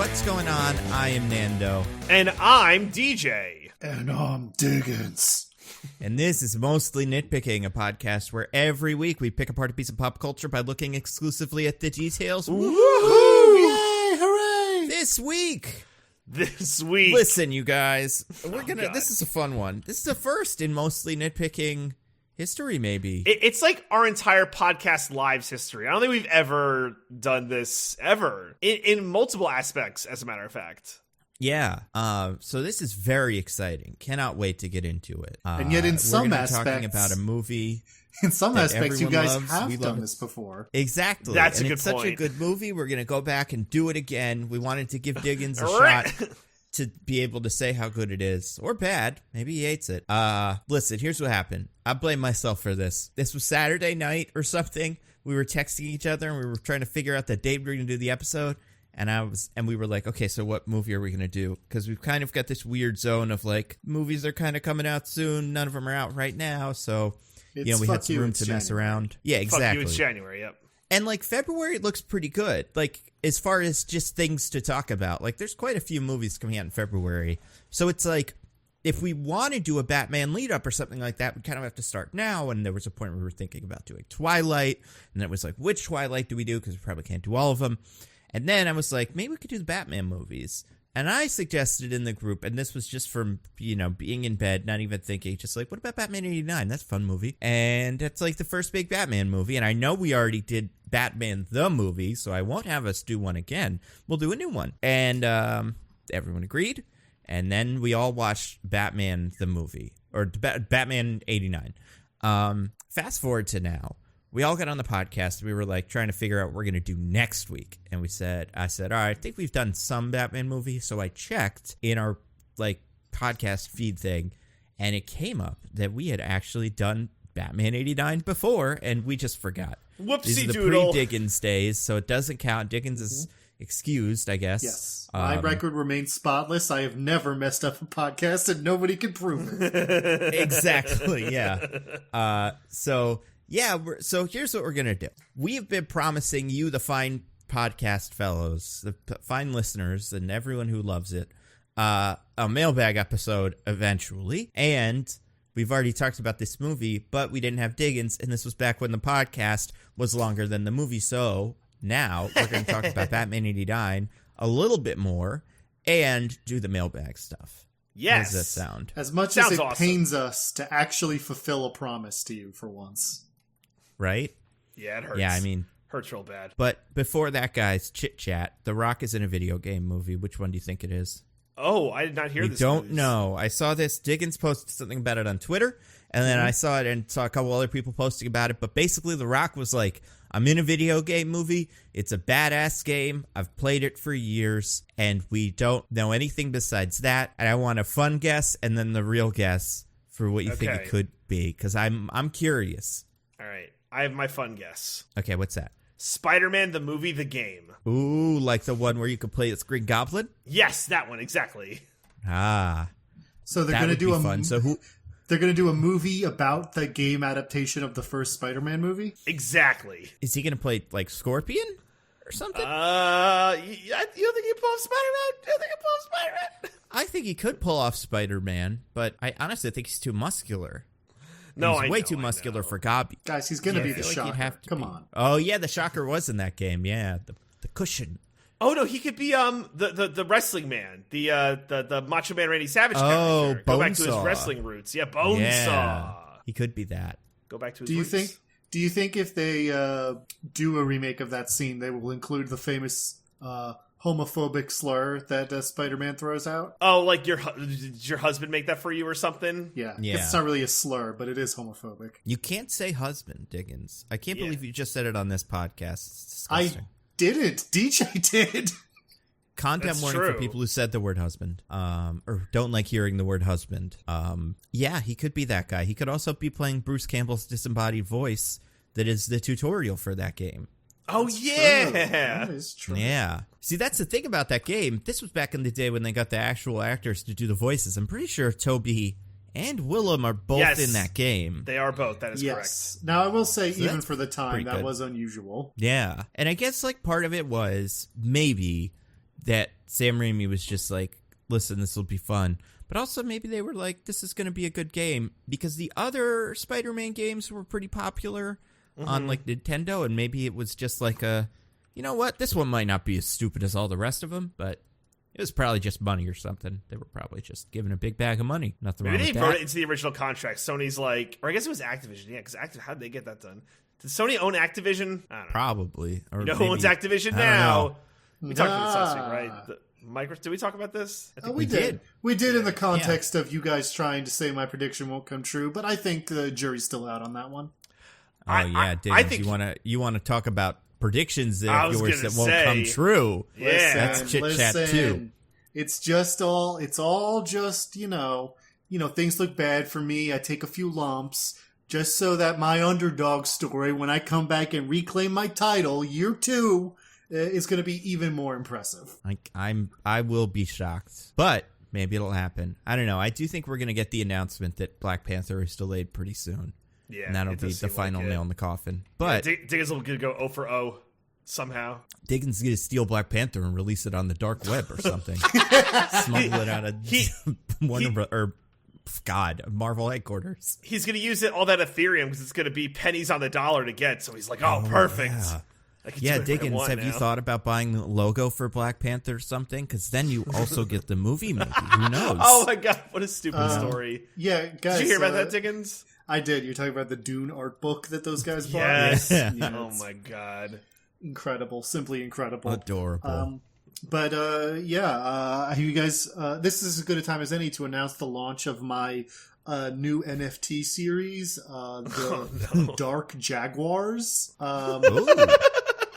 What's going on? I am Nando. And I'm DJ. And I'm Diggins. And this is Mostly Nitpicking, a podcast where every week we pick apart a piece of pop culture by looking exclusively at the details. Woohoo! Yay! Hooray! This week. Listen, you guys. This is a fun one. This is the first in Mostly Nitpicking history, maybe. It's like our entire podcast lives history. I don't think we've ever done this, ever. In multiple aspects, as a matter of fact. Yeah. So this is very exciting. Cannot wait to get into it. And yet in some aspects, talking about a movie. In some aspects, you guys loves. have done this before. Exactly. That's a good it's point. Such a good movie. We're going to go back and do it again. We wanted to give Diggins a shot to be able to say how good it is. Or bad. Maybe he hates it. Listen, here's what happened. I blame myself for this. This was Saturday night or something. We were texting each other and we were trying to figure out the date we were going to do the episode. And we were like, okay, so what movie are we going to do? Because we've kind of got this weird zone of like, movies are kind of coming out soon. None of them are out right now. So, we had some room to mess around. Yeah, exactly. Fuck you, it's January, yep. And like February looks pretty good. Like as far as just things to talk about, like there's quite a few movies coming out in February. So it's like, if we want to do a Batman lead up or something like that, we kind of have to start now. And there was a point where we were thinking about doing Twilight. And then it was like, which Twilight do we do? Because we probably can't do all of them. And then I was like, maybe we could do the Batman movies. And I suggested in the group, and this was just from, being in bed, not even thinking, just like, what about Batman 89? That's a fun movie. And it's like the first big Batman movie. And I know we already did Batman the movie, so I won't have us do one again. We'll do a new one. And everyone agreed. And then we all watched Batman the movie, or Batman 89. Fast forward to now. We all got on the podcast. We were like trying to figure out what we're going to do next week. And I said, all right, I think we've done some Batman movie. So I checked in our like podcast feed thing and it came up that we had actually done Batman 89 before and we just forgot. Whoopsie These are the doodle. pre-Diggins days, so it doesn't count. Diggins is excused, I guess. Yes. My record remains spotless. I have never messed up a podcast and nobody can prove it. Exactly, yeah. So here's what we're going to do. We have been promising you, the fine podcast fellows, the fine listeners, and everyone who loves it, a mailbag episode eventually. And we've already talked about this movie, but we didn't have Diggins, and this was back when the podcast was longer than the movie. So now we're going to talk about Batman 89 a little bit more and do the mailbag stuff. Yes. How does that sound? As much Sounds as it awesome. pains us to actually fulfill a promise to you for once. Right? Yeah, it hurts. Yeah, I mean... Hurts real bad. But before that, guys, chit-chat. The Rock is in a video game movie. Which one do you think it is? Oh, I did not hear this. I don't news. know. I saw this. Diggins posted something about it on Twitter, and then I saw it and saw a couple other people posting about it. But basically, The Rock was like, I'm in a video game movie. It's a badass game. I've played it for years, and we don't know anything besides that. And I want a fun guess and then the real guess for what you think it could be, because I'm curious. All right. I have my fun guess. Okay, what's that? Spider-Man the movie, the game. Ooh, like the one where you could play as Green Goblin? Yes, that one, exactly. Ah. So they're That going to would do be fun. So who... They're going to do a movie about the game adaptation of the first Spider-Man movie? Exactly. Is he going to play, like, Scorpion or something? You don't think he pull off Spider-Man? You don't think he pull off Spider-Man? I think he could pull off Spider-Man, but I honestly think he's too muscular. No, he's way too muscular for Gobby. Guys, he's going to be I the feel like Shocker. he'd have to Come be. on. Oh, yeah, the Shocker was in that game, yeah. The cushion. Oh no, he could be the wrestling man, the Macho Man Randy Savage Oh, character. Go back to his Bonesaw. wrestling roots. Yeah, Bonesaw. Yeah, he could be that. Go back to his Do you roots. think if they do a remake of that scene, they will include the famous homophobic slur that Spider-Man throws out? Oh, like did your husband make that for you or something? Yeah. Yeah. It's not really a slur, but it is homophobic. You can't say husband, Diggins. I can't believe you just said it on this podcast. It's I disgusting. didn't. DJ did. Content That's warning for true. people who said the word husband, or don't like hearing the word husband. Yeah, he could be that guy. He could also be playing Bruce Campbell's disembodied voice that is the tutorial for that game. Oh True. yeah. That is true. Yeah. See, that's the thing about that game. This was back in the day when they got the actual actors to do the voices. I'm pretty sure Toby and Willem are both Yes. in that game. They are both. That is Yes. Now, I will say, So even that's for the time, pretty that good. was unusual. Yeah. And I guess, like, part of it was maybe that Sam Raimi was just like, listen, this will be fun. But also maybe they were like, this is going to be a good game because the other Spider-Man games were pretty popular on like Nintendo, and maybe it was just like you know what, this one might not be as stupid as all the rest of them, but it was probably just money or something. They were probably just given a big bag of money. Nothing wrong with that. Maybe they wrote it into the original contract. Sony's like, or I guess it was Activision. Yeah, because how did they get that done? Did Sony own Activision? I don't know. Probably. Or you know who owns Activision now? We talked about this last week, right? Did we talk about this? I think we did. We did in the context of you guys trying to say my prediction won't come true, but I think the jury's still out on that one. Oh, yeah, Diggins, I think you want to talk about predictions of yours that won't come true. Yeah. That's chit-chat, too. It's all just, you know, things look bad for me. I take a few lumps just so that my underdog story, when I come back and reclaim my title, year 2, is going to be even more impressive. I will be shocked, but maybe it'll happen. I don't know. I do think we're going to get the announcement that Black Panther is delayed pretty soon. Yeah, and that'll be the final nail in the coffin. But Diggins will go 0 for 0 somehow. Diggins is going to steal Black Panther and release it on the dark web or something. Smuggle it out of Marvel headquarters. He's going to use all that Ethereum because it's going to be pennies on the dollar to get. So he's like, perfect. Yeah, Diggins, have you thought about buying the logo for Black Panther or something? Because then you also get the movie, maybe. Who knows? Oh, my God. What a stupid story. Yeah, guys. Did you hear about that, Diggins? I did. You're talking about the Dune art book that those guys bought? Yes. Yeah, oh, my God. Incredible. Simply incredible. Adorable. You guys, this is as good a time as any to announce the launch of my new NFT series, Dark Jaguars.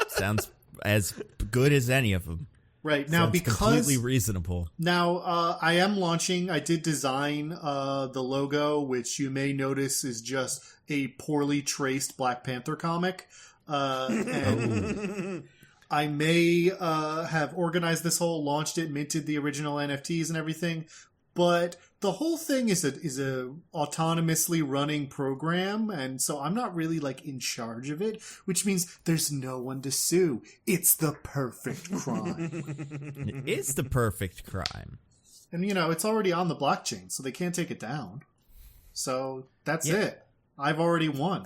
Sounds as good as any of them. Right. Now, because completely reasonable. Now, I am launching, I did design the logo, which you may notice is just a poorly traced Black Panther comic. And I may have organized this whole, launched it, minted the original NFTs and everything. But the whole thing is a autonomously running program, and so I'm not really in charge of it, which means there's no one to sue. It's the perfect crime. It is the perfect crime. And it's already on the blockchain, so they can't take it down. So that's it. I've already won.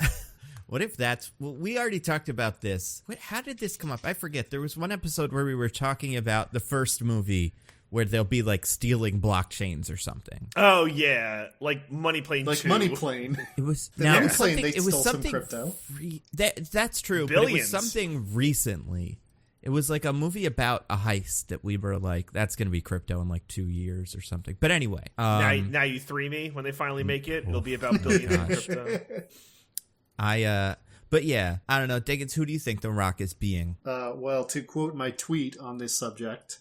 What if we already talked about this. How did this come up? I forget. There was one episode where we were talking about the first movie where they'll be stealing blockchains or something. Oh yeah, like Money Plane 2. Money Plane. It was Money Plane. They stole some crypto. That's true. Billions. But it was something recently. It was a movie about a heist that we were that's going to be crypto in 2 years or something. But anyway, now you 3 me when they finally make it. It'll be about billions in crypto. But yeah, I don't know. Diggins, who do you think The Rock is being? Well, to quote my tweet on this subject,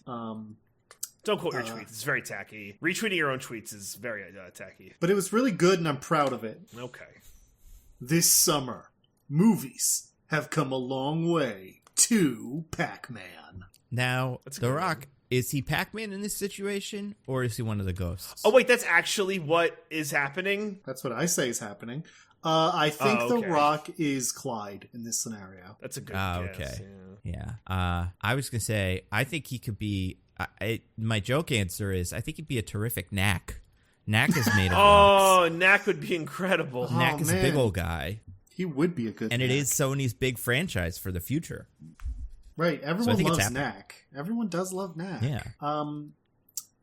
don't quote your tweets. It's very tacky. Retweeting your own tweets is very tacky. But it was really good, and I'm proud of it. Okay. This summer, movies have come a long way to Pac-Man. Now, The Rock, is he Pac-Man in this situation, or is he one of the ghosts? Oh, wait, that's actually what is happening? That's what I say is happening. I think The Rock is Clyde in this scenario. That's a good guess. Okay. Yeah. I was going to say, I think he could be... my joke answer is I think he'd be a terrific Knack. Knack is made of rocks. Knack would be incredible. Knack is a big old guy. He would be a good And Knack. It is Sony's big franchise for the future. Right. Everyone loves Knack. Everyone does love Knack. Yeah.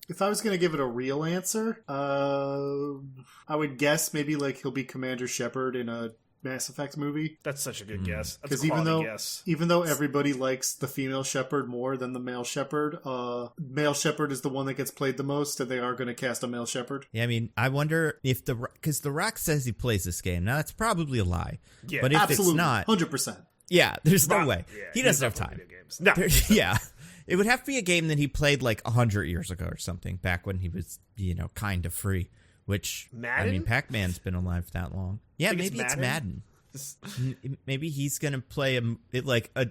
If I was going to give it a real answer, I would guess maybe he'll be Commander Shepard in a Mass Effect movie. That's such a good guess. That's Because guess. even though everybody likes the female Shepard more than the male Shepard, male Shepard is the one that gets played the most, and they are going to cast a male Shepard. Yeah, I mean, I wonder if because The Rock says he plays this game. Now, that's probably a lie. Yeah, but if absolutely, it's not, 100%. Yeah, there's no way. Yeah, he doesn't have time. Games. No. Yeah. It would have to be a game that he played 100 years ago or something, back when he was, kind of free. Which, Madden? I mean, Pac-Man's been alive that long. Yeah, maybe it's Madden. Maybe he's going to play a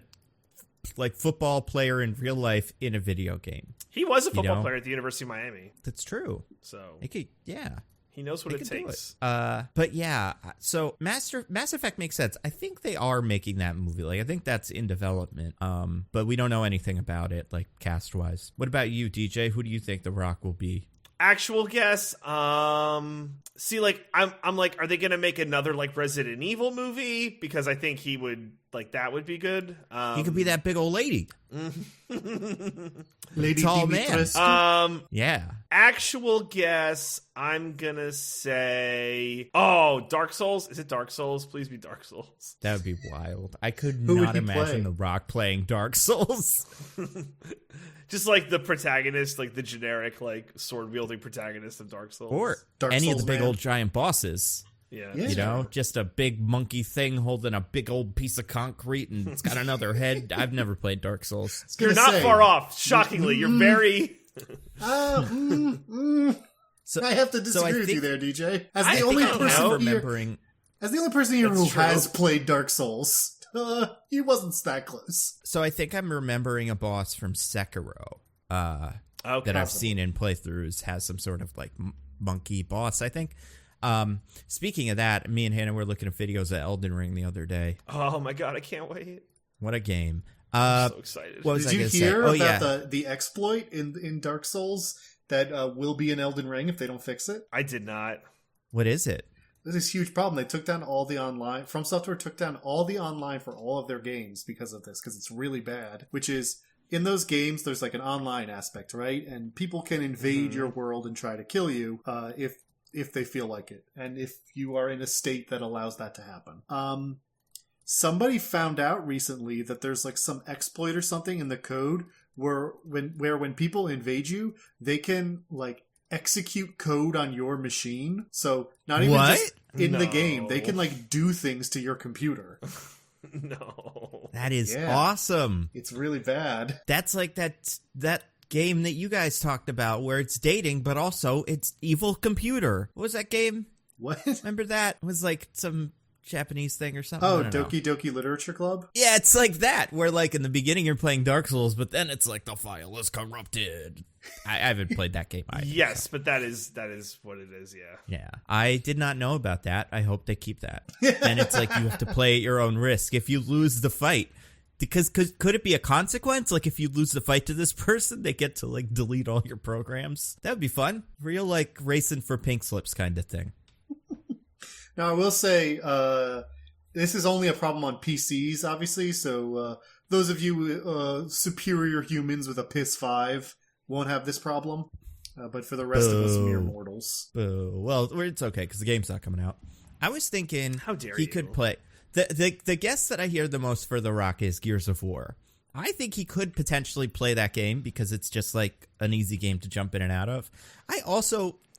football player in real life in a video game. He was a football player at the University of Miami. That's true. So he He knows what it takes. But yeah, so Mass Effect makes sense. I think they are making that movie. Like, I think that's in development. But we don't know anything about it, like cast wise. What about you, DJ? Who do you think The Rock will be? Actual guess. See, like, I'm like, are they gonna make another like Resident Evil movie? Because I think he would like that would be good. He could be that big old lady. Lady Tall man. Yeah. Actual guess. I'm gonna say, Dark Souls. Is it Dark Souls? Please be Dark Souls. That would be wild. I could Who would not he imagine play? The Rock playing Dark Souls. Just like the protagonist, like the generic, like sword wielding protagonist of Dark Souls. Or Dark any Souls of the big man. old giant bosses. Yeah. Yeah. You know, just a big monkey thing holding a big old piece of concrete and it's got another head. I've never played Dark Souls. You're not far off. Shockingly, you're very. So, I have to disagree with you there, DJ. As the only person here who has played Dark Souls, he wasn't that close. So I think I'm remembering a boss from Sekiro that I've seen in playthroughs has some sort of like monkey boss, I think. Speaking of that, me and Hannah were looking at videos of Elden Ring the other day. Oh my god, I can't wait. What a game. I'm so excited. What was Did I you gonna hear say? about the exploit in Dark Souls that will be in Elden Ring if they don't fix it? I did not. What is it? There's this huge problem. They took down all the online. From Software took down all the online for all of their games because of this, because it's really bad. Which is, in those games, there's like an online aspect, right? And people can invade your world and try to kill you if they feel like it, and if you are in a state that allows that to happen. Somebody found out recently that there's like some exploit or something in the code where when people invade you, they can like execute code on your machine. So not even just in the game, they can like do things to your computer. No. That is awesome. It's really bad. That's like that game that you guys talked about where it's dating, but also it's evil computer. What was that game? What? Remember that? It was like some Japanese thing or something. Oh, I don't know. Doki Doki Literature Club? Yeah, it's like that, where like in the beginning you're playing Dark Souls, but then it's like the file is corrupted. I haven't played that game either. Yes, but that is what it is, yeah. Yeah. I did not know about that. I hope they keep that. Then it's like you have to play at your own risk. If you lose the fight, because could it be a consequence? Like if you lose the fight to this person, they get to like delete all your programs? That would be fun. Real like racing for pink slips kind of thing. Now, I will say, this is only a problem on PCs, obviously, so those of you superior humans with a PS5 won't have this problem, but for the rest of us mere mortals. Well, it's okay, because the game's not coming out. I was thinking How dare he you. could play... The guess that I hear the most for The Rock is Gears of War. I think he could potentially play that game, because it's just like an easy game to jump in and out of.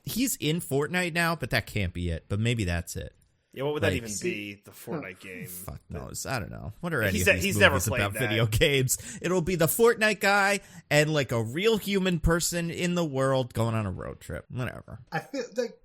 He's in Fortnite now, but that can't be it. But maybe that's it. Yeah, what would that even be? The Fortnite game? Fuck knows. I don't know. What are any He's of these he's movies never played about that. video games? It'll be the Fortnite guy and like a real human person in the world going on a road trip. Whatever. I feel like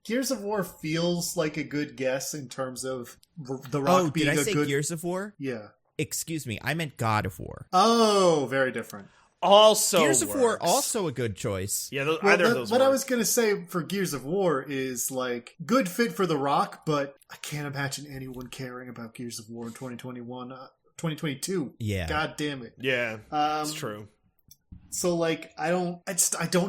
Gears of War feels like a good guess in terms of The Rock being did I a say good... Gears of War? Yeah. Excuse me. I meant God of War. Oh, very different. Also Gears of War, works. also a good choice. Yeah, Well, either of those what I work. was going to say for Gears of War is, like, good fit for The Rock, but I can't imagine anyone caring about Gears of War in 2022. Yeah. God damn it. Yeah, it's true. So, like, I don't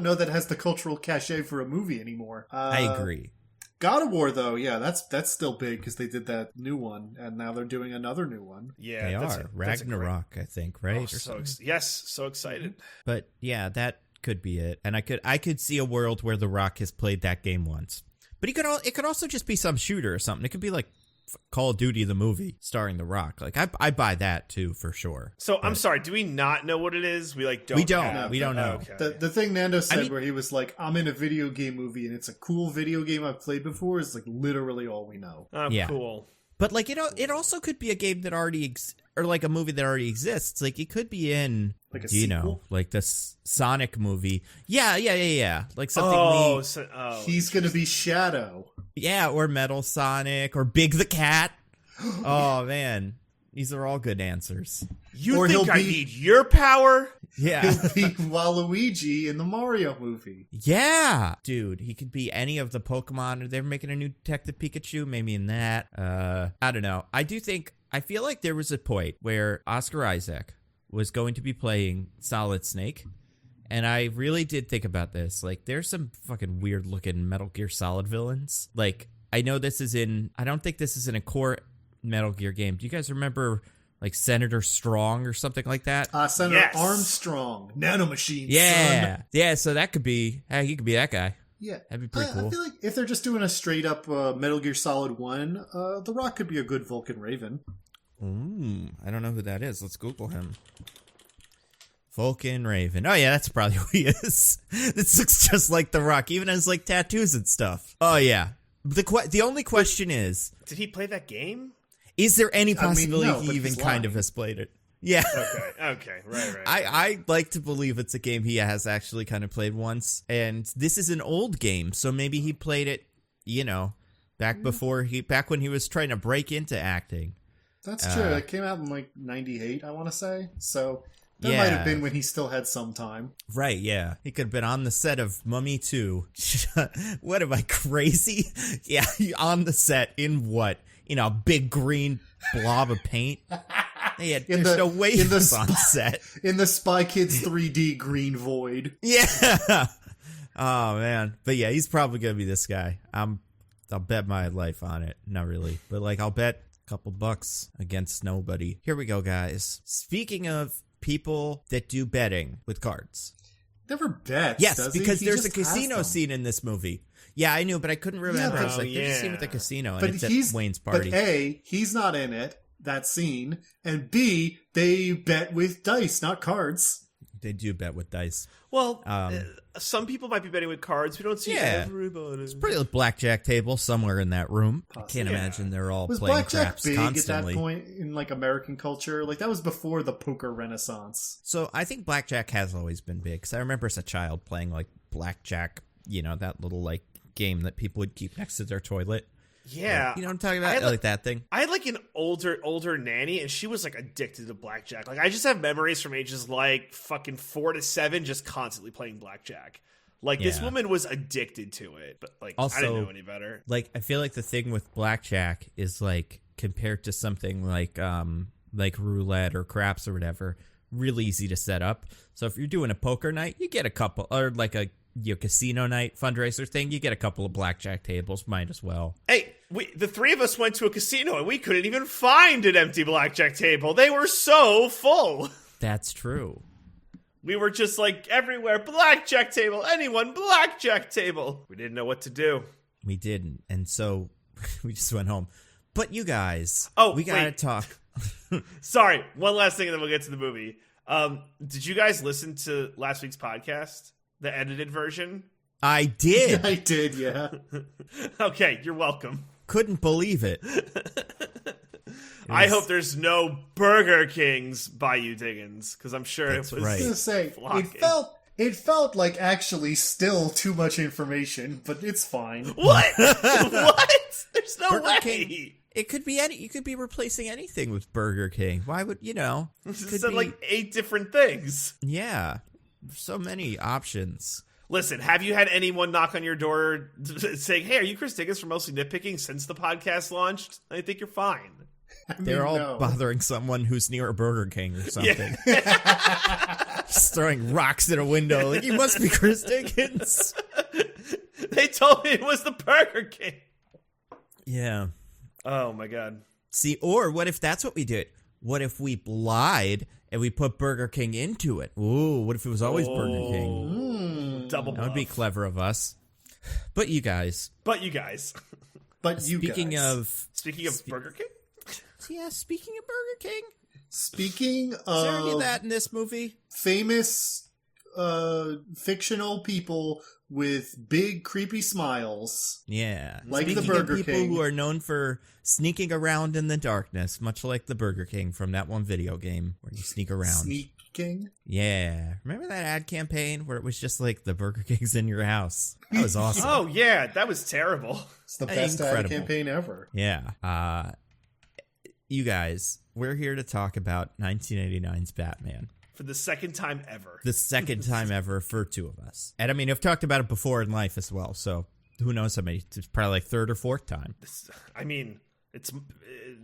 know that it has the cultural cachet for a movie anymore. I agree. God of War, though, yeah, that's still big because they did that new one, and now they're doing another new one. Yeah, They that's are. a Ragnarok, I think, right? Oh, Or something. yes, so excited. But yeah, that could be it. And I could see a world where The Rock has played that game once. But it could also just be some shooter or something. It could be like Call of Duty the movie starring The Rock. Like I buy that too for sure. So I'm sorry, do we not know what it is? We don't. We don't. have- We don't know. Okay. The thing Nando said, I mean- where he was like, "I'm in a video game movie and it's a cool video game I've played before," is like literally all we know. Oh, Yeah. cool. But like it also could be a game that already or like a movie that already exists. Like it could be in Like a you know, sequel? like the Sonic movie. Yeah. Like something He's gonna be Shadow. or Metal Sonic or Big the Cat. Oh man. These are all good answers. You Or think he'll I be- need your power? Yeah. He'll be Waluigi in the Mario movie. Yeah. Dude, he could be any of the Pokemon. They're making a new Detective Pikachu, maybe in that. I don't know. I feel like there was a point where Oscar Isaac was going to be playing Solid Snake. And I really did think about this. Like, there's some fucking weird looking Metal Gear Solid villains. Like, I don't think this is in a core Metal Gear game. Do you guys remember like Senator Strong or something like that? Senator Yes. Armstrong, nanomachine. Yeah. Son. Yeah, so that could be, he could be that guy. Yeah, That'd be pretty cool. I feel like if they're just doing a straight up Metal Gear Solid 1, The Rock could be a good Vulcan Raven. I don't know who that is. Let's Google him. Vulcan Raven. Oh yeah, that's probably who he is. This looks just like The Rock, even has like tattoos and stuff. Oh yeah. The only question is, Did he play that game? is there any I mean, possibility no, but he even he's kind of lying. has played it? Yeah. Okay, right. I like to believe it's a game he has actually kind of played once, and this is an old game, so maybe he played it, back when he was trying to break into acting. That's true. It came out in like 98, I want to say. So that Yeah. might have been when he still had some time. Right, yeah. He could have been on the set of Mummy 2. What am I, crazy? Yeah, on the set in what? A big green blob of paint? Yeah, there's no way he was on set. In the Spy Kids 3D Green Void. Yeah. Oh, man. But yeah, he's probably going to be this guy. I'll bet my life on it. Not really. But I'll bet a couple bucks against nobody. Here we go, guys. Speaking of people that do betting with cards. Never bets, Yes, does he? because He there's a just has casino them. scene in this movie. Yeah, I knew, but I couldn't remember. but- It's like, there's a scene with the yeah. casino, and But it's at he's Wayne's party. But A, he's not in it, that scene. And B, they bet with dice, not cards. They do bet with dice. Well, some people might be betting with cards. We don't see Yeah. everybody. It's pretty blackjack table somewhere in that room. I can't Yeah. imagine they're all Was playing blackjack craps big constantly. at that point in like American culture? Like that was before the poker renaissance. So I think blackjack has always been big. Because I remember as a child playing like blackjack, that little like game that people would keep next to their toilet. Yeah. You know what I'm talking I about? had, Like that thing. I had like an older nanny, and she was like addicted to blackjack. Like I just have memories from ages like fucking 4 to 7, just constantly playing blackjack. Like this Yeah. woman was addicted to it, but like Also, I didn't know any better. Like I feel like the thing with blackjack is like compared to something like roulette or craps or whatever, really easy to set up. So if you're doing a poker night, you get a couple, or like a casino night fundraiser thing, you get a couple of blackjack tables, might as well. Hey, the three of us went to a casino and we couldn't even find an empty blackjack table. They were so full. That's true. We were just like everywhere, blackjack table, anyone, blackjack table. We didn't know what to do. We didn't, and so we just went home. But you guys, we gotta wait. talk. Sorry, one last thing and then we'll get to the movie. Did you guys listen to last week's podcast? The edited version? I did. I did, yeah. Okay, you're welcome. Couldn't believe it. I hope there's no Burger Kings by you, Diggins, because I'm sure That's it was. I right. was gonna say flocking. it felt like actually still too much information, but it's fine. What? What? There's no Burger way. King. It could be you could be replacing anything with Burger King. Why would It could said be, like 8 different things. yeah. So many options. Listen, have you had anyone knock on your door saying, "Hey, are you Chris Diggins from Mostly Nitpicking?" since the podcast launched? I think you're fine. I mean, They're all no. bothering someone who's near a Burger King or something. Just throwing rocks at a window. Like, you must be Chris Diggins. They told me it was the Burger King. Yeah. Oh my god. See, or what if that's what we did? What if we lied and we put Burger King into it? Ooh, what if it was always Burger King? Double That would be bluff. clever of us. But you guys, But you guys. But you speaking guys. of Burger King? speaking of Burger King, Speaking is there any of of that in this movie? famous fictional people with big creepy smiles. Yeah. Like the Speaking Burger of people King. who are known for sneaking around in the darkness, much like the Burger King from that one video game where you sneak around. Sneaking. Yeah. Remember that ad campaign where it was just like the Burger King's in your house? That was awesome. Oh yeah, that was terrible. It's the best ad Incredible. campaign ever. Yeah. You guys, we're here to talk about 1989's Batman. For the second time ever. The second time ever for two of us. And I mean, I've talked about it before in life as well, so who knows how many. It's probably like third or fourth time. It's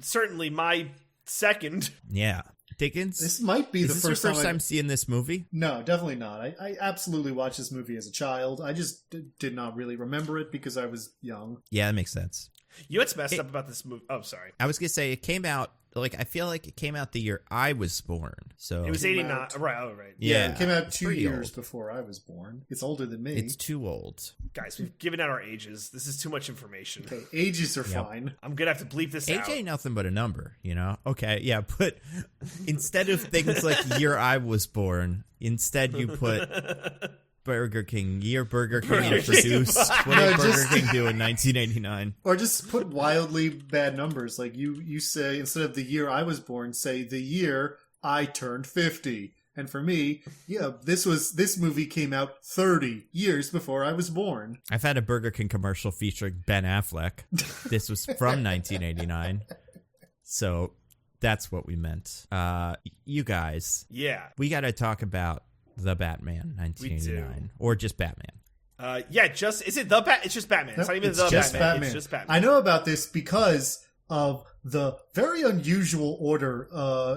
certainly my second. Yeah. Diggins? This might be the first time seeing this movie? No, definitely not. I absolutely watched this movie as a child. I just did not really remember it because I was young. Yeah, that makes sense. You know what's messed up about this movie? Oh, sorry. I was going to say, it came out, I feel like it came out the year I was born. So it was 89. Right, oh, right. Yeah, it came out 2 years before I was born. It's older than me. It's too old. Guys, we've given out our ages. This is too much information. Okay, ages are fine. I'm going to have to bleep this out. Age ain't nothing but a number, you know? Okay, yeah, but instead of things like year I was born, instead you put Burger King, year Burger King introduced. What did Burger King do in 1989? Or just put wildly bad numbers. Like you say, instead of the year I was born, say the year I turned 50. And for me, this movie came out 30 years before I was born. I've had a Burger King commercial featuring Ben Affleck. This was from 1989. So that's what we meant. You guys. Yeah. We got to talk about The Batman, 1989. Or just Batman. Is it the Bat? It's just Batman. It's not even the Batman. It's just Batman. I know about this because of the very unusual order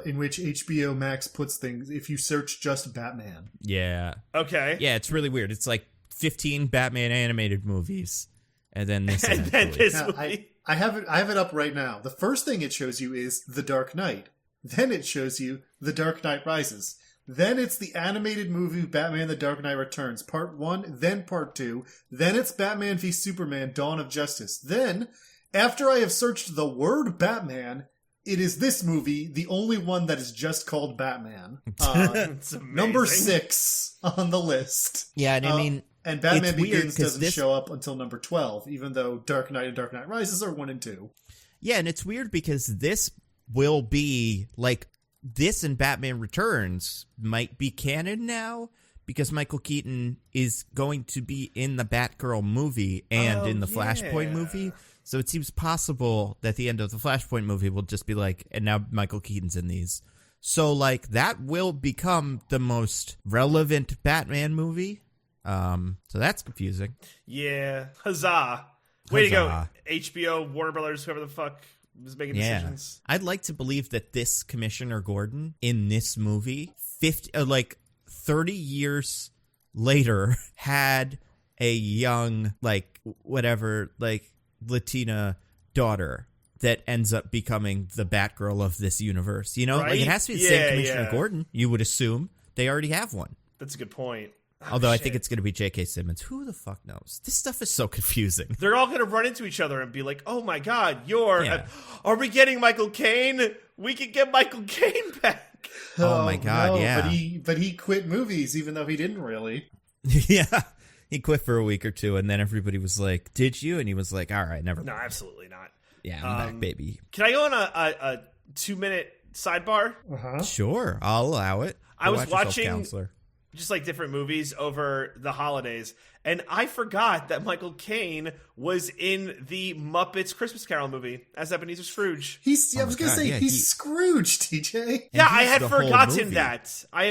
in which HBO Max puts things if you search just Batman. Yeah. Okay. Yeah, it's really weird. It's like 15 Batman animated movies, and then this. And then this now, movie. I have it up right now. The first thing it shows you is The Dark Knight. Then it shows you The Dark Knight Rises. Then it's the animated movie Batman The Dark Knight Returns, Part 1, then Part 2. Then it's Batman v Superman, Dawn of Justice. Then, after I have searched the word Batman, it is this movie, the only one that is just called Batman. Number 6 on the list. Yeah, and I mean... and Batman Begins doesn't show up until number 12, even though Dark Knight and Dark Knight Rises are 1 and 2. Yeah, and it's weird because this will be, like... This and Batman Returns might be canon now because Michael Keaton is going to be in the Batgirl movie and in the Flashpoint movie. So it seems possible that the end of the Flashpoint movie will just be like, and now Michael Keaton's in these. So, like, that will become the most relevant Batman movie. So that's confusing. Yeah. Huzzah. Way to go. HBO, Warner Brothers, whoever the fuck was making decisions. I'd like to believe that this Commissioner Gordon in this movie, 30 years later, had a young, Latina daughter that ends up becoming the Batgirl of this universe. You know, right? Like it has to be the same Commissioner Gordon, you would assume. They already have one. That's a good point. Although I think it's going to be J.K. Simmons. Who the fuck knows? This stuff is so confusing. They're all going to run into each other and be like, oh my God, are we getting Michael Caine? We can get Michael Caine back. Oh my God, no, yeah. But he quit movies, even though he didn't really. Yeah. He quit for a week or two, and then everybody was like, did you? And he was like, all right, never mind. No, absolutely not. Yeah, I'm back, baby. Can I go on a 2-minute sidebar? Uh-huh. Sure, I'll allow it. I was watching just like different movies over the holidays, and I forgot that Michael Caine was in the Muppets Christmas Carol movie as Ebenezer Scrooge. He's Scrooge, TJ. Yeah, I had forgotten that. I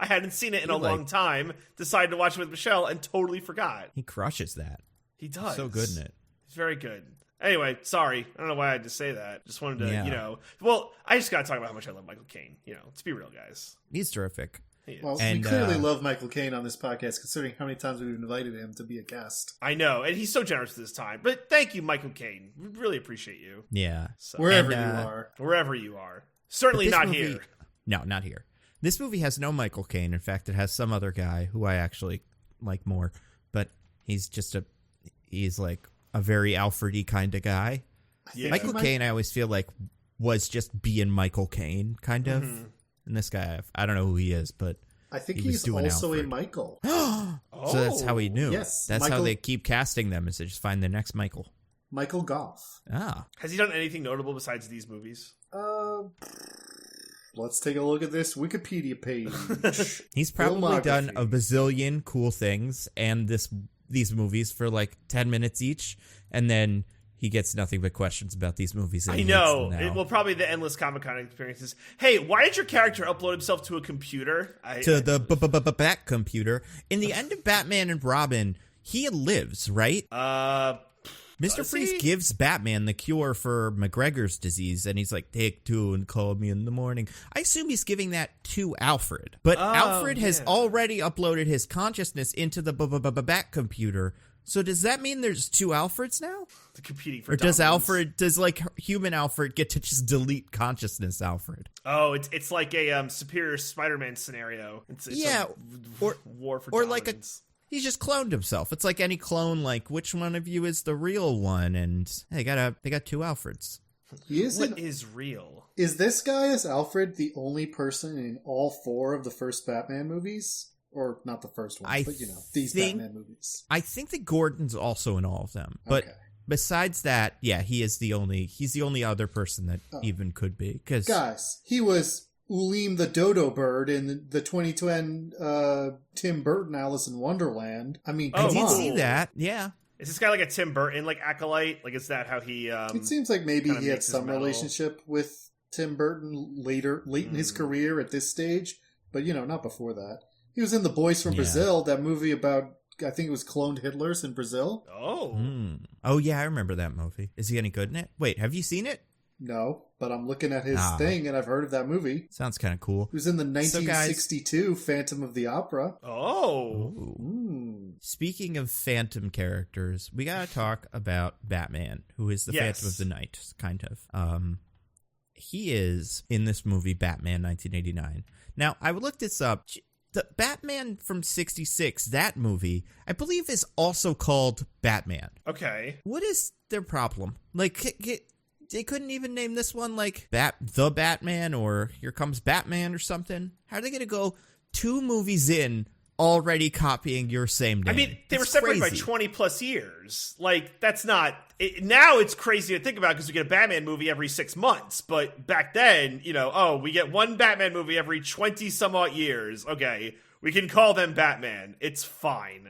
hadn't seen it in a long time. Decided to watch it with Michelle and totally forgot. He crushes that. He does. He's so good in it. He's very good. Anyway, sorry. I don't know why I had to say that. Just wanted to, Well, I just got to talk about how much I love Michael Caine. Let's be real, guys. He's terrific. Well, we clearly love Michael Caine on this podcast, considering how many times we've invited him to be a guest. I know, and he's so generous this time. But thank you, Michael Caine. We really appreciate you. Yeah. So, wherever you are. Certainly not here. No, not here. This movie has no Michael Caine. In fact, it has some other guy who I actually like more. But he's like a very Alfred-y kind of guy. Yeah. Michael Caine, I always feel like, was just being Michael Caine, kind of. Mm-hmm. And this guy, I don't know who he is, but I think he's also a Michael. So that's how he knew. Yes, that's how they keep casting them, is to just find the next Michael. Michael Goff. Ah. Has he done anything notable besides these movies? Let's take a look at this Wikipedia page. He's probably done a bazillion cool things and these movies for like 10 minutes each, and then he gets nothing but questions about these movies. And I know. Well, probably the endless Comic-Con experiences. Hey, why did your character upload himself to a computer? The back computer. In the end of Batman and Robin, he lives, right? Mr. Freeze gives Batman the cure for McGregor's disease, and he's like, take two and call me in the morning. I assume he's giving that to Alfred. But Alfred has already uploaded his consciousness into the back computer. So does that mean there's two Alfreds now? The competing for Or does like human Alfred get to just delete consciousness Alfred? Oh, it's like a Superior Spider-Man scenario. It's or war for or dominance. He's just cloned himself. It's like any clone, like, which one of you is the real one? And they got two Alfreds. What is real? Is this guy as Alfred the only person in all 4 of the first Batman movies? Or not the first one, but these Batman movies. I think that Gordon's also in all of them. But besides that, yeah, he's the only other person that even could be. Cause, guys, he was Ulim the Dodo Bird in the 2010 Tim Burton Alice in Wonderland. I mean, I did see that. Yeah. Is this guy like a Tim Burton acolyte? Like, is that how he? It seems like maybe he had some relationship with Tim Burton late in his career at this stage, but not before that. He was in The Boys from Brazil, that movie about, I think it was cloned Hitlers in Brazil. Oh. Oh yeah, I remember that movie. Is he any good in it? Wait, have you seen it? No, but I'm looking at his thing, and I've heard of that movie. Sounds kind of cool. He was in the 1962 Phantom of the Opera. Oh. Speaking of Phantom characters, we gotta talk about Batman, who is the Phantom of the Night, kind of. He is, in this movie, Batman 1989. Now, I would look this up. The Batman from 66, that movie, I believe is also called Batman. Okay. What is their problem? Like, they couldn't even name this one like The Batman or Here Comes Batman or something? How are they going to go 2 movies in already copying your same name? I mean, they were separated by 20 plus years. Like, that's not... now it's crazy to think about because we get a Batman movie every 6 months. But back then, we get one Batman movie every 20 some odd years. Okay, we can call them Batman. It's fine.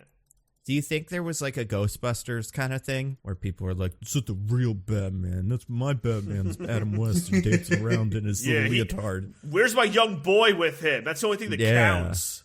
Do you think there was like a Ghostbusters kind of thing where people were like, this is the real Batman. That's my Batman's Adam West who dancing around in his little leotard. Where's my young boy with him? That's the only thing that counts.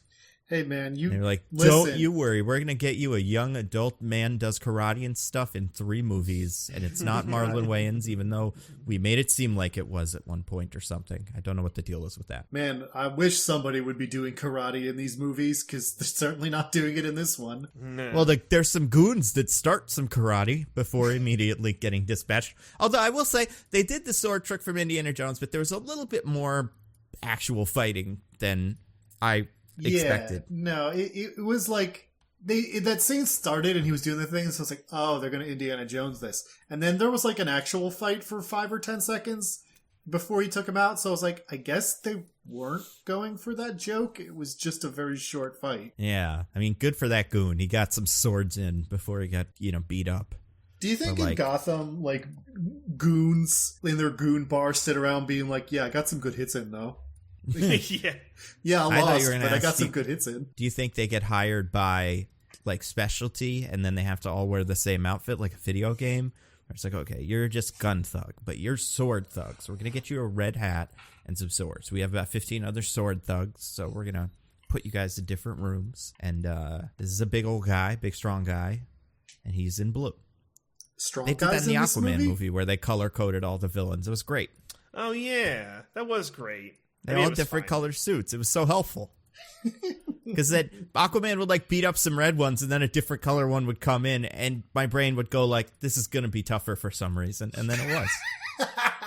Hey, man, they're like, don't you worry. We're going to get you a young adult man does karate and stuff in 3 movies. And it's not Marlon Wayans, even though we made it seem like it was at one point or something. I don't know what the deal is with that. Man, I wish somebody would be doing karate in these movies, because they're certainly not doing it in this one. No. Well, there's some goons that start some karate before immediately getting dispatched. Although I will say, they did the sword trick from Indiana Jones, but there was a little bit more actual fighting than I expected. No, it was like that scene started and he was doing the thing, so it's like, oh, they're gonna Indiana Jones this, and then there was like an actual fight for 5 or 10 seconds before he took him out. So I was like, I guess they weren't going for that joke. It was just a very short fight. Yeah, I mean, good for that goon. He got some swords in before he got beat up. Do you think in Gotham, like, goons in their goon bar sit around being like, yeah, I got some good hits in though? Yeah, I lost, but I got some good hits in. Do you think they get hired by like specialty and then they have to all wear the same outfit like a video game? Or it's like, okay, you're just gun thug, but you're sword thug, so we're gonna get you a red hat and some swords. We have about 15 other sword thugs, so we're gonna put you guys in different rooms. And this is a big old guy, big strong guy, and he's in blue. Strong they did guys that in the in this Aquaman movie where they color coded all the villains. It was great. Oh yeah, that was great. They all had different colored suits. It was so helpful. Because then Aquaman would like beat up some red ones and then a different color one would come in and my brain would go like, this is going to be tougher for some reason. And then it was.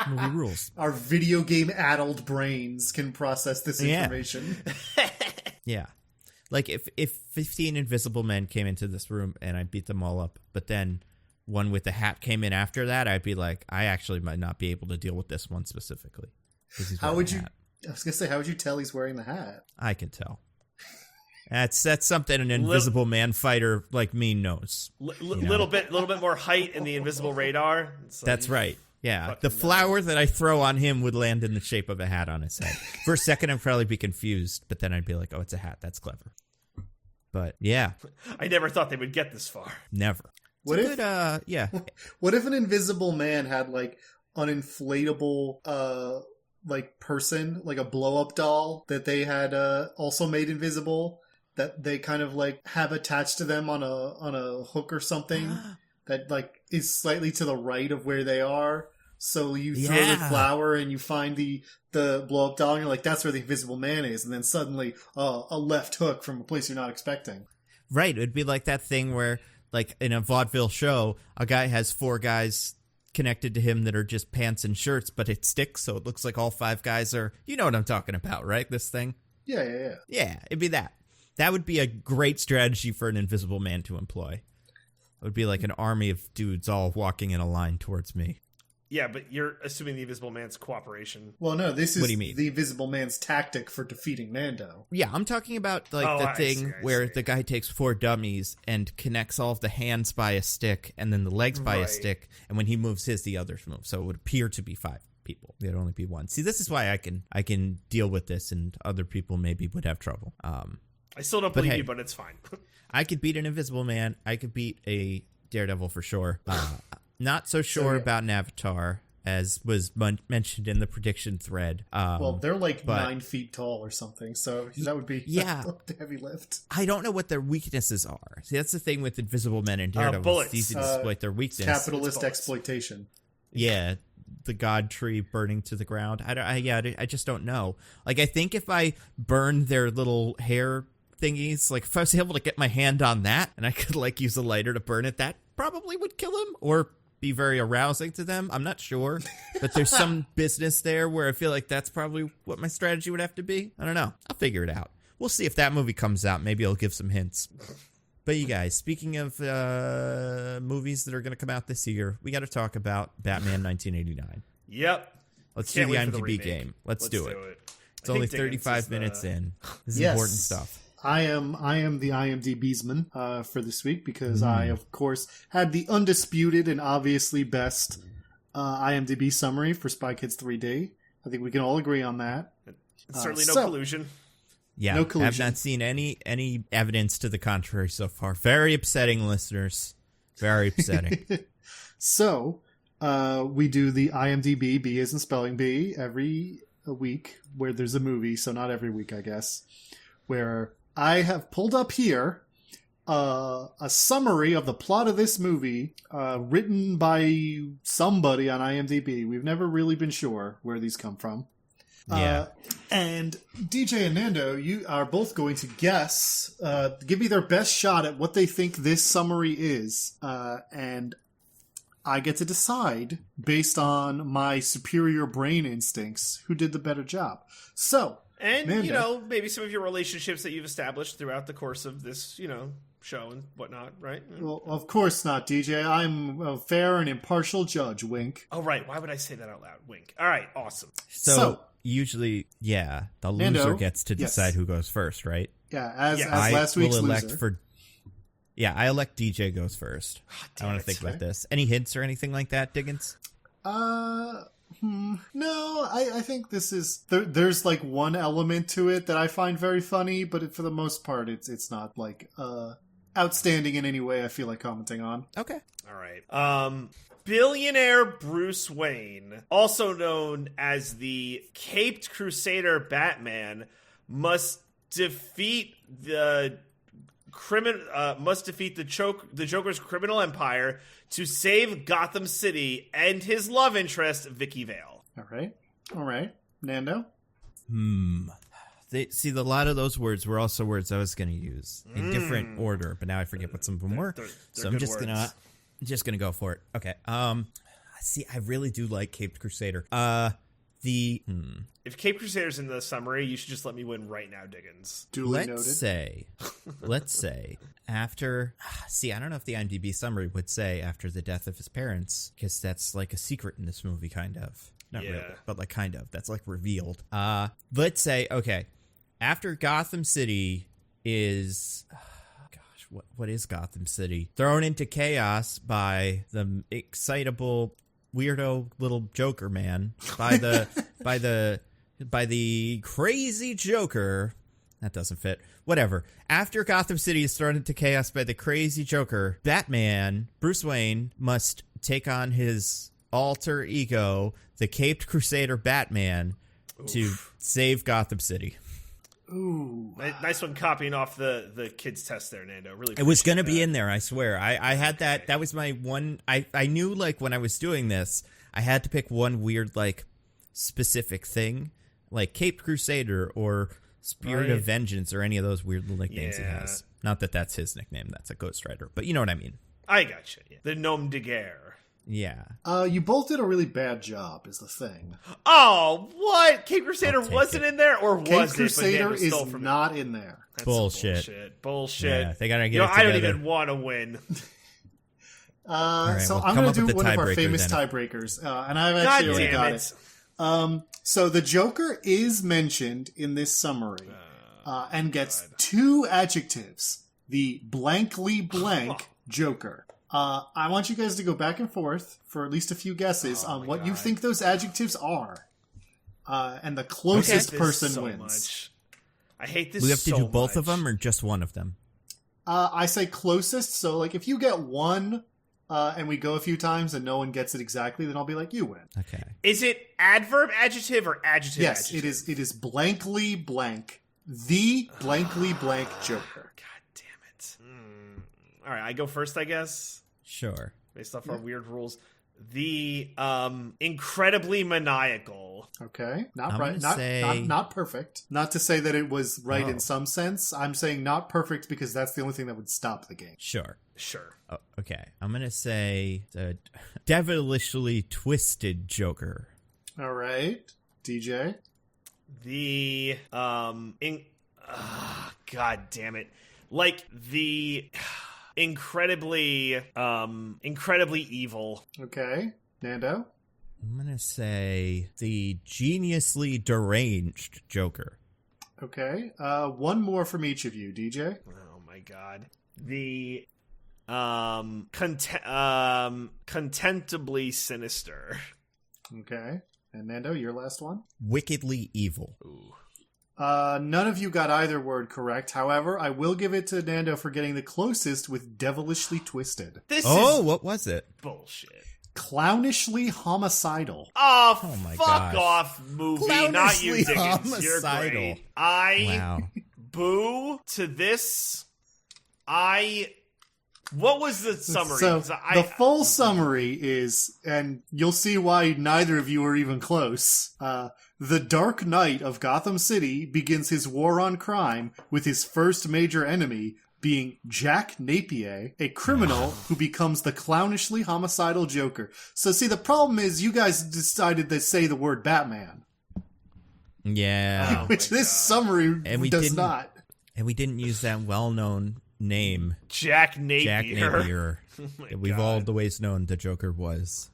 Movie rules. Our video game addled brains can process this information. Yeah. Like if 15 invisible men came into this room and I beat them all up, but then one with the hat came in after that, I'd be like, I actually might not be able to deal with this one specifically. How would you... I was going to say, how would you tell he's wearing the hat? I can tell. That's something an invisible man fighter like me knows. Little bit more height in the invisible radar. That's right. Yeah. The flower that I throw on him would land in the shape of a hat on his head. For a second, I'd probably be confused, but then I'd be like, oh, it's a hat. That's clever. But yeah. I never thought they would get this far. Never. What if? Yeah. What if an Invisible Man had like an inflatable like person, like a blow up doll that they had also made invisible, that they kind of like have attached to them on a hook or something that like is slightly to the right of where they are. So you throw the flower and you find the blow up doll and you're like, that's where the Invisible Man is, and then suddenly a left hook from a place you're not expecting. Right. It would be like that thing where, like, in a vaudeville show, a guy has 4 guys connected to him that are just pants and shirts, but it sticks, so it looks like all 5 guys are... You know what I'm talking about, right? This thing? Yeah. Yeah, it'd be that. That would be a great strategy for an Invisible Man to employ. It would be like an army of dudes all walking in a line towards me. Yeah, but you're assuming the Invisible Man's cooperation. Well, no, this is what do you mean? The Invisible Man's tactic for defeating Mando. Yeah, I'm talking about like the thing where the guy takes 4 dummies and connects all of the hands by a stick and then the legs by a stick, and when he moves his, the others move. So it would appear to be 5 people. There'd only be 1. See, this is why I can deal with this, and other people maybe would have trouble. I still don't believe you, but it's fine. I could beat an Invisible Man. I could beat a Daredevil for sure. Not so sure about an Avatar, as was mentioned in the prediction thread. Well, they're like 9 feet tall or something, so that would be a heavy lift. I don't know what their weaknesses are. See, that's the thing with Invisible Men and Daredevil. Bullets. It's easy to exploit their weakness. Capitalist exploitation. Yeah, the god tree burning to the ground. I just don't know. Like, I think if I burn their little hair thingies, like if I was able to get my hand on that and I could like use a lighter to burn it, that probably would kill him or be very arousing to them. I'm not sure, but there's some business there where I feel like that's probably what my strategy would have to be. I don't know. I'll figure it out. We'll see if that movie comes out. Maybe I'll give some hints. But you guys, speaking of movies that are going to come out this year, we got to talk about Batman 1989. Yep. Let's do the IMDb game. Let's do it. It's only 35 minutes in. This is important stuff. I am the IMDb'sman for this week because I, of course, had the undisputed and obviously best IMDb summary for Spy Kids 3D. I think we can all agree on that. Certainly no collusion. Yeah, no collusion. I've not seen any evidence to the contrary so far. Very upsetting, listeners. Very upsetting. So, we do the IMDb, B as in spelling bee, every week where there's a movie, so not every week, I guess, where I have pulled up here a summary of the plot of this movie written by somebody on IMDb. We've never really been sure where these come from. Yeah. And DJ and Nando, you are both going to guess, give me their best shot at what they think this summary is. And I get to decide, based on my superior brain instincts, who did the better job. So... And, Nando, maybe some of your relationships that you've established throughout the course of this, show and whatnot, right? Well, of course not, DJ. I'm a fair and impartial judge, wink. Oh, right. Why would I say that out loud? Wink. All right. Awesome. So usually, the Nando, loser gets to decide who goes first, right? Yeah, as last week's loser. I elect DJ goes first. I want to think about this. Any hints or anything like that, Diggins? No, I think this is... There's like one element to it that I find very funny, but for the most part, it's not like outstanding in any way I feel like commenting on. Okay. All right. Billionaire Bruce Wayne, also known as the Caped Crusader Batman, must defeat the Joker's criminal empire to save Gotham City and his love interest, Vicki Vale. All right. Nando? See, a lot of those words were also words I was going to use in different order, but now I forget what some of them were. So I'm just gonna go for it. Okay. See, I really do like Caped Crusader. If Caped Crusader's in the summary, you should just let me win right now, Diggins. Duly noted. Let's say after. See, I don't know if the IMDb summary would say after the death of his parents, because that's like a secret in this movie, kind of. Not really, but like kind of. That's like revealed. Let's say after Gotham City is. What is Gotham City? Thrown into chaos by the excitable weirdo little Joker man, by the crazy Joker That doesn't fit. Whatever. After Gotham City is thrown into chaos by the crazy Joker, Batman, Bruce Wayne, must take on his alter ego, the caped Crusader Batman, to save Gotham City. Ooh. Nice one copying off the kids' test there, Nando. Really, it was going to be in there, I swear. I had that. That was my one. I knew, like, when I was doing this, I had to pick one weird, like, specific thing, like Caped Crusader or Spirit of Vengeance or any of those weird little nicknames he has. Not that that's his nickname. That's a Ghost Rider. But you know what I mean. I gotcha. Yeah. The Nom de Guerre. Yeah. You both did a really bad job, is the thing. Oh, what? Cape Crusader wasn't in there, or was Cape it? Crusader is not in there. That's bullshit. Bullshit. Yeah, they gotta get it together. I don't even want to win. Right, so I'm going to do one of our famous tiebreakers, and I've actually already got it. So the Joker is mentioned in this summary, and gets 2 adjectives. The blankly blank Joker. I want you guys to go back and forth for at least a few guesses on what you think those adjectives are. And the closest person wins. Much. I hate this. We have to do both of them or just one of them? I say closest, so like if you get one and we go a few times and no one gets it exactly, then I'll be like, you win. Okay. Is it adverb, adjective, or adjective? Yes, adjective? it is blankly blank. The blankly blank Joker. God damn it. All right, I go first, I guess. Sure. Based off our weird rules. The incredibly maniacal. Okay. Not I'm right. Not perfect. Not to say that it was right in some sense. I'm saying not perfect because that's the only thing that would stop the game. Sure. Oh, okay. I'm going to say the devilishly twisted Joker. All right. DJ? The God damn it. Like the incredibly evil. Okay. Nando? I'm going to say the geniusly deranged Joker. Okay. One more from each of you. DJ? Oh my god. The contemptibly sinister. Okay. And Nando, your last one? Wickedly evil. Ooh. None of you got either word correct. However, I will give it to Nando for getting the closest with devilishly twisted. What was it? Bullshit. Clownishly homicidal. Oh my fuck gosh. off, movie. Clownishly Not you, Diggins. homicidal. You're great. I Wow. boo to this. What was the summary? So the full summary is, and you'll see why neither of you are even close. The Dark Knight of Gotham City begins his war on crime with his first major enemy being Jack Napier, a criminal who becomes the clownishly homicidal Joker. So see, the problem is you guys decided to say the word Batman. Yeah. Which this summary does not. And we didn't use that well-known name. Jack Napier. Jack Napier. We've always known the Joker was.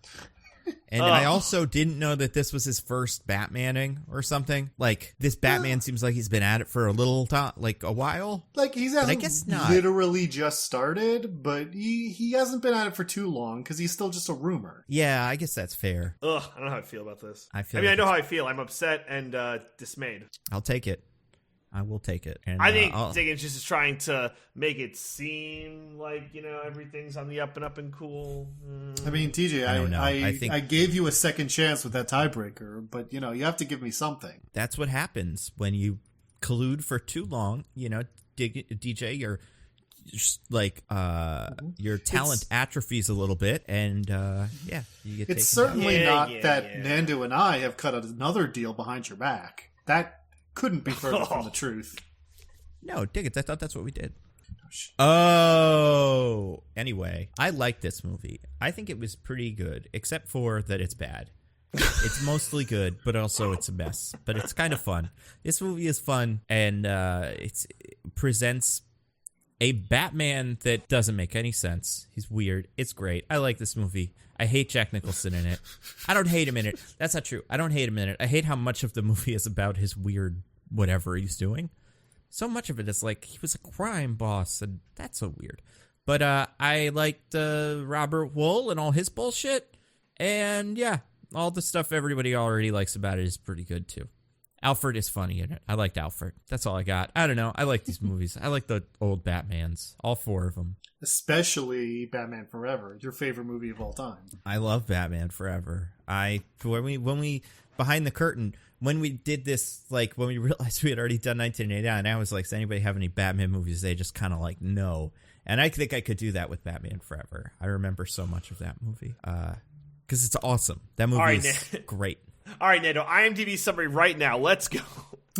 And I also didn't know that this was his first Batmaning or something. Like, this Batman seems like he's been at it for a little time, like a while. Like, he hasn't literally just started, but he hasn't been at it for too long because he's still just a rumor. Yeah, I guess that's fair. Ugh, I don't know how I feel about this. I know how I feel. I'm upset and dismayed. I'll take it. I will take it. And I think Diggins just is trying to make it seem like, everything's on the up and cool. I mean, TJ, I don't know. I gave you a second chance with that tiebreaker, but, you have to give me something. That's what happens when you collude for too long. DJ, your talent atrophies a little bit, and you get. It's certainly not that Nando and I have cut another deal behind your back. That couldn't be further from the truth. No, Diggins, I thought that's what we did. Oh, anyway, I like this movie. I think it was pretty good, except for that it's bad. It's mostly good, but also it's a mess. But it's kind of fun. This movie is fun, and it presents a Batman that doesn't make any sense. He's weird. It's great. I like this movie. I hate Jack Nicholson in it. I don't hate him in it. That's not true. I don't hate him in it. I hate how much of the movie is about his weird whatever he's doing. So much of it is like he was a crime boss, and that's so weird. But I liked Robert Wool and all his bullshit. And yeah, all the stuff everybody already likes about it is pretty good too. Alfred is funny in it. I liked Alfred. That's all I got. I don't know. I like these movies. I like the old Batmans. All 4 of them. Especially Batman Forever, your favorite movie of all time. I love Batman Forever. When we behind the curtain, when we did this, like when we realized we had already done 1989, I was like, does anybody have any Batman movies? They just kind of like, no. And I think I could do that with Batman Forever. I remember so much of that movie because it's awesome. That movie is great. All right, Nando, IMDb summary right now. Let's go.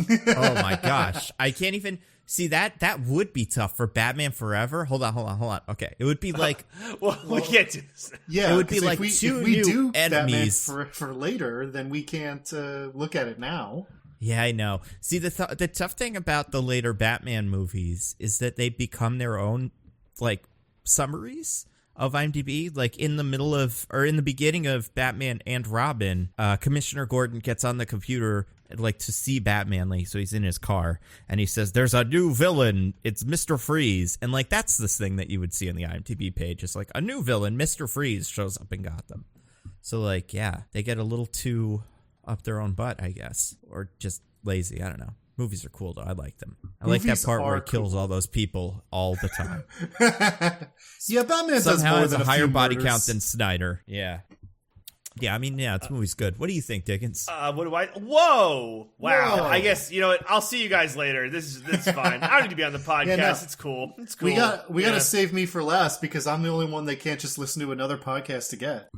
Oh my gosh. I can't even see that. That would be tough for Batman Forever. Hold on. Okay. It would be like, well, we can't do this. Yeah. It would be like if two we new do enemies Batman for later, then we can't look at it now. Yeah, I know. See, the tough thing about the later Batman movies is that they become their own, like, summaries of IMDb. Like, in the beginning of Batman and Robin, Commissioner Gordon gets on the computer, like, to see Batman, like, so he's in his car, and he says, there's a new villain, it's Mr. Freeze, and, like, that's this thing that you would see on the IMDb page. It's like, a new villain, Mr. Freeze, shows up in Gotham. So, like, yeah, they get a little too up their own butt, I guess, or just lazy. I don't know. Movies are cool though. I like them. I like that part where he kills all those people all the time. Yeah, Batman somehow does has more than a higher body murders. count than Snyder. Yeah. Yeah, I mean, yeah, this movie's good. What do you think, Diggins? What do I? Whoa! Wow! Whoa. I guess you know what. I'll see you guys later. This is fine. I don't need to be on the podcast. Yeah, no. It's cool. It's cool. We got to save me for last because I'm the only one they can't just listen to another podcast to get.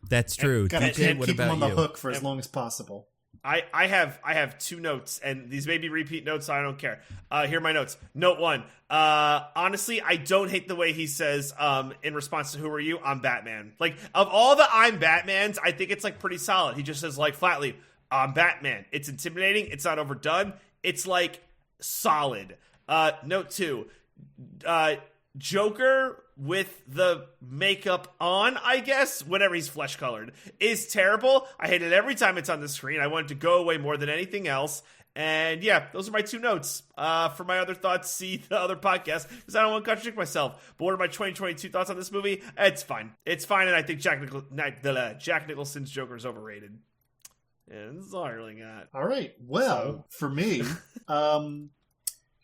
That's true. Got to DJ, what keep them about on the you? hook for as long as possible. I have 2 notes, and these may be repeat notes, so I don't care. Here are my notes. Note 1. Honestly, I don't hate the way he says, in response to who are you? I'm Batman. Like, of all the I'm Batmans, I think it's, like, pretty solid. He just says, like, flatly, I'm Batman. It's intimidating. It's not overdone. It's, like, solid. Note 2. Joker with the makeup on, I guess, whenever he's flesh colored, is terrible. I hate it every time it's on the screen. I want it to go away more than anything else. And yeah, those are my 2 notes. For my other thoughts, see the other podcast, because I don't want to contradict myself. But what are my 2022 thoughts on this movie? It's fine. It's fine, and I think Jack Nicholson's Joker is overrated. And that's all I really got. All right. Well, for me,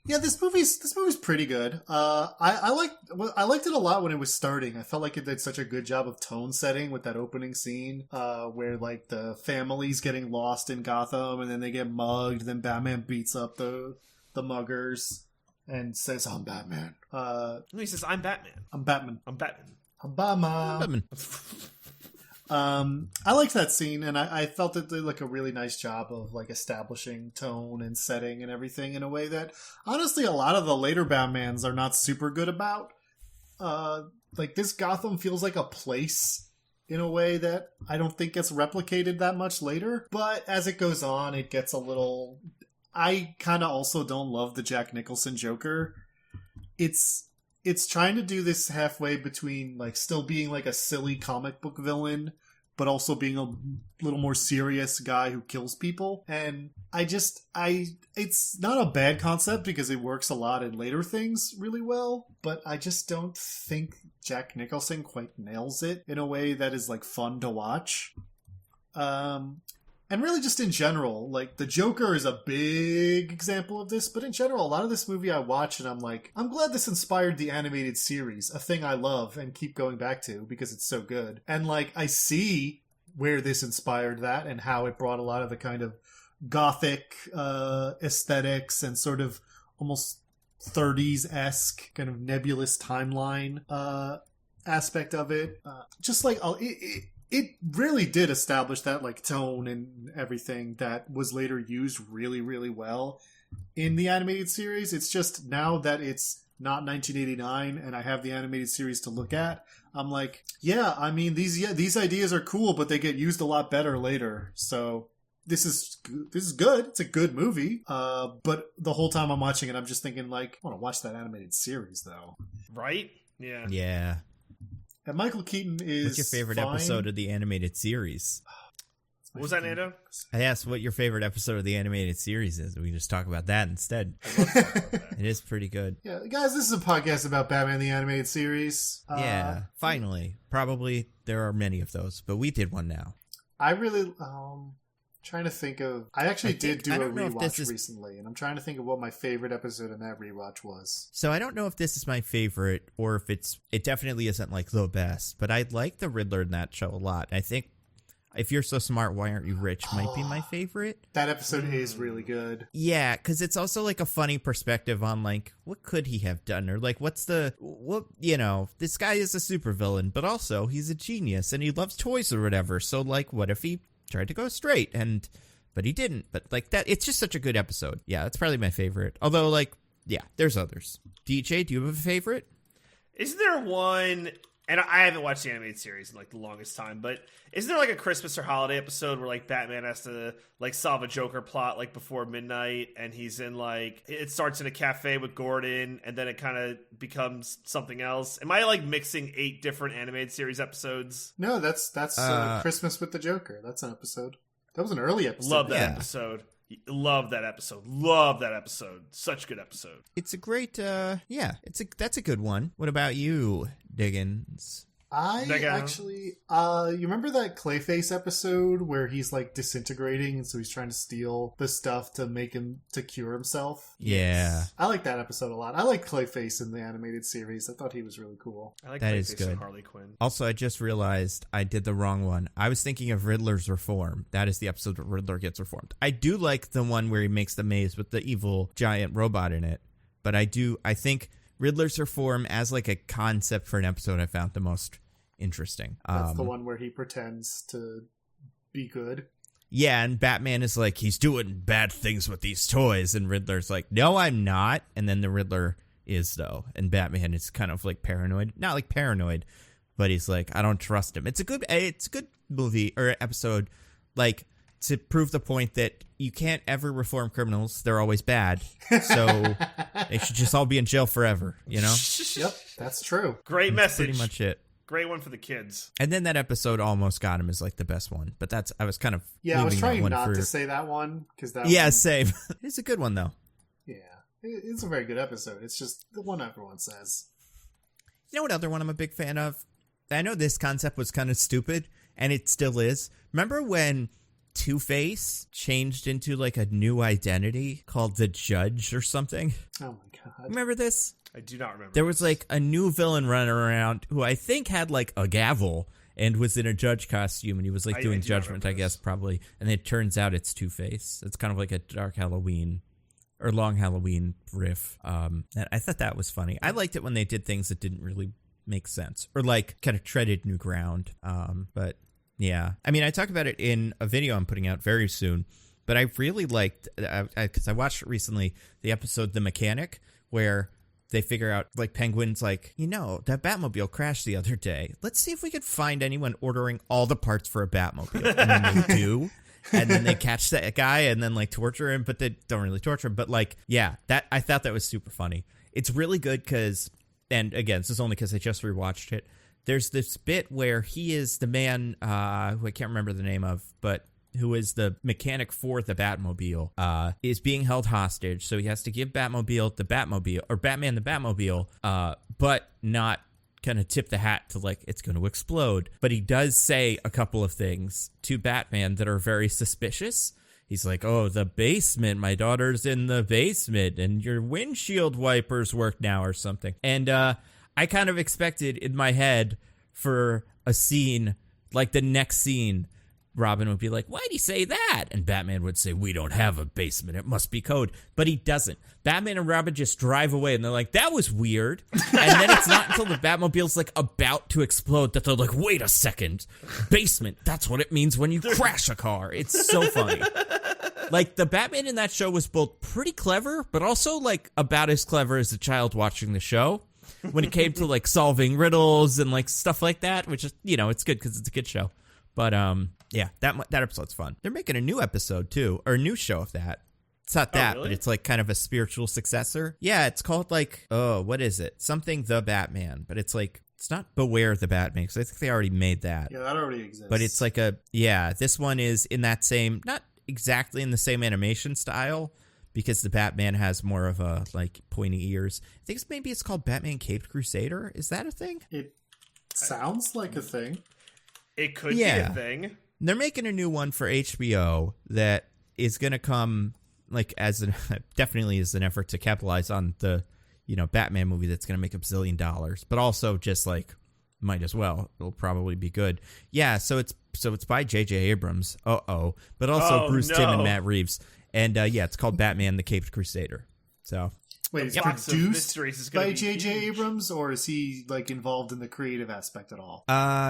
yeah, this movie's pretty good. I liked it a lot when it was starting. I felt like it did such a good job of tone setting with that opening scene, where like the family's getting lost in Gotham and then they get mugged. Then Batman beats up the muggers and says, "I'm Batman." He says, "I'm Batman. I'm Batman. I'm Batman. I'm Batman." I liked that scene, and I felt it did like a really nice job of like establishing tone and setting and everything in a way that honestly a lot of the later Batmans are not super good about. Like this Gotham feels like a place in a way that I don't think gets replicated that much later. But as it goes on, it gets a little... I kind of also don't love the Jack Nicholson Joker. It's trying to do this halfway between like still being like a silly comic book villain, but also being a little more serious guy who kills people. And it's not a bad concept because it works a lot in later things really well, but I just don't think Jack Nicholson quite nails it in a way that is like fun to watch. And really just in general, like the Joker is a big example of this, but in general, a lot of this movie I watch and I'm like, I'm glad this inspired the animated series, a thing I love and keep going back to because it's so good. And like, I see where this inspired that and how it brought a lot of the kind of gothic aesthetics and sort of almost 30s-esque kind of nebulous timeline aspect of it. Just like, it really did establish that like tone and everything that was later used really, really well in the animated series. It's just now that it's not 1989 and I have the animated series to look at, I'm like, yeah, I mean, these ideas are cool, but they get used a lot better later. So this is good. It's a good movie. But the whole time I'm watching it, I'm just thinking like, I want to watch that animated series though. Right? Yeah. Yeah. And Michael Keaton is What's your favorite fine. episode of the animated series? What was that, Nando? I asked what your favorite episode of the animated series is. We can just talk about that instead. It is pretty good. Yeah, guys, this is a podcast about Batman the Animated Series. Yeah, finally. Probably there are many of those, but we did one now. I really... Trying to think of... I actually did do a rewatch is... recently, and I'm trying to think of what my favorite episode in that rewatch was. So I don't know if this is my favorite, or if it definitely isn't, like, the best, but I like the Riddler in that show a lot. I think If You're So Smart, Why Aren't You Rich might be my favorite. That episode is really good. Yeah, because it's also, like, a funny perspective on, like, what could he have done? Or, like, this guy is a supervillain, but also he's a genius, and he loves toys or whatever, so, like, what if he tried to go straight, but he didn't. But like that, it's just such a good episode. Yeah, that's probably my favorite. Although, like, yeah, there's others. DJ, do you have a favorite? Isn't there one? And I haven't watched the animated series in like the longest time, but isn't there like a Christmas or holiday episode where like Batman has to like solve a Joker plot like before midnight, and he's in like, it starts in a cafe with Gordon, and then it kind of becomes something else? Am I like mixing 8 different animated series episodes? No, that's Christmas with the Joker. That's an episode. That was an early episode. Love that episode. Love that episode. Love that episode. Such a good episode. It's a great, that's a good one. What about you, Diggins? Actually, you remember that Clayface episode where he's like disintegrating, and so he's trying to steal the stuff to make him to cure himself? Yeah, I like that episode a lot. I like Clayface in the animated series. I thought he was really cool. I like that Clayface is good. And Harley Quinn. Also, I just realized I did the wrong one. I was thinking of Riddler's Reform. That is the episode where Riddler gets reformed. I do like the one where he makes the maze with the evil giant robot in it, but I think Riddler's Reform as like a concept for an episode I found the most interesting. That's the one where he pretends to be good. Yeah, and Batman is like, he's doing bad things with these toys, and Riddler's like, no, I'm not. And then the Riddler is, though, and Batman is kind of like paranoid. Not like paranoid, but he's like, I don't trust him. It's a good movie or episode, like, to prove the point that you can't ever reform criminals. They're always bad. So they should just all be in jail forever, you know? Yep, that's true. Great that's message. Pretty much it. Great one for the kids. And then that episode Almost Got Him is like the best one. But I was kind of I was trying not to say that one because that same. It's a good one though. Yeah, it's a very good episode. It's just the one everyone says. You know what other one I'm a big fan of? I know this concept was kind of stupid, and it still is. Remember when Two-Face changed into like a new identity called the Judge or something? Oh my god! Remember this? I do not remember. There was like a new villain running around who I think had like a gavel and was in a judge costume, and he was like doing judgment, I guess, probably. And it turns out it's Two-Face. It's kind of like a dark Halloween or long Halloween riff. And I thought that was funny. I liked it when they did things that didn't really make sense or like kind of treaded new ground. But yeah, I mean, I talk about it in a video I'm putting out very soon, but I really liked, because I watched it recently, the episode The Mechanic, where they figure out, like, Penguin's like, that Batmobile crashed the other day. Let's see if we could find anyone ordering all the parts for a Batmobile. And then they do. And then they catch that guy and then, like, torture him. But they don't really torture him. But, like, yeah, I thought that was super funny. It's really good because, and again, this is only because I just rewatched it. There's this bit where he is the man, who I can't remember the name of, but who is the mechanic for the Batmobile, is being held hostage. So he has to give Batman the Batmobile, but not kind of tip the hat to like, it's going to explode. But he does say a couple of things to Batman that are very suspicious. He's like, oh, the basement, my daughter's in the basement, and your windshield wipers work now or something. And I kind of expected in my head for a scene, like the next scene, Robin would be like, why'd he say that? And Batman would say, we don't have a basement. It must be code. But he doesn't. Batman and Robin just drive away, and they're like, that was weird. And then it's not until the Batmobile's like about to explode that they're like, wait a second. Basement. That's what it means when you crash a car. It's so funny. Like, the Batman in that show was both pretty clever, but also like about as clever as a child watching the show when it came to like solving riddles and like stuff like that, which is, it's good because it's a good show. But yeah, that episode's fun. They're making a new episode too, or a new show of that. It's not that, really? But it's like kind of a spiritual successor. Yeah, it's called like, what is it? Something the Batman, but it's like, it's not Beware the Batman, because I think they already made that. Yeah, that already exists. But it's like this one is in that same, not exactly in the same animation style, because the Batman has more of a like pointy ears. I think maybe it's called Batman Caped Crusader. Is that a thing? It sounds like a thing. It could be a thing. They're making a new one for HBO that is going to come like definitely as an effort to capitalize on the, Batman movie that's going to make $1 billion, but also just like might as well. It'll probably be good. Yeah. So it's by J.J. Abrams. But also Bruce Timm and Matt Reeves. And it's called Batman: The Caped Crusader. So. Wait, it's produced by J.J. Abrams, or is he like involved in the creative aspect at all?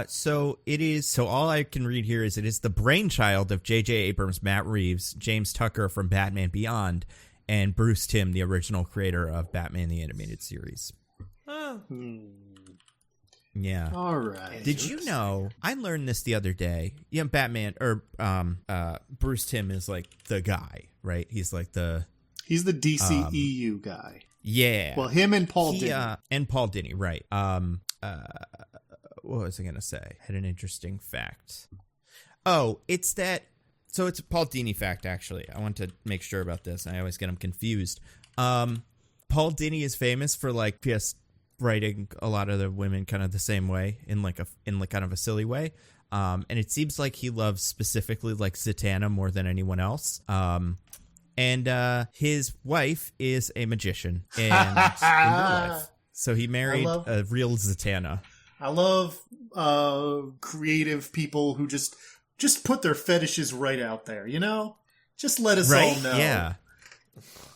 So it is. So all I can read here is it is the brainchild of J.J. Abrams, Matt Reeves, James Tucker from Batman Beyond, and Bruce Timm, the original creator of Batman the Animated Series. Yeah. All right. Did you know? I learned this the other day. Batman or Bruce Timm is like the guy, right? He's like the. He's the DCEU guy. Yeah. Well, him and Paul Dini. And Paul Dini, right. What was I going to say? I had an interesting fact. Oh, it's that... So it's a Paul Dini fact, actually. I want to make sure about this. I always get him confused. Paul Dini is famous for, like, just writing a lot of the women kind of the same way, in kind of a silly way. And it seems like he loves specifically, like, Zatanna more than anyone else. And his wife is a magician in real life. So he married a real Zatanna. I love creative people who just put their fetishes right out there, Just let us all know. Yeah.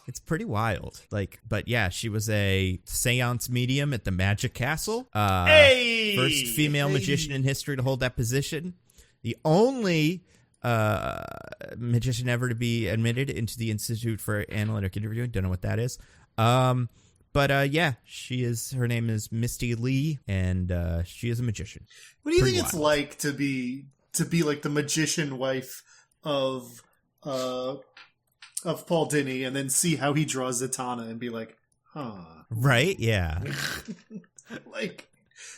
It's pretty wild. But yeah, she was a seance medium at the Magic Castle. First female magician in history to hold that position. The only... magician ever to be admitted into the Institute for Analytic Interviewing. Don't know what that is. But her name is Misty Lee, and she is a magician. What do you think it's like to be like the magician wife of Paul Dini, and then see how he draws Zatanna and be like, huh? Right? Yeah.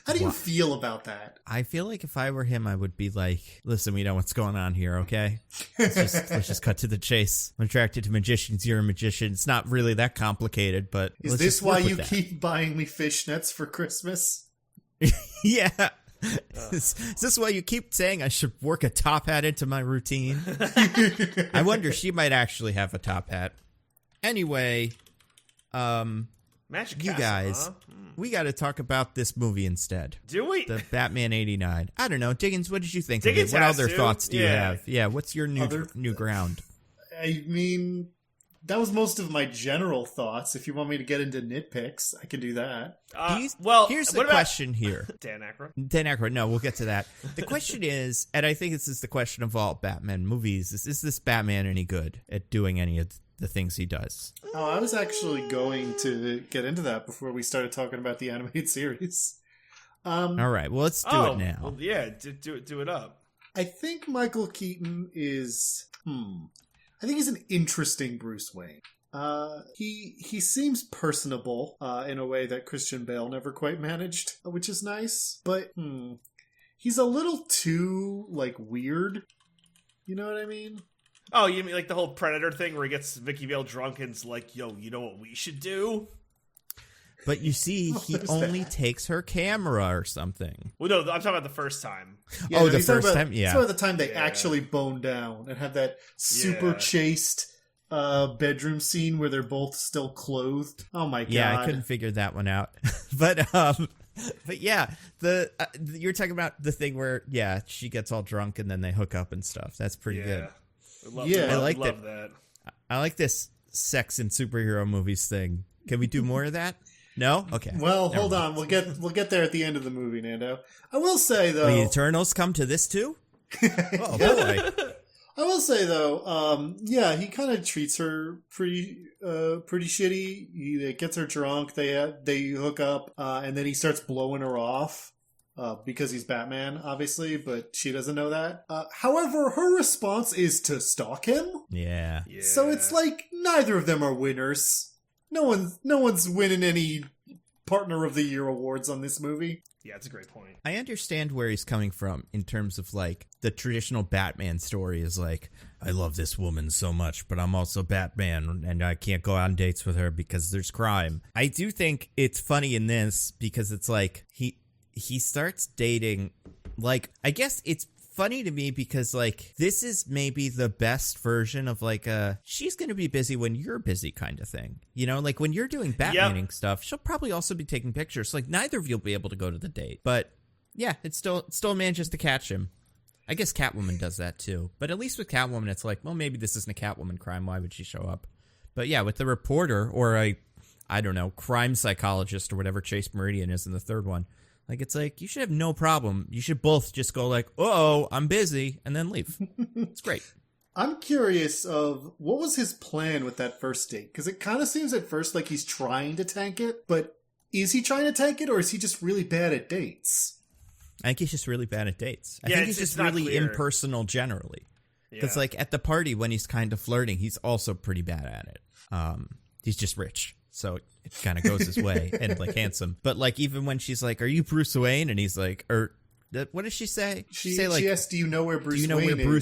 How do you feel about that? I feel like if I were him, I would be like, listen, we know what's going on here, okay? Let's just cut to the chase. I'm attracted to magicians. You're a magician. It's not really that complicated, but is this why you keep buying me fishnets for Christmas? Yeah. Is this why you keep saying I should work a top hat into my routine? I wonder, she might actually have a top hat. Anyway, Magic you Castle, guys, huh? we got to talk about this movie instead. Do we? The Batman 89. I don't know. Diggins, what did you think Diggins of it? What other thoughts do you have? Yeah, what's your new ground? I mean, that was most of my general thoughts. If you want me to get into nitpicks, I can do that. Here's the question here. Dan Aykroyd? Dan Aykroyd, no, we'll get to that. The question is, and I think this is the question of all Batman movies, is this Batman any good at doing any of the things he does? Oh, I was actually going to get into that before we started talking about the animated series. All right, well, let's do it now. Well, yeah, do it up. I think Michael Keaton is... I think he's an interesting Bruce Wayne. He seems personable in a way that Christian Bale never quite managed, which is nice. But he's a little too weird. You know what I mean? Oh, you mean like the whole Predator thing where he gets Vicki Vale drunk and it's like, yo, you know what we should do? But you see, he only takes her camera or something. Well, no, I'm talking about the first time. Yeah, the first time? Yeah. It's about the time they actually bone down and have that super chaste bedroom scene where they're both still clothed. Oh my god. Yeah, I couldn't figure that one out. But yeah, you're talking about the thing where, she gets all drunk and then they hook up and stuff. That's pretty good. I like that. I like this sex in superhero movies thing. Can we do more of that? No? Okay. Well, hold on. We'll get there at the end of the movie, Nando. I will say though, the Eternals come to this too? Oh boy. I will say though, he kind of treats her pretty shitty. He gets her drunk. They hook up, and then he starts blowing her off. Because he's Batman, obviously, but she doesn't know that. However, her response is to stalk him. Yeah. So it's like neither of them are winners. No one's winning any Partner of the Year awards on this movie. Yeah, that's a great point. I understand where he's coming from in terms of the traditional Batman story is I love this woman so much, but I'm also Batman and I can't go on dates with her because there's crime. I do think it's funny in this because it's he starts dating, I guess it's funny to me because, like, this is maybe the best version of, like, she's going to be busy when you're busy kind of thing. You know, like, when you're doing Batmaning stuff, she'll probably also be taking pictures. Like, neither of you will be able to go to the date. But, yeah, it still manages to catch him. I guess Catwoman does that, too. But at least with Catwoman, it's like, well, maybe this isn't a Catwoman crime. Why would she show up? But, yeah, with the reporter or I don't know, crime psychologist or whatever Chase Meridian is in the third one, like, it's like, you should have no problem. You should both just go like, uh-oh, I'm busy, and then leave. It's great. I'm curious of what was his plan with that first date? Because it kind of seems at first like he's trying to tank it, but is he trying to tank it or is he just really bad at dates? I think he's just really bad at dates. I think he's just really clear. Impersonal generally. Because, like, at the party when he's kind of flirting, he's also pretty bad at it. He's just rich. So it kind of goes his way and, like, handsome. But, like, even when she's like, are you Bruce Wayne? And he's like, what does she say? She asks, do you know where Bruce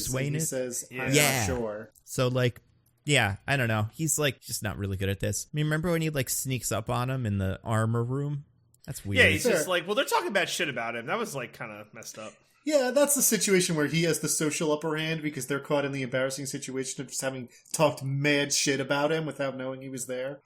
Wayne is? He says, I'm not sure. So, like, yeah, I don't know. He's, like, just not really good at this. I mean, remember when he, like, sneaks up on him in the armor room? That's weird. Yeah, he's just like, well, they're talking bad shit about him. That was, like, kind of messed up. Yeah, that's the situation where he has the social upper hand because they're caught in the embarrassing situation of just having talked mad shit about him without knowing he was there.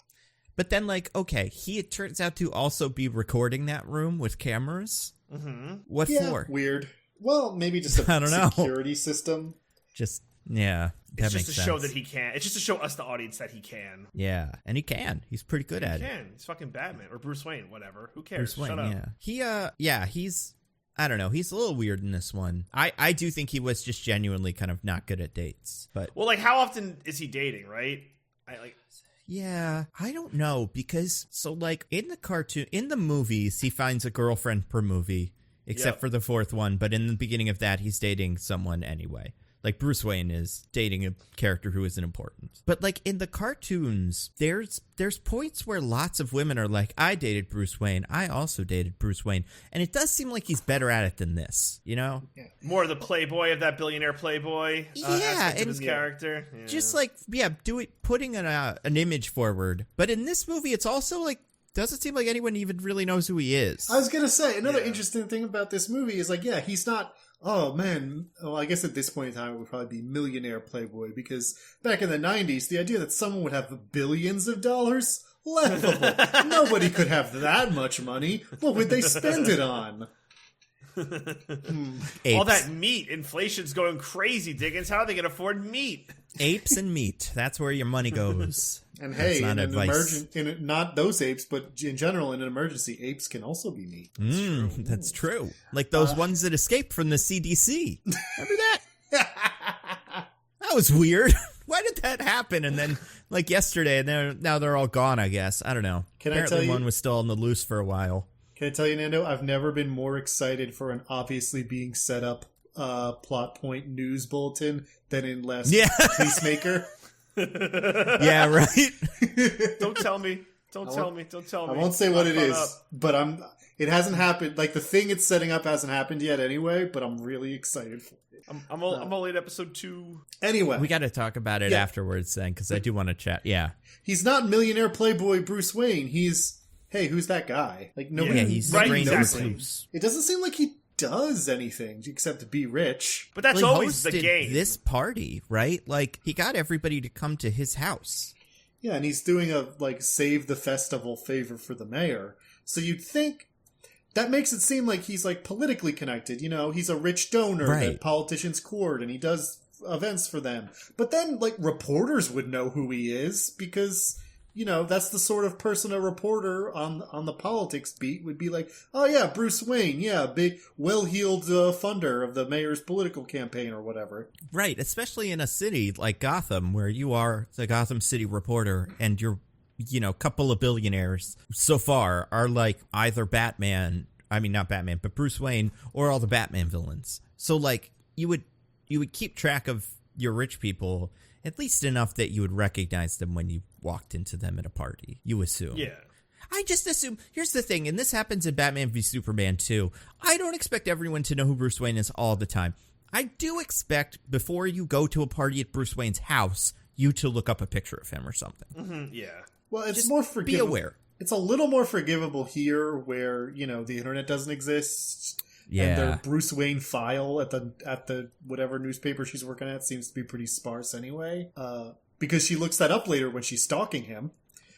But then, like, okay, it turns out to also be recording that room with cameras. Mm-hmm. What for? Weird. Well, maybe just a I don't know. Security system. Just, yeah. It's just to show that he can. It's just to show us, the audience, that he can. Yeah, and he can. He's pretty good at it. He can. He's fucking Batman or Bruce Wayne, whatever. Who cares? Bruce Wayne, Shut up. Yeah. He's, I don't know. He's a little weird in this one. I do think he was just genuinely kind of not good at dates. But well, like, how often is he dating, right? Yeah, I don't know because, so, like, in the movies, he finds a girlfriend per movie, except for the fourth one. But in the beginning of that, he's dating someone anyway. Like, Bruce Wayne is dating a character who isn't important. But, like, in the cartoons, there's points where lots of women are like, I dated Bruce Wayne. I also dated Bruce Wayne. And it does seem like he's better at it than this, you know? Yeah. More of the playboy of that billionaire playboy aspect of his character. Yeah. Just, like, putting an image forward. But in this movie, it's also, like, doesn't seem like anyone even really knows who he is. I was going to say, another interesting thing about this movie is, like, yeah, he's not... Oh, man. Well, I guess at this point in time, it would probably be millionaire playboy, because back in the 90s, the idea that someone would have billions of dollars? Laughable. Nobody could have that much money. What would they spend it on? All that meat. Inflation's going crazy, Diggins. How are they going to afford meat? Apes and meat. That's where your money goes. And hey, in an emergency, not those apes, but in general, in an emergency, apes can also be meat. That's true. Like those ones that escaped from the CDC. Remember that? That was weird. Why did that happen? And then, like yesterday, now they're all gone, I guess. I don't know. Apparently one was still on the loose for a while. Can I tell you, Nando, I've never been more excited for an obviously being set up plot point news bulletin than in last Peacemaker. Yeah, right. Don't tell me. Don't tell me. I won't say what it is, but it hasn't happened. Like, the thing it's setting up hasn't happened yet anyway, but I'm really excited for it. I'm only at episode 2. Anyway. We got to talk about it afterwards then, because I do want to chat. Yeah. He's not millionaire playboy Bruce Wayne. He's, hey, who's that guy? Like, nobody he's right, knows exactly. him. It doesn't seem like he does anything except be rich. But that's always the game. This party, right? Like, he got everybody to come to his house. Yeah, and he's doing a, like, save the festival favor for the mayor. So you'd think that makes it seem like he's, like, politically connected. You know, he's a rich donor that politicians court, and he does events for them. But then, like, reporters would know who he is because, you know, that's the sort of person a reporter on the politics beat would be like, oh yeah, Bruce Wayne, yeah, big, well-heeled funder of the mayor's political campaign or whatever. Right, especially in a city like Gotham, where you are the Gotham City reporter, and you're, you know, couple of billionaires so far are like either not Batman, but Bruce Wayne, or all the Batman villains. So, like, you would keep track of your rich people at least enough that you would recognize them when you walked into them at a party, you assume. Yeah. I just assume, here's the thing, and this happens in Batman v Superman too. I don't expect everyone to know who Bruce Wayne is all the time. I do expect, before you go to a party at Bruce Wayne's house, you to look up a picture of him or something. Mm-hmm, yeah. Well, it's just more forgivable. Be aware. It's a little more forgivable here where, you know, the internet doesn't exist. Yeah. And their Bruce Wayne file at the whatever newspaper she's working at seems to be pretty sparse anyway. Because she looks that up later when she's stalking him.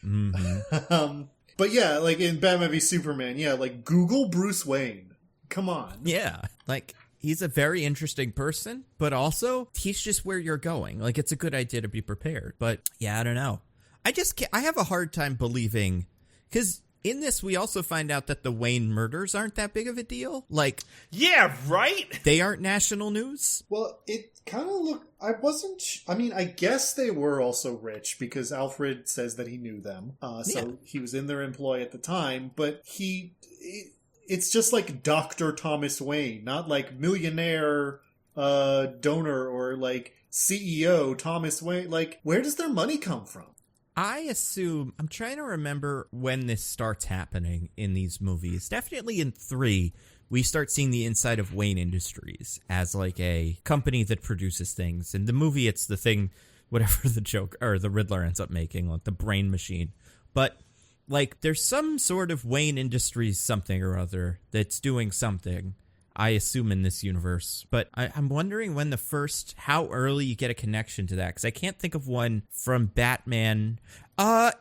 Mm-hmm. But yeah, like in Batman v Superman, yeah, like Google Bruce Wayne. Come on. Yeah. Like, he's a very interesting person, but also he's just where you're going. Like, it's a good idea to be prepared. But yeah, I don't know. I have a hard time believing, because in this, we also find out that the Wayne murders aren't that big of a deal. Like, yeah, right? They aren't national news. Well, it kind of looked... I guess they were also rich because Alfred says that he knew them. So he was in their employ at the time, but it's just like Dr. Thomas Wayne, not like millionaire donor or like CEO Thomas Wayne. Like, where does their money come from? I assume, I'm trying to remember when this starts happening in these movies. Definitely in 3, we start seeing the inside of Wayne Industries as like a company that produces things. In the movie, it's the thing, whatever the joke, or the Riddler ends up making, like the brain machine. But like, there's some sort of Wayne Industries something or other that's doing something, I assume, in this universe. But I'm wondering when how early you get a connection to that, because I can't think of one from Batman.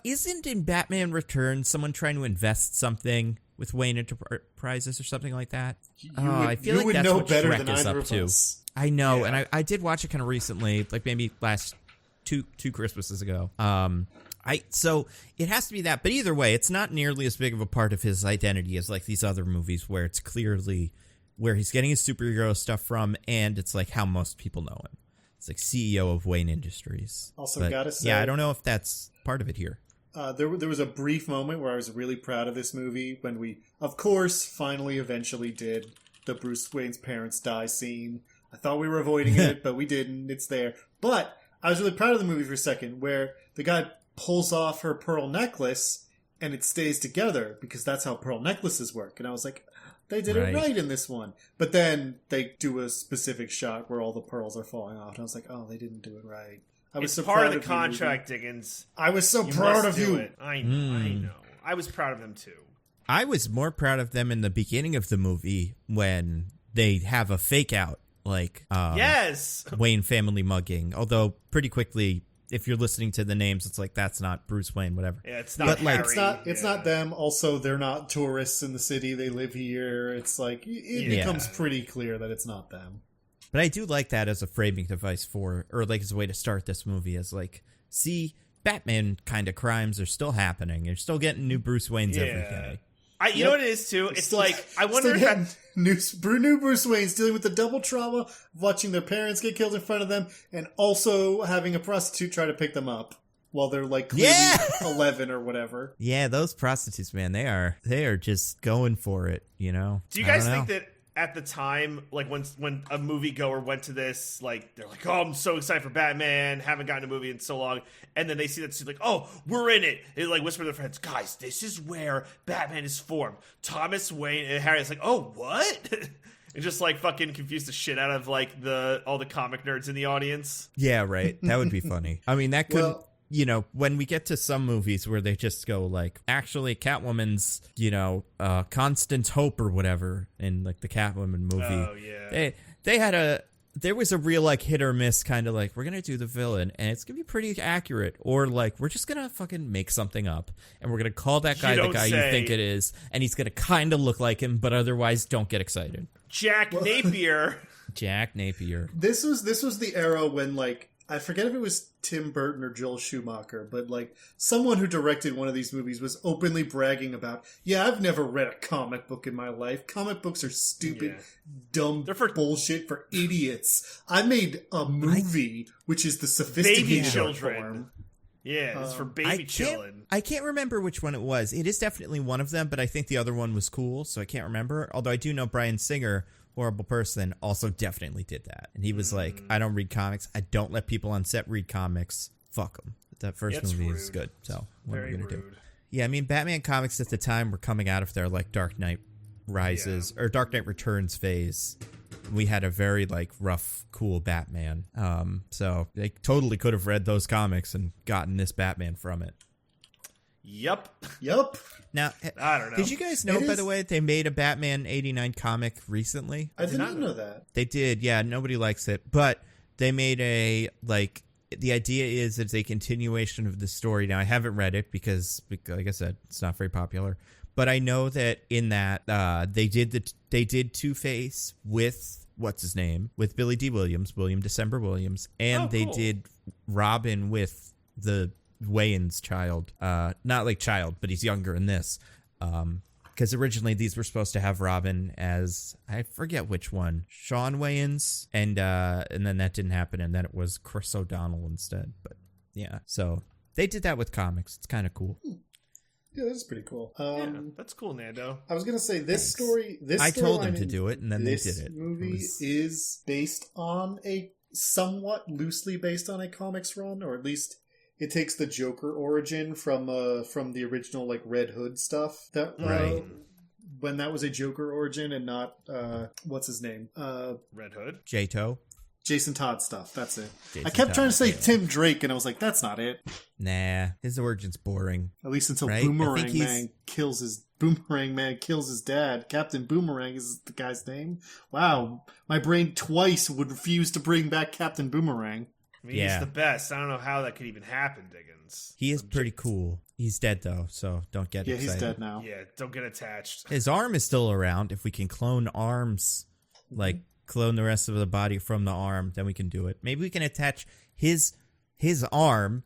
Isn't in Batman Returns someone trying to invest something with Wayne Enterprises or something like that? I feel like that's what Shrek is up to. I know, yeah. And I did watch it kind of recently, like maybe last two Christmases ago. So it has to be that, but either way, it's not nearly as big of a part of his identity as like these other movies where it's clearly where he's getting his superhero stuff from, and it's like how most people know him. It's like CEO of Wayne Industries. Also, gotta say, yeah, I don't know if that's part of it here. There was a brief moment where I was really proud of this movie when we, of course, eventually did the Bruce Wayne's parents die scene. I thought we were avoiding it, but we didn't. It's there. But I was really proud of the movie for a second, where the guy pulls off her pearl necklace and it stays together because that's how pearl necklaces work. And I was like, they did it right in this one. But then they do a specific shot where all the pearls are falling off. And I was like, oh, they didn't do it right. It's so part of the contract, Diggins. I was so proud of you. I know. I was proud of them too. I was more proud of them in the beginning of the movie when they have a fake out, like yes, Wayne family mugging. Although pretty quickly, if you're listening to the names, it's like that's not Bruce Wayne, whatever. Yeah, it's not. But Harry, it's not them. Also, they're not tourists in the city. They live here. It's like it becomes pretty clear that it's not them. But I do like that as a framing device or like as a way to start this movie, as like, see, Batman kind of crimes are still happening. You're still getting new Bruce Waynes every day. You know what it is too? It's still, like, I wonder if new Bruce Wayne's dealing with the double trauma of watching their parents get killed in front of them and also having a prostitute try to pick them up while they're like clearly 11 or whatever. Yeah, those prostitutes, man, they are just going for it, you know? Do you guys think that at the time, like when a moviegoer went to this, like they're like, oh, I'm so excited for Batman, haven't gotten a movie in so long, and then they see that scene like, oh, we're in it. They like whisper to their friends, guys, this is where Batman is formed. Thomas Wayne and Harry is like, oh, what? And just like fucking confuse the shit out of like all the comic nerds in the audience. Yeah, right. That would be funny. I mean, that could. Well, you know, when we get to some movies where they just go like, actually, Catwoman's, Constant Hope or whatever in like the Catwoman movie. Oh yeah. There was a real like hit or miss kind of like, we're going to do the villain and it's going to be pretty accurate, or like, we're just going to fucking make something up and we're going to call that guy the guy you think it is. And he's going to kind of look like him, but otherwise don't get excited. Jack Napier. Jack Napier. This was the era when like, I forget if it was Tim Burton or Joel Schumacher, but like someone who directed one of these movies was openly bragging about, I've never read a comic book in my life. Comic books are stupid, dumb bullshit for idiots. I made a movie which is the sophisticated form. Yeah, it's for baby children. I can't remember which one it was. It is definitely one of them, but I think the other one was cool, so I can't remember. Although I do know Bryan Singer, horrible person, also definitely did that. And he was like, I don't read comics. I don't let people on set read comics. Fuck them. That first movie is good. So what are we going to do? Yeah, I mean, Batman comics at the time were coming out of their like Dark Knight Rises or Dark Knight Returns phase. We had a very like rough, cool Batman. So they totally could have read those comics and gotten this Batman from it. Yup. Now, I don't know. Did you guys know, by the way, they made a Batman 89 comic recently? I did not know that. They did, yeah. Nobody likes it. But they made the idea is it's a continuation of the story. Now, I haven't read it because, like I said, it's not very popular. But I know that in that, they did Two-Face with, what's his name? With Billy D. Williams, William December Williams. And they did Robin with the Wayans child, not like child, but he's younger in this, because originally these were supposed to have Robin as, I forget which one, Sean Wayans, and then that didn't happen, and then it was Chris O'Donnell instead. But yeah, so they did that with comics. It's kind of cool. Yeah, that's pretty cool. That's cool, Nando. I was gonna say this story. I told them to do it, and then they did it. This movie is based on somewhat loosely based on a comics run, or at least it takes the Joker origin from the original like Red Hood stuff. That when that was a Joker origin and not what's his name? Red Hood? Jason Todd stuff. That's it. Jason I kept Todd, trying to say Tim Drake, and I was like, that's not it. Nah, his origin's boring. At least until right? Boomerang Man kills his dad. Captain Boomerang is the guy's name. Wow, my brain twice would refuse to bring back Captain Boomerang. I mean, he's the best. I don't know how that could even happen, Diggins. He is pretty cool. He's dead, though, so don't get excited. Yeah, he's dead now. Yeah, don't get attached. His arm is still around. If we can clone arms, like clone the rest of the body from the arm, then we can do it. Maybe we can attach his arm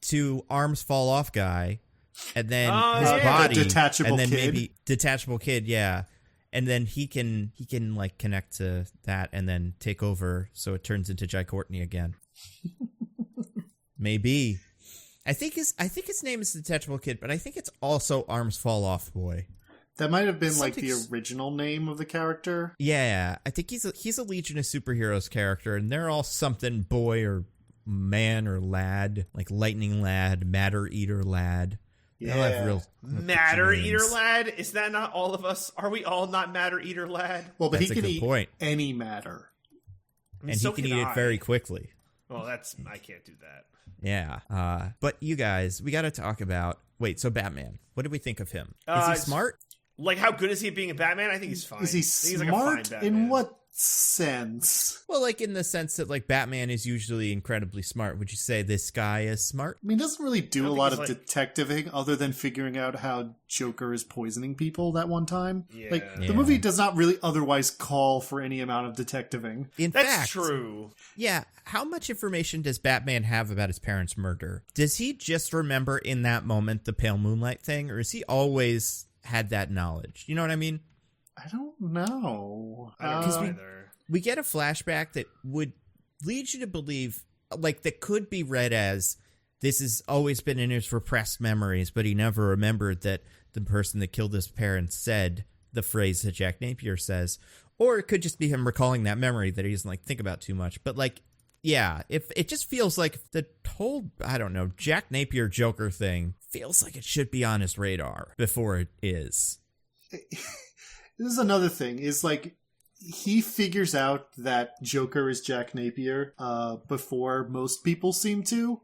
to Arms Fall Off guy, and then his body, detachable and then kid. maybe detachable kid, yeah. And then he can like connect to that and then take over, so it turns into Jai Courtney again. Maybe. I think his name is Detachable Kid, but I think it's also Arms Fall Off Boy. That might have been like the original name of the character. Yeah, I think he's a Legion of Superheroes character, and they're all something boy or man or lad, like Lightning Lad, Matter Eater Lad. Yeah, real Matter Eater Lad? Is that not all of us? Are we all not Matter Eater Lad? Well, but That's he can a good eat point. any matter. I mean, and so he can eat it very quickly. Well, I can't do that. Yeah. But you guys, we got to talk about, so Batman. What did we think of him? Is he smart? Like, how good is he at being a Batman? I think he's fine. Is he smart? Like in what sense? Well, like in the sense that like Batman is usually incredibly smart. Would you say this guy is smart? I mean, he doesn't really do a lot of detectiving other than figuring out how Joker is poisoning people that one time. Yeah. The movie does not really otherwise call for any amount of detectiving. That's true. Yeah. How much information does Batman have about his parents' murder? Does he just remember in that moment the pale moonlight thing, or has he always had that knowledge? You know what I mean? I don't know. I don't know either. We get a flashback that would lead you to believe, like, that could be read as this has always been in his repressed memories, but he never remembered that the person that killed his parents said the phrase that Jack Napier says. Or it could just be him recalling that memory that he doesn't, like, think about too much. But, like, yeah, if it just feels like the whole, I don't know, Jack Napier Joker thing feels like it should be on his radar before it is. This is another thing, is like, he figures out that Joker is Jack Napier before most people seem to.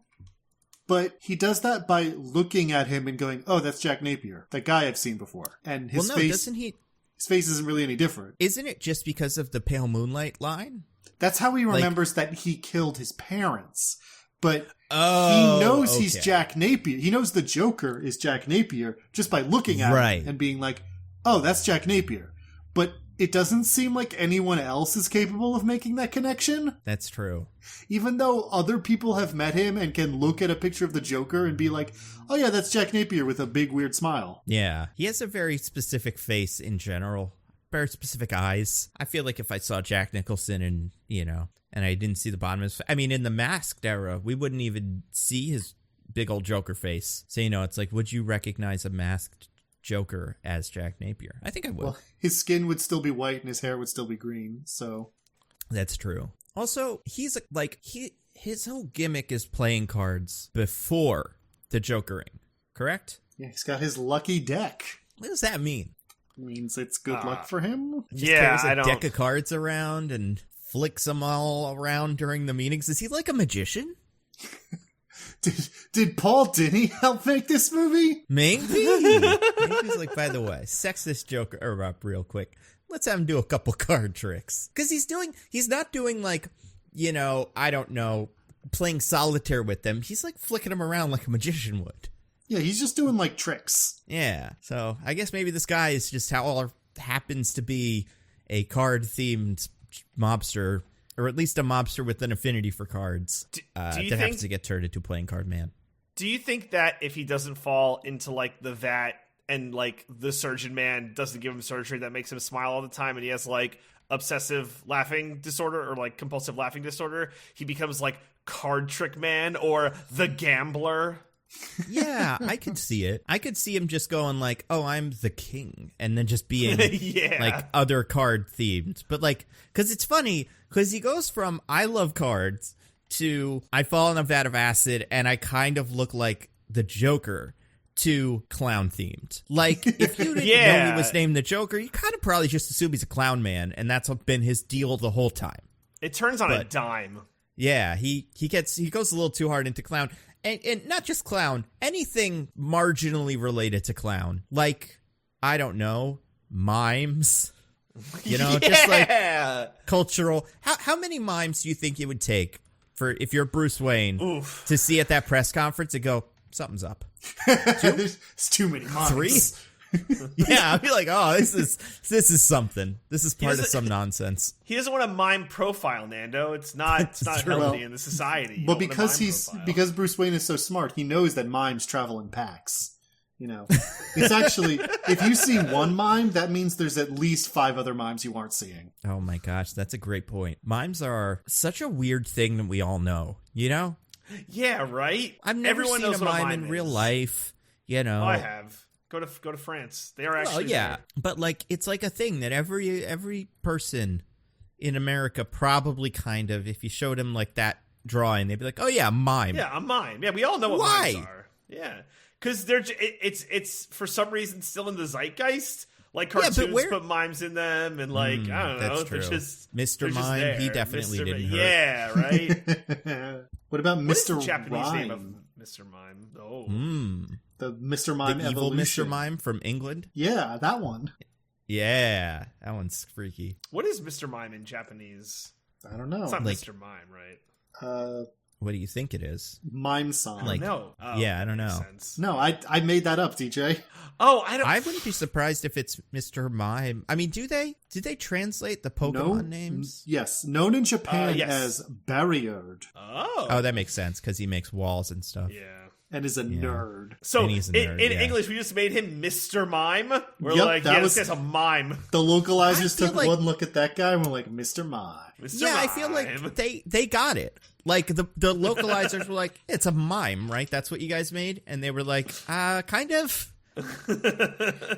But he does that by looking at him and going, oh, that's Jack Napier, that guy I've seen before. And his face, his face isn't really any different. Isn't it just because of the pale moonlight line? That's how he remembers that he killed his parents. But he knows he's Jack Napier. He knows the Joker is Jack Napier just by looking at him and being like, oh, that's Jack Napier. But it doesn't seem like anyone else is capable of making that connection. That's true. Even though other people have met him and can look at a picture of the Joker and be like, oh yeah, that's Jack Napier with a big weird smile. Yeah. He has a very specific face in general. Very specific eyes. I feel like if I saw Jack Nicholson and, and I didn't see the bottom of his face. I mean, in the Masked era, we wouldn't even see his big old Joker face. So, it's like, would you recognize a masked Joker as Jack Napier? I think I would. Well, his skin would still be white and his hair would still be green, so. That's true. Also, he's his whole gimmick is playing cards before the Jokering, correct? Yeah, he's got his lucky deck. What does that mean? Means it's good luck for him. Just carries a deck of cards around and flicks them all around during the meetings. Is he like a magician? Did Paul Dini help make this movie? Maybe. He's like, by the way, sex this Joker up real quick. Let's have him do a couple card tricks. Because he's not doing like, I don't know, playing solitaire with them. He's like flicking them around like a magician would. Yeah, he's just doing like tricks. Yeah. So I guess maybe this guy is just happens to be a card-themed mobster, or at least a mobster with an affinity for cards that happens to get turned into playing card man. Do you think that if he doesn't fall into like the vat and like the surgeon man doesn't give him surgery that makes him smile all the time, and he has like obsessive laughing disorder or like compulsive laughing disorder, he becomes like card trick man or the gambler? Yeah, I could see it. I could see him just going like, "Oh, I'm the king," and then just being like other card themed. But like, because it's funny because he goes from "I love cards" to "I fall in a vat of acid" and I kind of look like the Joker to clown themed. Like, if you didn't know he was named the Joker, you kind of probably just assume he's a clown man, and that's been his deal the whole time. It turns on a dime. Yeah, he goes a little too hard into clown. And not just clown, anything marginally related to clown. Like, I don't know, mimes. Just like cultural. How many mimes do you think it would take for, if you're Bruce Wayne, to see at that press conference and go, something's up? There's too many mimes. 3? Yeah, I'd be like, oh, this is something. This is part of some nonsense. He doesn't want a mime profile, Nando. It's not healthy in the society. But because Bruce Wayne is so smart, he knows that mimes travel in packs. It's actually, if you see one mime, that means there's at least 5 other mimes you aren't seeing. Oh my gosh, that's a great point. Mimes are such a weird thing that we all know, Yeah, right? I've never seen a mime in real life, Oh, I have. Go to France. They are actually there. But like it's like a thing that every person in America probably kind of, if you showed him like that drawing, they'd be like, "Oh yeah, mime." Yeah, a mime. Yeah, we all know what mimes are. Yeah, because it's for some reason still in the zeitgeist. Like cartoons put mimes in them, and like I don't know, true. just Mr. Mime. He definitely didn't hurt. Yeah, right. What about Mr. What is the Japanese Rhyme? Name of Mr. Mime? Oh. The Mr. Mime the evil evolution. Mr. Mime from England? Yeah, that one. Yeah, that one's freaky. What is Mr. Mime in Japanese? I don't know. It's not like, Mr. Mime, right? What do you think it is? Mime song. Like, no. Yeah, I don't know. Sense. No, I made that up, DJ. Oh, I don't. I wouldn't be surprised if it's Mr. Mime. I mean, did they translate the Pokemon names? Yes, known in Japan yes. as Barriard. Oh, that makes sense because he makes walls and stuff. Yeah. And is a nerd. So he's a nerd, in English, we just made him Mr. Mime. We're like, this guy's a mime. The localizers took like, one look at that guy and were like, Mr. Mime. Mr. Mime. I feel like they got it. Like the localizers were like, it's a mime, right? That's what you guys made, and they were like, kind of.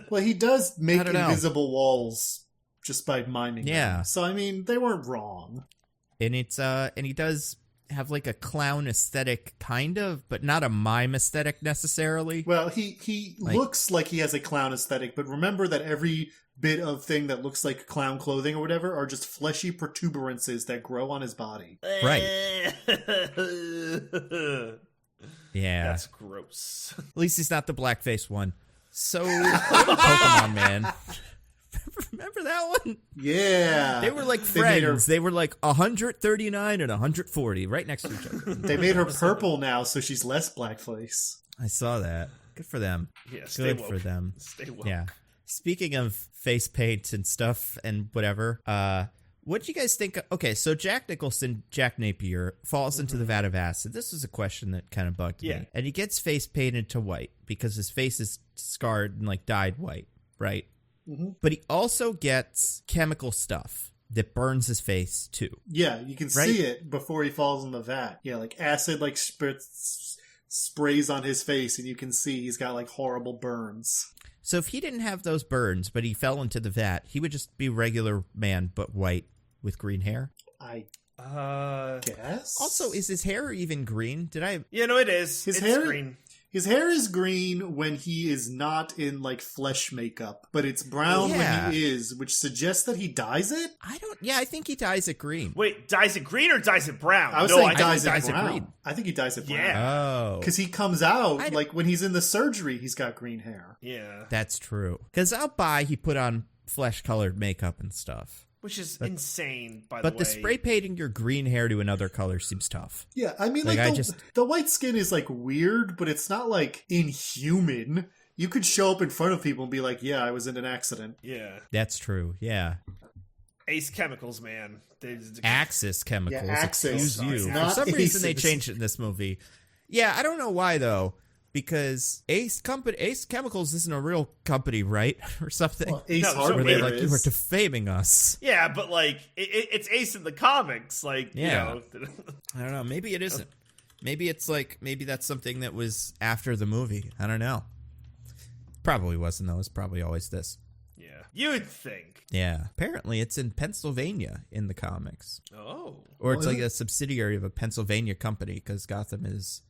Well, he does make invisible walls just by miming. Yeah. Them. So I mean, they weren't wrong. And it's and he does have like a clown aesthetic, kind of, but not a mime aesthetic necessarily. Well, he looks like he has a clown aesthetic, but remember that every bit of thing that looks like clown clothing or whatever are just fleshy protuberances that grow on his body. Right. Yeah. That's gross. At least he's not the blackface one. So, Pokemon Man. Remember that one? Yeah. They were like friends. They were like 139 and 140 right next to each other. They made her purple now, so she's less blackface. I saw that. Good for them. Yeah, Good for them. Stay woke. Yeah. Speaking of face paint and stuff and whatever, what do you guys think? Okay, so Jack Nicholson, Jack Napier, falls into the vat of acid. This is a question that kind of bugged me. And he gets face painted to white because his face is scarred and like dyed white, right? Mm-hmm. But he also gets chemical stuff that burns his face too. Yeah, you can see it before he falls in the vat. Yeah, like acid like sprays on his face, and you can see he's got like horrible burns. So if he didn't have those burns, but he fell into the vat, he would just be regular man, but white with green hair. I guess. Also, is his hair even green? Yeah, no, it is. His it's hair, green. His hair is green when he is not in, like, flesh makeup, but it's brown when he is, which suggests that he dyes it? I think he dyes it green. Wait, dyes it green or dyes it brown? I was saying dyes it brown. Green. I think he dyes it brown. Yeah. Oh. Because he comes out, like, when he's in the surgery, he's got green hair. Yeah. That's true. Because out by, he put on flesh-colored makeup and stuff. Which is insane, by the way. But the spray painting your green hair to another color seems tough. Yeah, I mean, like the white skin is, like, weird, but it's not, like, inhuman. You could show up in front of people and be like, yeah, I was in an accident. Yeah. That's true, yeah. Ace Chemicals, man. Axis Chemicals. Yeah, Axis. Excuse you. For some reason, they changed it in this movie. Yeah, I don't know why, though. Because Ace Chemicals isn't a real company, right? Or something. Well, Ace Hardware where they're like, you are defaming us. Yeah, but like it's Ace in the comics, like you know. I don't know. Maybe it isn't. Maybe it's like that's something that was after the movie. I don't know. Probably wasn't though. It's probably always this. Yeah, you would think. Yeah. Apparently, it's in Pennsylvania in the comics. Oh. Or it's like a subsidiary of a Pennsylvania company because Gotham's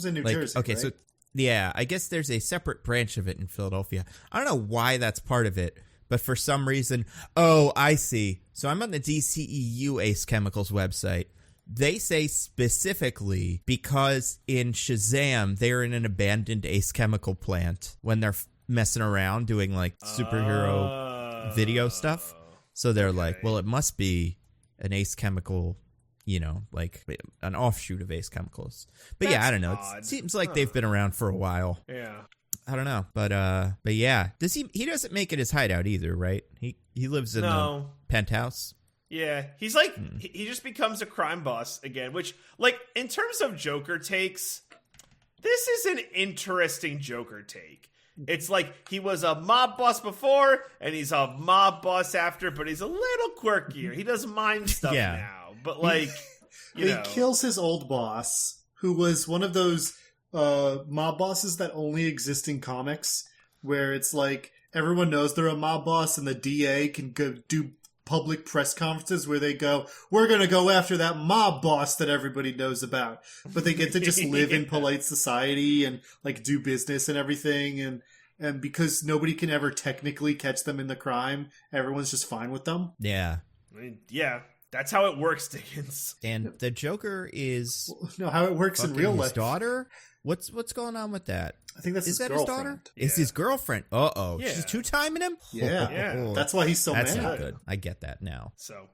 in New Jersey. Okay, right? so. Yeah, I guess there's a separate branch of it in Philadelphia. I don't know why that's part of it, but for some reason... Oh, I see. So I'm on the DCEU Ace Chemicals website. They say specifically because in Shazam, they're in an abandoned Ace Chemical plant when they're messing around doing, like, superhero video stuff. So they're like, well, it must be an Ace Chemical... You know, like an offshoot of Ace Chemicals. But that's I don't know. It seems like they've been around for a while. Yeah. I don't know. But yeah. Does he doesn't make it his hideout either, right? He lives in the penthouse. Yeah. He's like he just becomes a crime boss again, which like in terms of Joker takes, this is an interesting Joker take. It's like he was a mob boss before and he's a mob boss after, but he's a little quirkier. He does mime stuff now. But like, he kills his old boss, who was one of those mob bosses that only exist in comics, where it's like everyone knows they're a mob boss, and the DA can go do public press conferences where they go, "We're gonna go after that mob boss that everybody knows about," but they get to just live in polite society and like do business and everything, and because nobody can ever technically catch them in the crime, everyone's just fine with them. Yeah. I mean, yeah. That's how it works, Diggins. And the Joker is how it works in real life. His daughter? What's going on with that? I think that's his girlfriend. His daughter? Yeah. Is his girlfriend? Uh-oh. Yeah. She's two-timing him? Yeah. That's why he's so mad. That's not good. I get that now. So,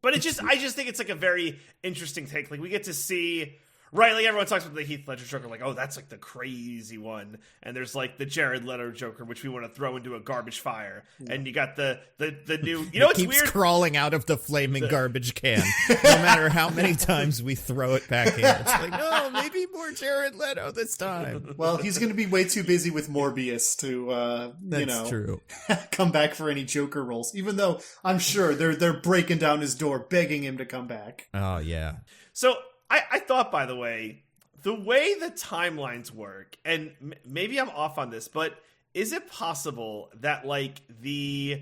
But I just think it's like a very interesting take. Like we get to see right, like everyone talks about the Heath Ledger Joker, like, oh, that's like the crazy one. And there's like the Jared Leto Joker, which we want to throw into a garbage fire. Yeah. And you got the new, what's keeps weird? Crawling out of the flaming garbage can, no matter how many times we throw it back in. It's like, no, maybe more Jared Leto this time. Well, he's going to be way too busy with Morbius to, That's true. come back for any Joker roles. Even though I'm sure they're breaking down his door, begging him to come back. Oh yeah. So. I thought, by the way the timelines work, and maybe I'm off on this, but is it possible that, like, the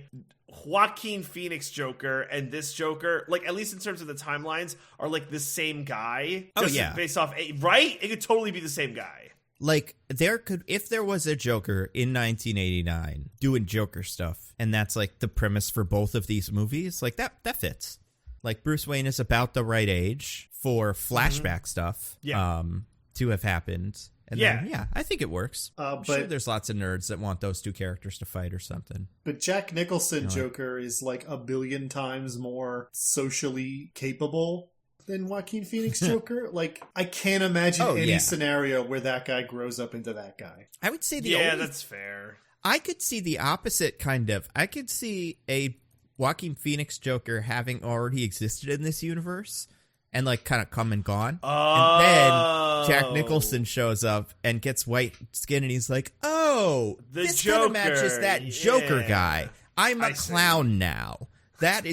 Joaquin Phoenix Joker and this Joker, like, at least in terms of the timelines, are, like, the same guy? Oh, yeah. Based off, right? It could totally be the same guy. Like, if there was a Joker in 1989 doing Joker stuff, and that's, like, the premise for both of these movies, like, that fits. Like, Bruce Wayne is about the right age for flashback stuff to have happened. And then, I think it works. I'm sure there's lots of nerds that want those two characters to fight or something. But Jack Nicholson Joker is like 1 billion times more socially capable than Joaquin Phoenix Joker. Like, I can't imagine any scenario where that guy grows up into that guy. I would say that's fair. I could see the opposite, kind of. I could see a Joaquin Phoenix Joker having already existed in this universe and, like, kind of come and gone. And then Jack Nicholson shows up and gets white skin, and he's like, oh, this kind of matches that Joker guy. I'm a clown now. That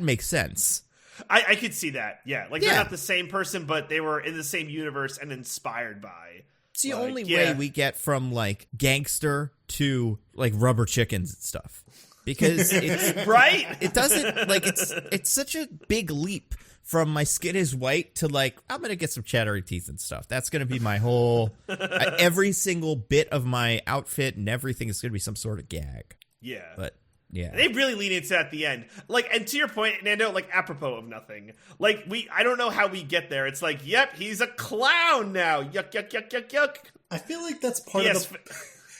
makes sense. I could see that, Like, they're not the same person, but they were in the same universe and inspired by. It's the only way we get from, like, gangster to, like, rubber chickens and stuff. Because it's right? It doesn't, like, it's such a big leap from my skin is white to like, I'm going to get some chattery teeth and stuff. That's going to be my whole, every single bit of my outfit and everything is going to be some sort of gag. Yeah. But yeah. They really lean into that at the end. Like, and to your point, Nando, like, apropos of nothing. Like, I don't know how we get there. It's like, yep, he's a clown now. Yuck, yuck, yuck, yuck, yuck. I feel like that's part of the...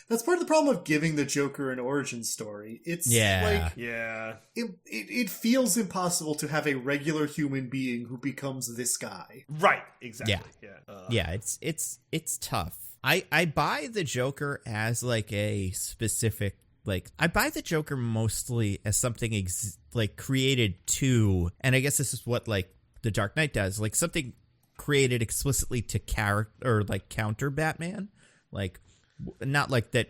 That's part of the problem of giving the Joker an origin story. It's like, it feels impossible to have a regular human being who becomes this guy. Right, exactly. Yeah, it's tough. I buy the Joker as like a specific, like, I buy the Joker mostly as something like created to, and I guess this is what like the Dark Knight does, like something created explicitly to counter Batman, like. Not like that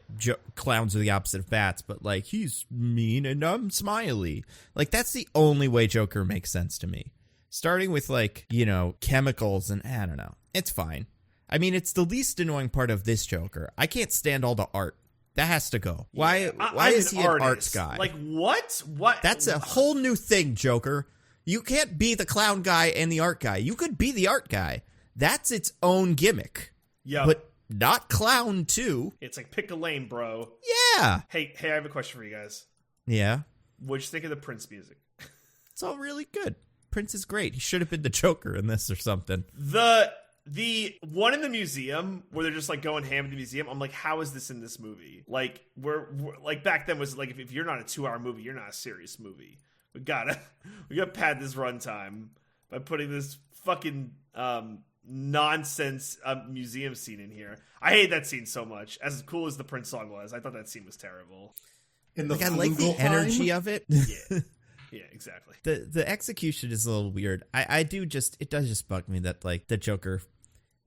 clowns are the opposite of bats, but like he's mean and I'm smiley. Like that's the only way Joker makes sense to me. Starting with like, you know, chemicals and I don't know. It's fine. I mean, it's the least annoying part of this Joker. I can't stand all the art. That has to go. Why is he an arts guy? Like what? What? That's a whole new thing, Joker. You can't be the clown guy and the art guy. You could be the art guy. That's its own gimmick. Yeah. But not clown too. It's like pick a lane, bro. Yeah. Hey, I have a question for you guys. Yeah. What'd you think of the Prince music? It's all really good. Prince is great. He should have been the Joker in this or something. The one in the museum where they're just like going ham in the museum. I'm like, how is this in this movie? Like we're like back then was like if you're not a 2-hour movie, you're not a serious movie. We gotta pad this runtime by putting this fucking nonsense museum scene in here. I hate that scene so much. As cool as the Prince song was, I thought that scene was terrible. In the I like the energy of it. Yeah, exactly. The execution is a little weird. It does just bug me that like the Joker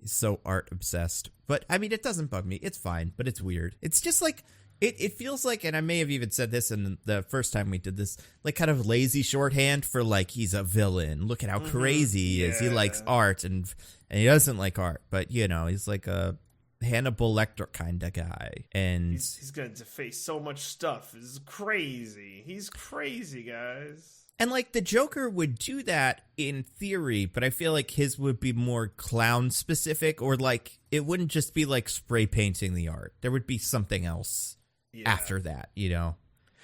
is so art obsessed. But I mean, it doesn't bug me. It's fine, but it's weird. It's just like it feels like, and I may have even said this in the first time we did this, like kind of lazy shorthand for like he's a villain. Look at how crazy he is. He likes art and he doesn't like art, but you know, he's like a Hannibal Lecter kind of guy. And he's going to deface so much stuff. It's crazy. He's crazy, guys. And like the Joker would do that in theory, but I feel like his would be more clown specific, or like it wouldn't just be like spray painting the art. There would be something else after that, you know?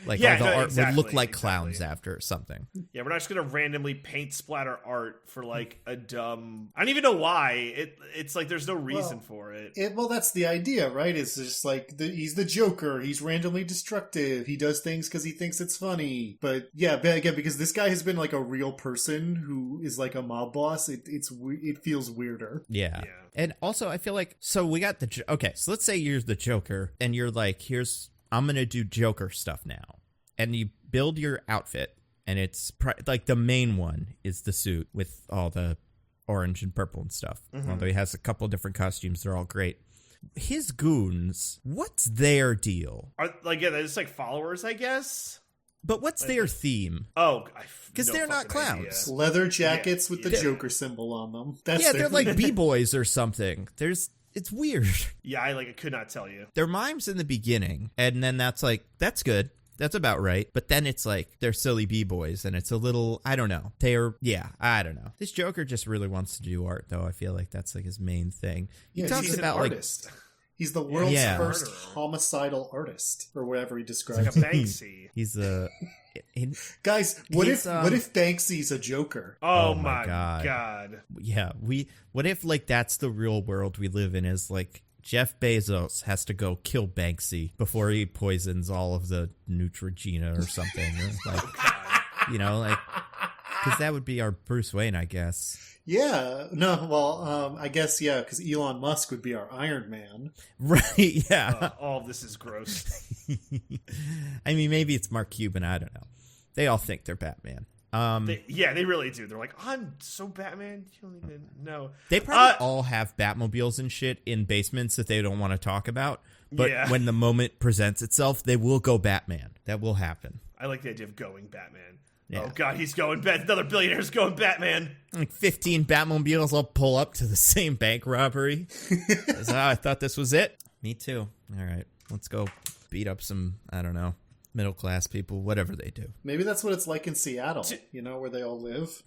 Like all the art would look like clowns after something. Yeah, we're not just gonna randomly paint splatter art for like a dumb. I don't even know why. It's like there's no reason for it. Well, that's the idea, right? It's just like he's the Joker. He's randomly destructive. He does things because he thinks it's funny. But yeah, again, because this guy has been like a real person who is like a mob boss. It feels weirder. Yeah. And also, I feel like so we got okay. So let's say you're the Joker, and you're like, I'm going to do Joker stuff now. And you build your outfit, and it's like the main one is the suit with all the orange and purple and stuff. Although he has a couple different costumes. They're all great. His goons, what's their deal? They're just like followers, I guess? But what's their theme? Oh, because they're not clowns. Idea. Leather jackets with the Joker symbol on them. They're like B-boys or something. It's weird. Yeah, I could not tell you. They're mimes in the beginning, and then that's good. That's about right. But then it's like they're silly B-boys, and it's a little, I don't know. I don't know. This Joker just really wants to do art, though. I feel like that's like his main thing. He talks he's about an artist. He's the world's first homicidal artist, or whatever he describes. It's like a Banksy. He's a... Guys, what if Banksy's a Joker? Oh my god. Yeah, what if like that's the real world we live in, is like Jeff Bezos has to go kill Banksy before he poisons all of the Neutrogena or something. Or like, you know, like, because that would be our Bruce Wayne, I guess. Yeah. No, well, I guess, yeah, because Elon Musk would be our Iron Man. Right, yeah. All of this is gross. I mean, maybe it's Mark Cuban, I don't know. They all think they're Batman. They really do. They're like, I'm so Batman, you don't even know. They probably all have Batmobiles and shit in basements that they don't want to talk about. But when the moment presents itself, they will go Batman. That will happen. I like the idea of going Batman. Yeah. Oh god, he's going Batman. Another billionaire's going Batman. Like 15 Batmobiles all pull up to the same bank robbery. I thought this was it. Me too. All right, let's go beat up some, I don't know, middle class people, whatever they do. Maybe that's what it's like in Seattle, you know, where they all live.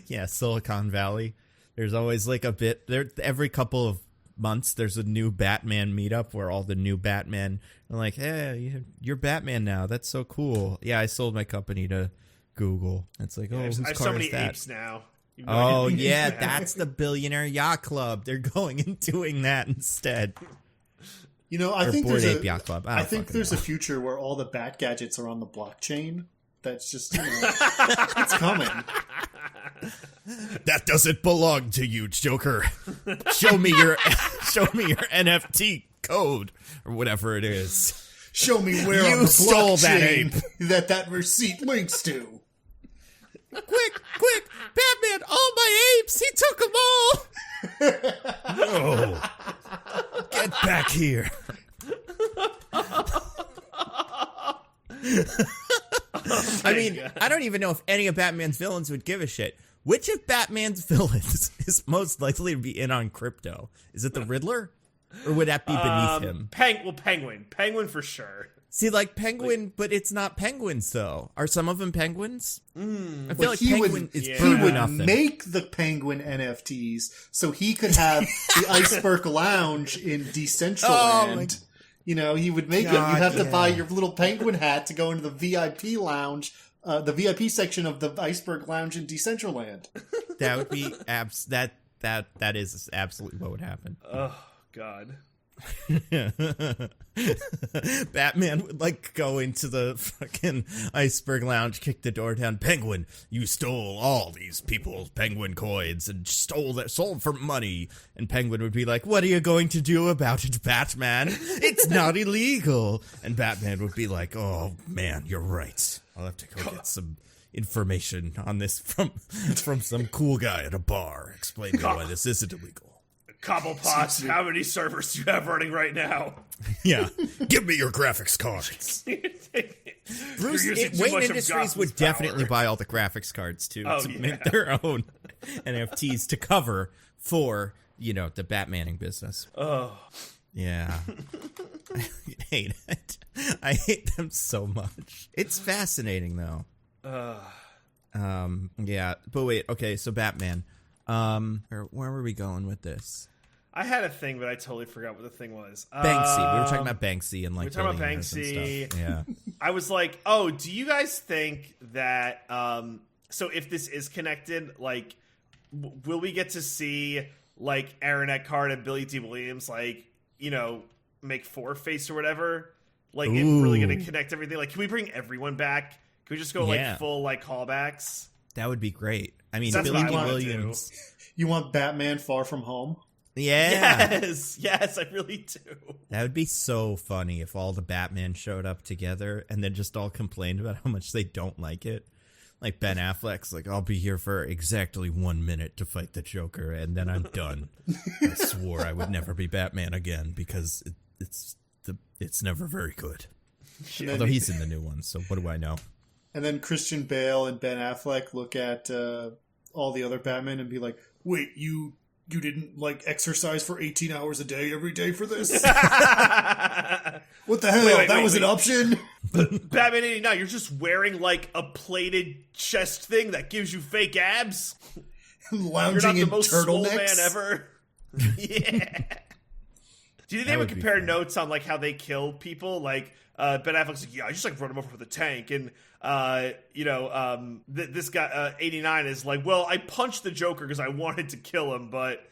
Yeah, Silicon Valley. There's always like a bit there every couple of months. There's a new Batman meetup where all the new Batman are like, "Hey, you're Batman now. That's so cool." Yeah, I sold my company to Google. It's like, oh, whose I have car so many is that? apes now. Oh yeah, that's the Billionaire Yacht Club. They're going and doing that instead. You know, I Or think Bored there's Ape Yacht Club. I think there's a future where all the Bat gadgets are on the blockchain. That's just, you know, it's coming. That doesn't belong to you, Joker. Show me your NFT code or whatever it is. Show me where You on the stole that blockchain that receipt links to. Quick, Batman, all my apes, he took them all. No. Get back here. I mean, I don't even know if any of Batman's villains would give a shit. Which of Batman's villains is most likely to be in on crypto? Is it the Riddler? Or would that be beneath him? Penguin. Penguin for sure. See, like Penguin, but it's not penguins, though. Are some of them penguins? I feel like he Penguin would, is he pretty would nothing. make the Penguin NFTs so he could have the Iceberg Lounge in Decentraland. You know, he would make it. You have to buy your little penguin hat to go into the VIP lounge, the VIP section of the Iceberg Lounge in Decentraland. That would be that is absolutely what would happen. Oh God. Batman would like go into the fucking Iceberg Lounge, kick the door down. Penguin, you stole all these people's penguin coins and sold for money. And Penguin would be like, "What are you going to do about it, Batman? It's not illegal." And Batman would be like, "Oh man, you're right. I'll have to go get some information on this from some cool guy at a bar. Explain to me why this isn't illegal." Cobblepot, how many servers do you have running right now? Yeah. Give me your graphics cards. Wayne Industries would definitely buy all the graphics cards, too, to make their own NFTs to cover for, you know, the Batmaning business. Oh. Yeah. I hate it. I hate them so much. It's fascinating, though. Yeah. But wait, okay, so Batman. Where were we going with this? I had a thing, but I totally forgot what the thing was. Banksy. We were talking about Banksy and like. We were talking about Banksy. And stuff. Yeah. I was like, oh, do you guys think that? So if this is connected, like, will we get to see like Aaron Eckhart and Billy D. Williams, like, you know, make Four-Face or whatever? Like, it's really going to connect everything. Like, can we bring everyone back? Can we just go like full like callbacks? That would be great. I mean, That's Billy what D. I wanna Williams. You want Batman Far From Home? Yeah. Yes, I really do. That would be so funny if all the Batman showed up together and then just all complained about how much they don't like it. Like Ben Affleck's like, "I'll be here for exactly 1 minute to fight the Joker, and then I'm done. I swore I would never be Batman again because it's never very good." Although he's in the new one, so what do I know? And then Christian Bale and Ben Affleck look at all the other Batmen and be like, "Wait, you didn't like exercise for 18 hours a day every day for this? What the hell? That was an option?" Batman 89, you're just wearing like a plated chest thing that gives you fake abs. Lounging you're not in the most swole man turtlenecks ever. Yeah. Do you think they would compare notes on like how they kill people? Like Ben Affleck's like, "Yeah, I just like run him over with a tank," and this guy 89 is like, "Well, I punched the Joker because I wanted to kill him, but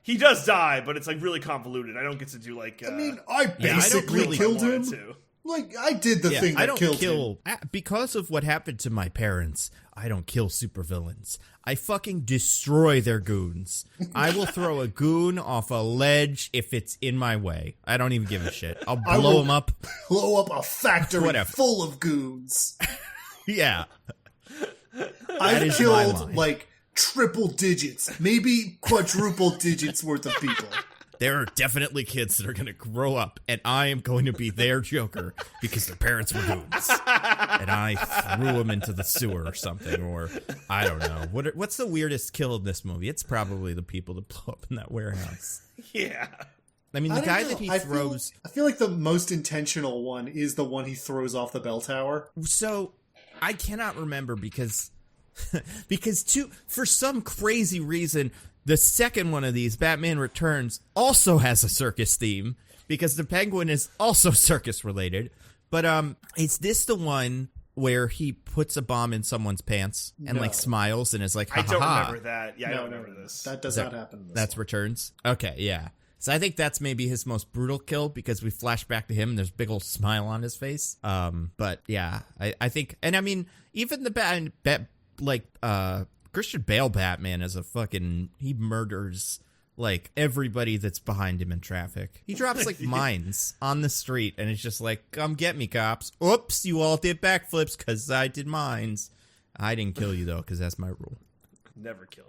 he does die, but it's like really convoluted. I don't get to do like." I mean, I basically killed him. Like, I did the thing that killed him. Because of what happened to my parents, I don't kill supervillains. I fucking destroy their goons. I will throw a goon off a ledge if it's in my way. I don't even give a shit. I'll blow them up. Blow up a factory full of goons. Yeah. I've killed, like, triple digits, maybe quadruple digits worth of people. There are definitely kids that are going to grow up, and I am going to be their Joker because their parents were goons. And I threw them into the sewer or something, or I don't know. What's the weirdest kill in this movie? It's probably the people that blow up in that warehouse. Yeah. I mean, the guy that he throws... I feel like the most intentional one is the one he throws off the bell tower. So, I cannot remember because Because for some crazy reason, the second one of these, Batman Returns, also has a circus theme because the Penguin is also circus related. But is this the one where he puts a bomb in someone's pants and like smiles and is like, ha, I don't ha, ha. remember that. Yeah, I don't remember this. That does not happen in this That's one. Returns? Okay, yeah. So I think that's maybe his most brutal kill because we flash back to him and there's a big old smile on his face. But yeah, I think, and I mean, even the Christian Bale Batman is he murders like everybody that's behind him in traffic. He drops like mines on the street and it's just like, come get me, cops. Oops, you all did backflips because I did mines. I didn't kill you though because that's my rule. Never kill.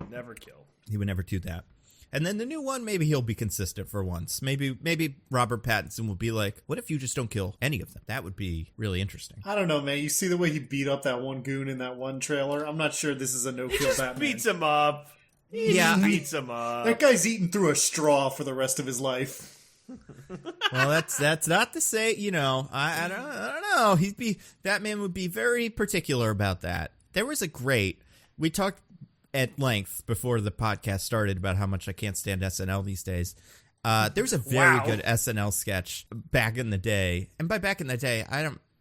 He would never do that. And then the new one, maybe he'll be consistent for once. Maybe Robert Pattinson will be like, what if you just don't kill any of them? That would be really interesting. I don't know, man. You see the way he beat up that one goon in that one trailer? I'm not sure this is a no-kill Batman. Beats him up. Beats him up. That guy's eating through a straw for the rest of his life. Well, that's not to say, I don't know. Batman would be very particular about that. There was we talked at length before the podcast started about how much I can't stand SNL these days. There's a very good SNL sketch back in the day. And by back in the day,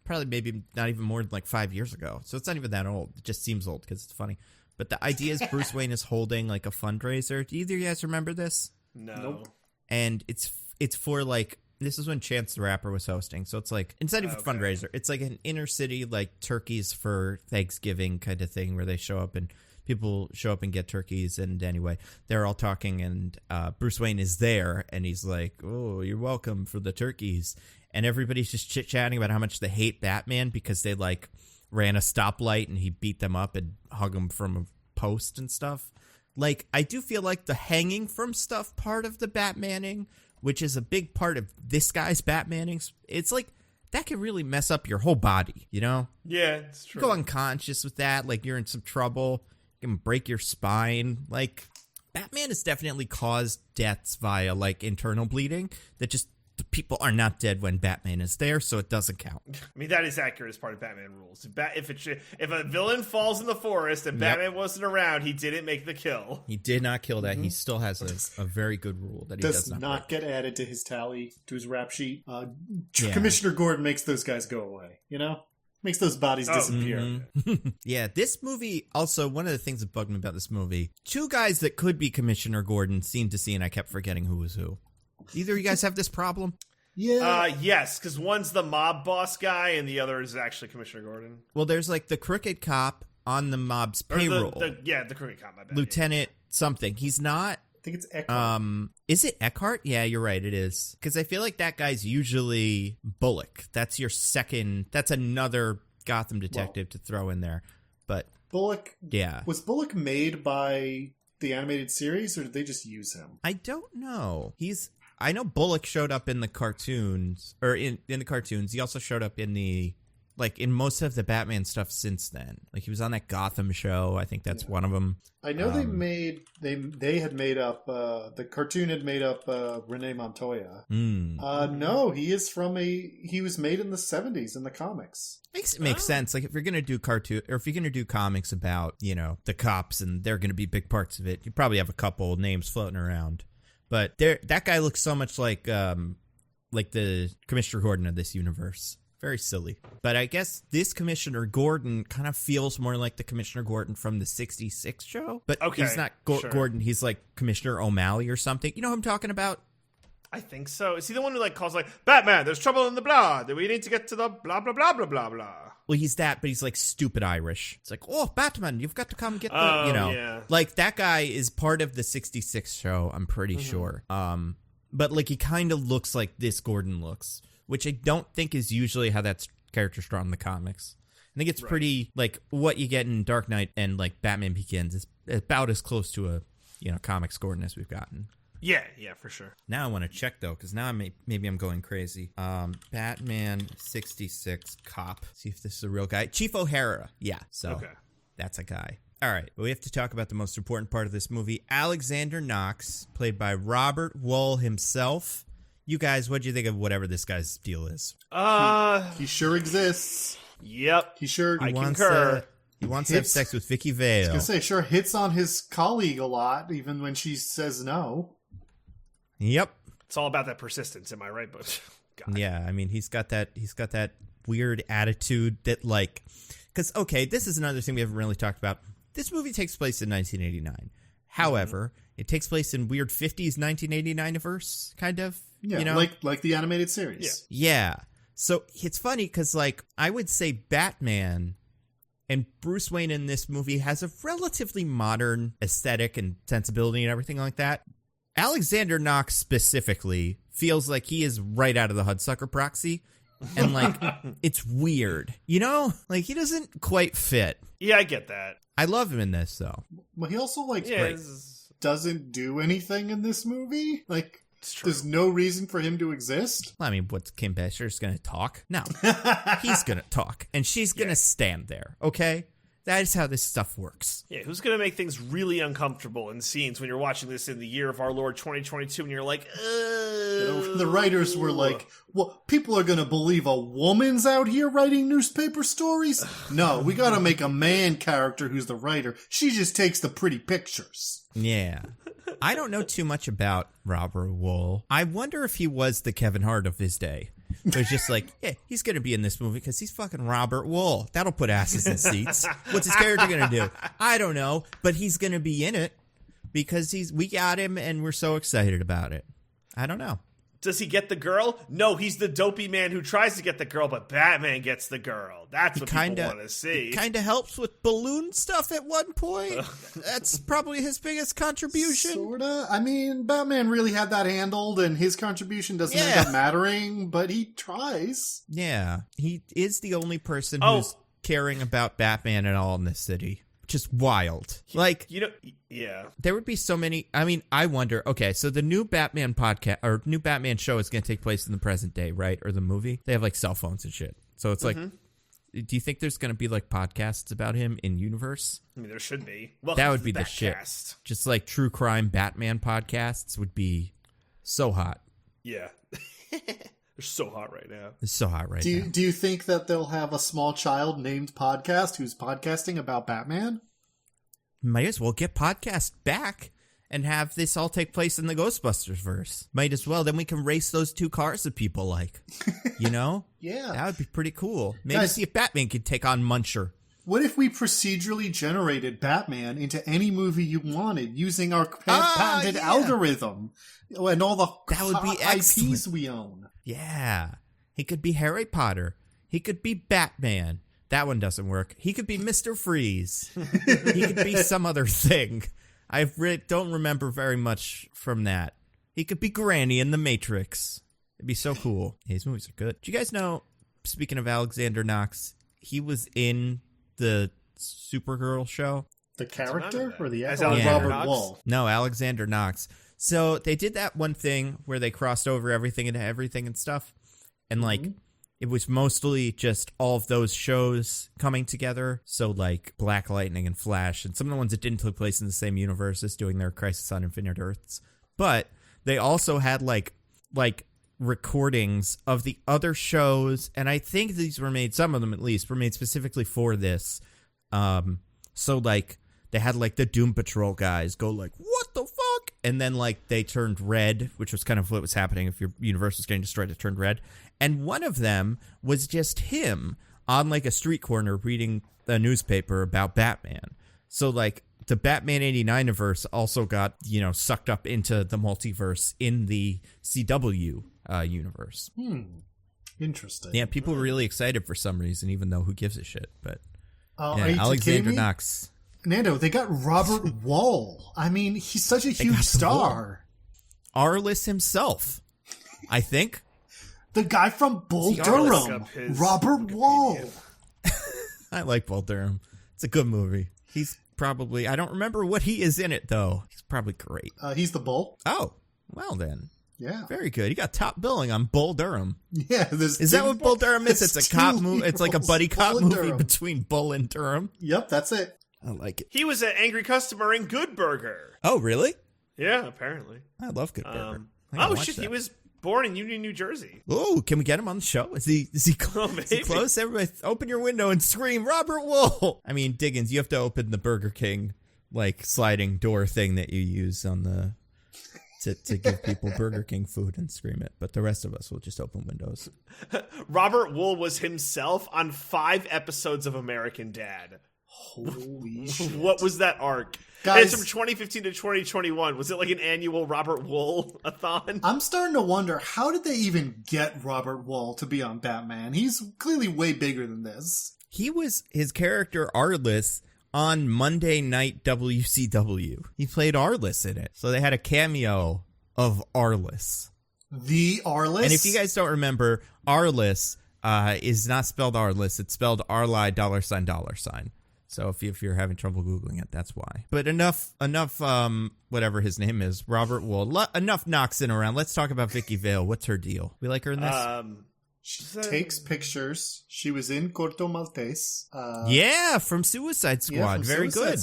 maybe not even more than like 5 years ago. So it's not even that old. It just seems old because it's funny. But the idea is Bruce Wayne is holding like a fundraiser. Do either of you guys remember this? No. Nope. And it's for like, this is when Chance the Rapper was hosting. So it's like, instead of a fundraiser, it's like an inner city, like turkeys for Thanksgiving kind of thing where they show up and people show up and get turkeys. And anyway, they're all talking and Bruce Wayne is there and he's like, oh, you're welcome for the turkeys. And everybody's just chit-chatting about how much they hate Batman because they like ran a stoplight and he beat them up and hung them from a post and stuff. Like, I do feel like the hanging from stuff part of the Batmaning, which is a big part of this guy's Batmaning, it's like, that can really mess up your whole body, Yeah, it's true. You go unconscious with that, like you're in some trouble. You can break your spine. Like, Batman has definitely caused deaths via, like, internal bleeding that just, the people are not dead when Batman is there, so it doesn't count. I mean, that is accurate as part of Batman rules. If a villain falls in the forest and Batman wasn't around, he didn't make the kill. He did not kill that. Mm-hmm. He still has a very good rule that he does not get added to his tally, to his rap sheet. Commissioner Gordon makes those guys go away, Makes those bodies disappear. Mm-hmm. Yeah, this movie, also, one of the things that bugged me about this movie, two guys that could be Commissioner Gordon seemed to see, and I kept forgetting who was who. Either of you guys have this problem? Yeah. Yes, because one's the mob boss guy and the other is actually Commissioner Gordon. Well, there's like the crooked cop on the mob's payroll. The crooked cop, my bad. Lieutenant something. He's not... I think it's Eckhart. Is it Eckhart? Yeah, you're right, it is. Because I feel like that guy's usually Bullock. That's your second... That's another Gotham detective to throw in there. But... Bullock... Yeah. Was Bullock made by the animated series, or did they just use him? I don't know. I know Bullock showed up in the cartoons, or in the cartoons. He also showed up in in most of the Batman stuff since then. Like, he was on that Gotham show. I think that's one of them. I know they had made up, the cartoon had made up Renee Montoya. No, he was made in the 70s in the comics. It makes sense. Like, if you're going to do cartoon, or if you're going to do comics about, the cops and they're going to be big parts of it, you probably have a couple names floating around. But that guy looks so much like the Commissioner Gordon of this universe. Very silly. But I guess this Commissioner Gordon kind of feels more like the Commissioner Gordon from the 66 show. But he's not Gordon. He's like Commissioner O'Malley or something. You know who I'm talking about? I think so. Is he the one who calls Batman, there's trouble in the blood. We need to get to the blah, blah, blah, blah, blah, blah. Well, he's that, but he's like stupid Irish. It's like, oh, Batman, you've got to come get the, Yeah. Like, that guy is part of the 66 show, I'm pretty sure. But like, he kind of looks like this Gordon looks, which I don't think is usually how that character's drawn in the comics. I think it's pretty, like, what you get in Dark Knight and like Batman Begins is about as close to a comics Gordon as we've gotten. Yeah, for sure. Now I want to check, though, because now maybe I'm going crazy. Batman 66 cop. See if this is a real guy. Chief O'Hara. Yeah, so that's a guy. All right, we have to talk about the most important part of this movie. Alexander Knox, played by Robert Wuhl himself. You guys, what do you think of whatever this guy's deal is? He sure exists. Yep. He sure... I concur. He wants to have sex with Vicki Vale. I was going to say, sure hits on his colleague a lot, even when she says no. Yep. It's all about that persistence, am I right? But God. Yeah, I mean, he's got that weird attitude that, like, because, okay, this is another thing we haven't really talked about. This movie takes place in 1989. However, it takes place in weird 50s 1989-verse, kind of. Yeah, you know? like the animated series. Yeah. So it's funny because, like, I would say Batman and Bruce Wayne in this movie has a relatively modern aesthetic and sensibility and everything like that. Alexander Knox specifically feels like he is right out of the Hudsucker Proxy. And, like, it's weird. You know? Like, he doesn't quite fit. Yeah, I get that. I love him in this, though. Well, he also, like, Yeah, doesn't do anything in this movie. Like, there's no reason for him to exist. I mean, what's Kim Basinger going to talk? No. He's going to talk. And she's going to stand there, okay? That is how this stuff works. Yeah, who's going to make things really uncomfortable in scenes when you're watching this in the year of our Lord 2022 and you're like, The writers were like, well, people are going to believe a woman's out here writing newspaper stories? No, we got to make a man character who's the writer. She just takes the pretty pictures. Yeah. I don't know too much about Robert Wool. I wonder if he was the Kevin Hart of his day. It was just like, yeah, he's going to be in this movie because he's fucking Robert Wool. That'll put asses in seats. What's his character going to do? I don't know, but he's going to be in it because we got him and we're so excited about it. I don't know. Does he get the girl? No, he's the dopey man who tries to get the girl, but Batman gets the girl. That's what people want to see. It kind of helps with balloon stuff at one point. That's probably his biggest contribution. Sorta. I mean, Batman really had that handled, and his contribution doesn't end up mattering, but he tries. Yeah. He is the only person who's caring about Batman at all in this city. Just wild. Like, you know, yeah. There would be so many. I mean, I wonder. Okay, so the new Batman podcast or new Batman show is going to take place in the present day, right? Or the movie. They have like cell phones and shit. So it's like, do you think there's going to be like podcasts about him in universe? I mean, there should be. That would be the shit. Just like true crime Batman podcasts would be so hot. Yeah. They're so hot right now. It's so hot right now. Do you think that they'll have a small child named Podcast who's podcasting about Batman? Might as well get Podcast back and have this all take place in the Ghostbusters verse. Might as well. Then we can race those two cars that people like. You know? Yeah. That would be pretty cool. Maybe Guys, see if Batman could take on Muncher. What if we procedurally generated Batman into any movie you wanted using our patented algorithm and all the that would be IPs we own? Yeah. He could be Harry Potter. He could be Batman. That one doesn't work. He could be Mr. Freeze. He could be some other thing. I really don't remember very much from that. He could be Granny in The Matrix. It'd be so cool. These movies are good. Do you guys know, speaking of Alexander Knox, he was in the Supergirl show? The character or the Robert Wool? No, Alexander Knox. So they did that one thing where they crossed over everything into everything and stuff. And like, it was mostly just all of those shows coming together. So like Black Lightning and Flash and some of the ones that didn't take place in the same universes doing their Crisis on Infinite Earths. But they also had like recordings of the other shows. And I think these were made, some of them at least, were made specifically for this. So like, they had like the Doom Patrol guys go like, what the fuck? And then like they turned red, which was kind of what was happening if your universe was getting destroyed, it turned red. And one of them was just him on like a street corner reading a newspaper about Batman. So like the Batman 89-verse also got, you know, sucked up into the multiverse in the CW universe. Interesting. Yeah, people were really excited for some reason, even though who gives a shit. But yeah, Alexander Knox. Nando, they got Robert Wool. I mean, he's such a huge star. Arliss himself, I think. The guy from Bull Durham. Robert Wool. I like Bull Durham. It's a good movie. He's probably, I don't remember what he is in it, though. He's probably great. He's the Bull. Oh, well then. Yeah. Very good. He got top billing on Bull Durham. Yeah. Is that what Bull Durham is? It's a cop movie. It's like a buddy cop movie between Bull and Durham. Yep, that's it. I like it. He was an angry customer in Good Burger. Oh, really? Yeah, apparently. I love Good Burger. Oh, shit. He was born in Union, New Jersey. Oh, can we get him on the show? Is he is he close? Everybody open your window and scream, Robert Wool! I mean, Diggins, you have to open the Burger King, like, sliding door thing that you use on the... To give people Burger King food and scream it. But the rest of us will just open windows. Robert Wool was himself on 5 episodes of American Dad. Holy shit. What was that arc? Guys, it's from 2015 to 2021. Was it like an annual Robert Wool-a-thon? I'm starting to wonder, how did they even get Robert Wool to be on Batman? He's clearly way bigger than this. He was his character Arliss on Monday Night WCW. He played Arliss in it. So they had a cameo of Arliss. The Arliss? And if you guys don't remember, Arliss is not spelled Arliss. It's spelled Arli $$. So if you're having trouble Googling it, that's why. But enough, whatever his name is, Robert Wool. Enough knocking around. Let's talk about Vicki Vale. What's her deal? We like her in this? She takes pictures. She was in Corto Maltese. Yeah, from Suicide Squad. Yeah, from Very Suicide good.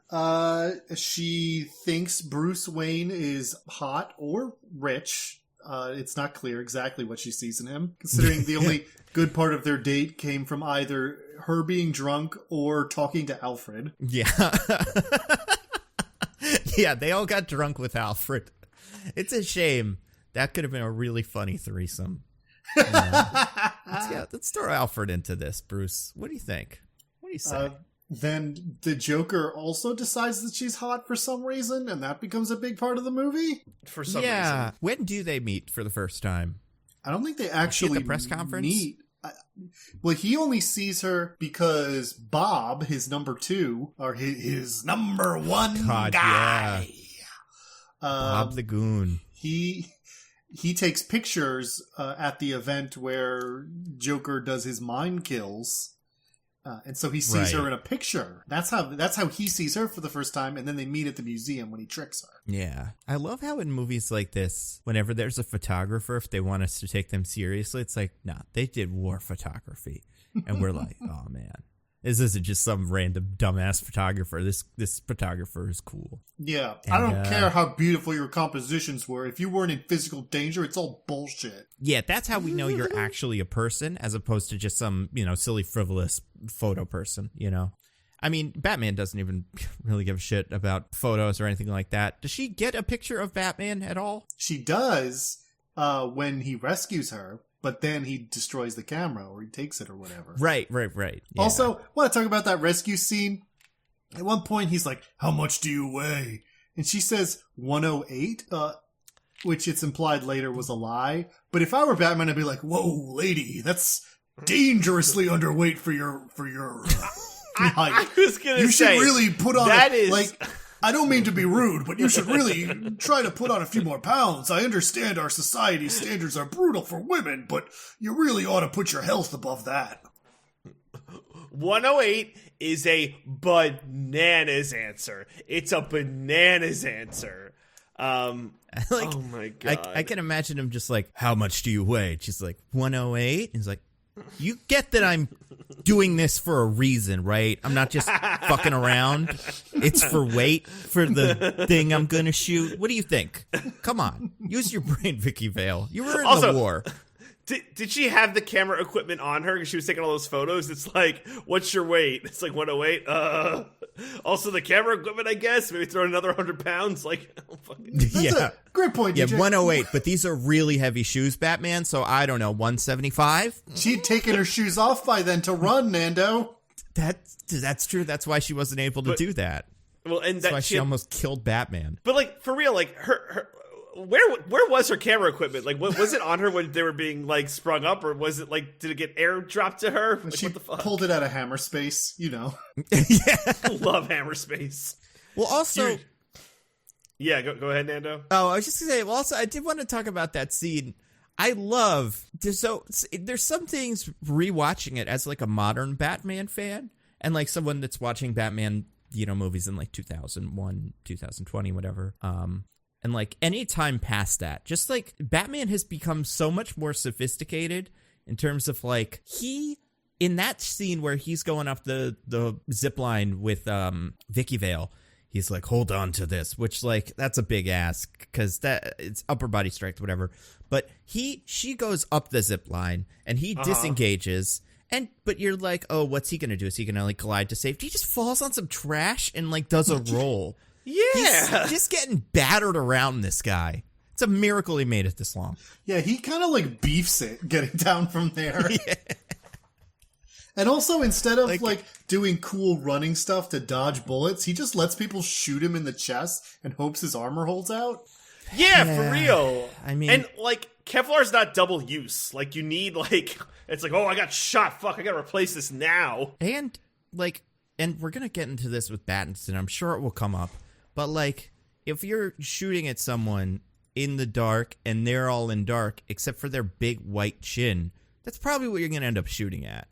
Squad. She thinks Bruce Wayne is hot or rich. It's not clear exactly what she sees in him, considering the only good part of their date came from either her being drunk or talking to Alfred. Yeah. Yeah, they all got drunk with Alfred. It's a shame. That could have been a really funny threesome. Let's throw Alfred into this, Bruce. What do you think? What do you say? Then the Joker also decides that she's hot for some reason, and that becomes a big part of the movie. For some reason. When do they meet for the first time? I don't think they actually at the press conference meet. Well, he only sees her because Bob, his number 2, or his number 1 guy. Yeah. Bob the Goon. He takes pictures at the event where Joker does his mind kills, and so he sees her in a picture. That's how he sees her for the first time, and then they meet at the museum when he tricks her. Yeah, I love how in movies like this, whenever there's a photographer, if they want us to take them seriously, it's like, nah, they did war photography, and we're like, oh man. This isn't just some random dumbass photographer. This photographer is cool. Yeah, and I don't care how beautiful your compositions were. If you weren't in physical danger, it's all bullshit. Yeah, that's how we know you're actually a person, as opposed to just some, silly, frivolous photo person, I mean, Batman doesn't even really give a shit about photos or anything like that. Does she get a picture of Batman at all? She does when he rescues her. But then he destroys the camera, or he takes it, or whatever. Right. Yeah. Also, want to talk about that rescue scene? At one point, he's like, "How much do you weigh?" And she says 108, which it's implied later was a lie. But if I were Batman, I'd be like, "Whoa, lady, that's dangerously underweight for your height. I was gonna say you should really put on that is. I don't mean to be rude, but you should really try to put on a few more pounds. I understand our society standards are brutal for women, but you really ought to put your health above that." 108 is a bananas answer. It's a bananas answer. Oh my God. I can imagine him just like, "How much do you weigh?" She's like, 108. He's like, "You get that I'm doing this for a reason, right? I'm not just fucking around. It's for weight for the thing I'm going to shoot. What do you think? Come on. Use your brain, Vicki Vale. You were in the war." Did she have the camera equipment on her because she was taking all those photos? It's like, "What's your weight?" It's like 108. Also the camera equipment, I guess. Maybe throw another 100 pounds. Like, That's a great point, DJ. Yeah, 108. But these are really heavy shoes, Batman. So I don't know, 175. She'd taken her shoes off by then to run, Nando. That's true. That's why she wasn't able to do that. Well, and that's why she almost killed Batman. But like, for real, like her where was her camera equipment? Like, was it on her when they were being like sprung up, or was it like, did it get airdropped to her? Like, she what the fuck? Pulled it out of Hammer Space, Yeah. Love Hammer Space. Well, also, yeah, go ahead, Nando. Oh, I was just gonna say. Well, also, I did want to talk about that scene. I love there's some things rewatching it as like a modern Batman fan and like someone that's watching Batman, movies in like 2001, 2020, whatever. And like any time past that, just like Batman has become so much more sophisticated in terms of like in that scene where he's going up the zip line with Vicki Vale, he's like, hold on to this, which like that's a big ask because that it's upper body strength, whatever. But she goes up the zip line and he disengages. But you're like, oh, what's he gonna do? Is he gonna like collide to safety? He just falls on some trash and like does a roll. Yeah, he's just getting battered around. This guy. It's a miracle he made it this long. Yeah, he kind of like beefs it getting down from there. Yeah. And also, instead of like doing cool running stuff to dodge bullets, he just lets people shoot him in the chest and hopes his armor holds out. Yeah, for real. I mean, and like Kevlar's not double use. Like you need like it's like, oh, I got shot. Fuck, I gotta replace this now. And we're gonna get into this with Pattinson. I'm sure it will come up. But like, if you're shooting at someone in the dark and they're all in dark except for their big white chin, that's probably what you're gonna end up shooting at.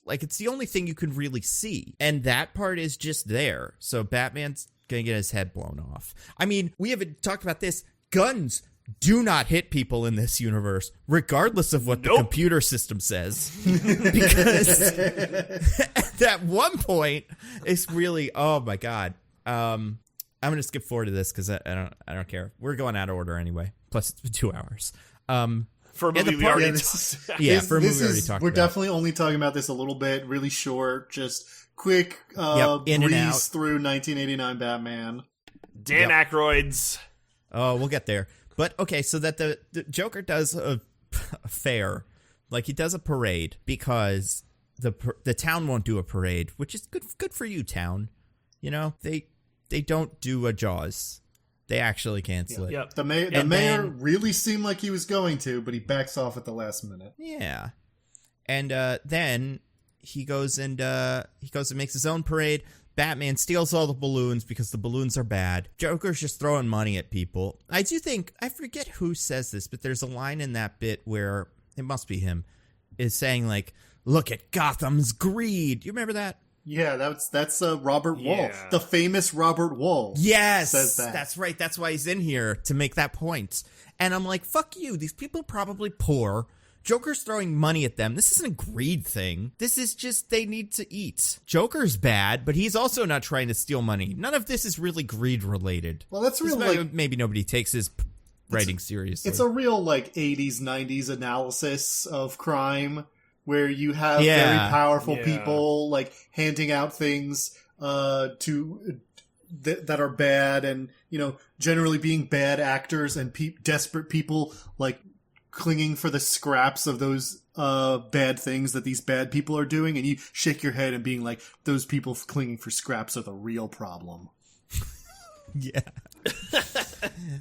Like, it's the only thing you can really see. And that part is just there. So Batman's going to get his head blown off. I mean, we haven't talked about this. Guns do not hit people in this universe, regardless of what the computer system says. Because at that one point, it's really, oh my God. I'm going to skip forward to this because I don't care. We're going out of order anyway. Plus, it's been 2 hours. For a movie we already for a movie we already talked about. We're definitely only talking about this a little bit, really short, just quick breeze through 1989 Batman. Dan Aykroyd's. Oh, we'll get there. But, okay, so that the Joker does a fair, like he does a parade because the town won't do a parade, which is good for you, town. You know, they don't do a Jaws. They actually cancel it. Yep. The mayor really seemed like he was going to, but he backs off at the last minute. Yeah. And then he goes and makes his own parade. Batman steals all the balloons because the balloons are bad. Joker's just throwing money at people. I do think, I forget who says this, but there's a line in that bit where, it must be him, is saying like, look at Gotham's greed. You remember that? Yeah, that's Robert Wall. The famous Robert Wall. Yes, says that. That's right. That's why he's in here, to make that point. And I'm like, fuck you. These people are probably poor. Joker's throwing money at them. This isn't a greed thing. This is just they need to eat. Joker's bad, but he's also not trying to steal money. None of this is really greed related. Well, that's real. Maybe nobody takes his writing seriously. It's a real 80s, 90s analysis of crime, where you have very powerful people handing out things to that are bad, and generally being bad actors, and desperate people clinging for the scraps of those bad things that these bad people are doing, and you shake your head and being like, those people clinging for scraps are the real problem. Yeah.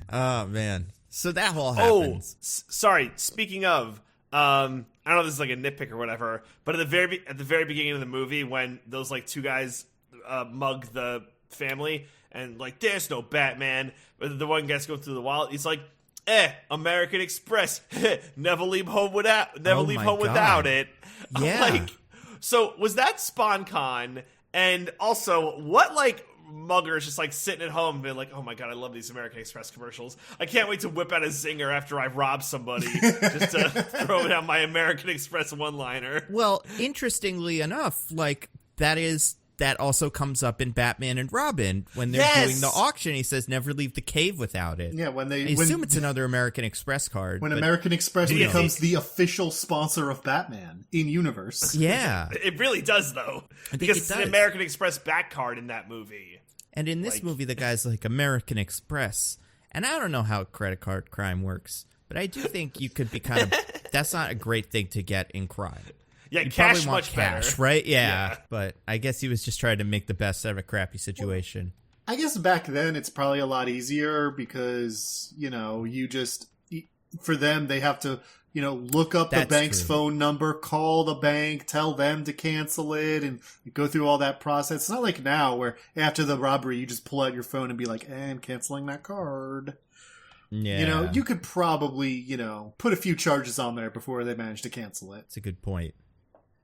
Oh man. So that whole happens. Sorry. Speaking of. I don't know if this is a nitpick or whatever, but at the very beginning of the movie, when those two guys mug the family and there's no Batman, but the one guy's going through the wallet, he's like, American Express, never leave home without it. Yeah. So was that SpawnCon? And also, what muggers just sitting at home and being like, oh my God, I love these American Express commercials. I can't wait to whip out a zinger after I rob somebody just to throw down my American Express one-liner. Well, interestingly enough, that also comes up in Batman and Robin when they're doing the auction. He says, never leave the cave without it. Yeah, I assume it's another American Express card. When American Express becomes the official sponsor of Batman in universe. Yeah. It really does, though. Because it's the American Express back card in that movie. And in this movie, the guy's like, American Express. And I don't know how credit card crime works, but I do think you could be that's not a great thing to get in crime. Yeah, you cash probably want much cash, better. right? Yeah, but I guess he was just trying to make the best out of a crappy situation. Well, I guess back then it's probably a lot easier because, you just, for them, they have to, look up the bank's phone number, call the bank, tell them to cancel it, and go through all that process. It's not like now where after the robbery, you just pull out your phone and be like, I'm canceling that card. Yeah. You could probably, put a few charges on there before they manage to cancel it. It's a good point.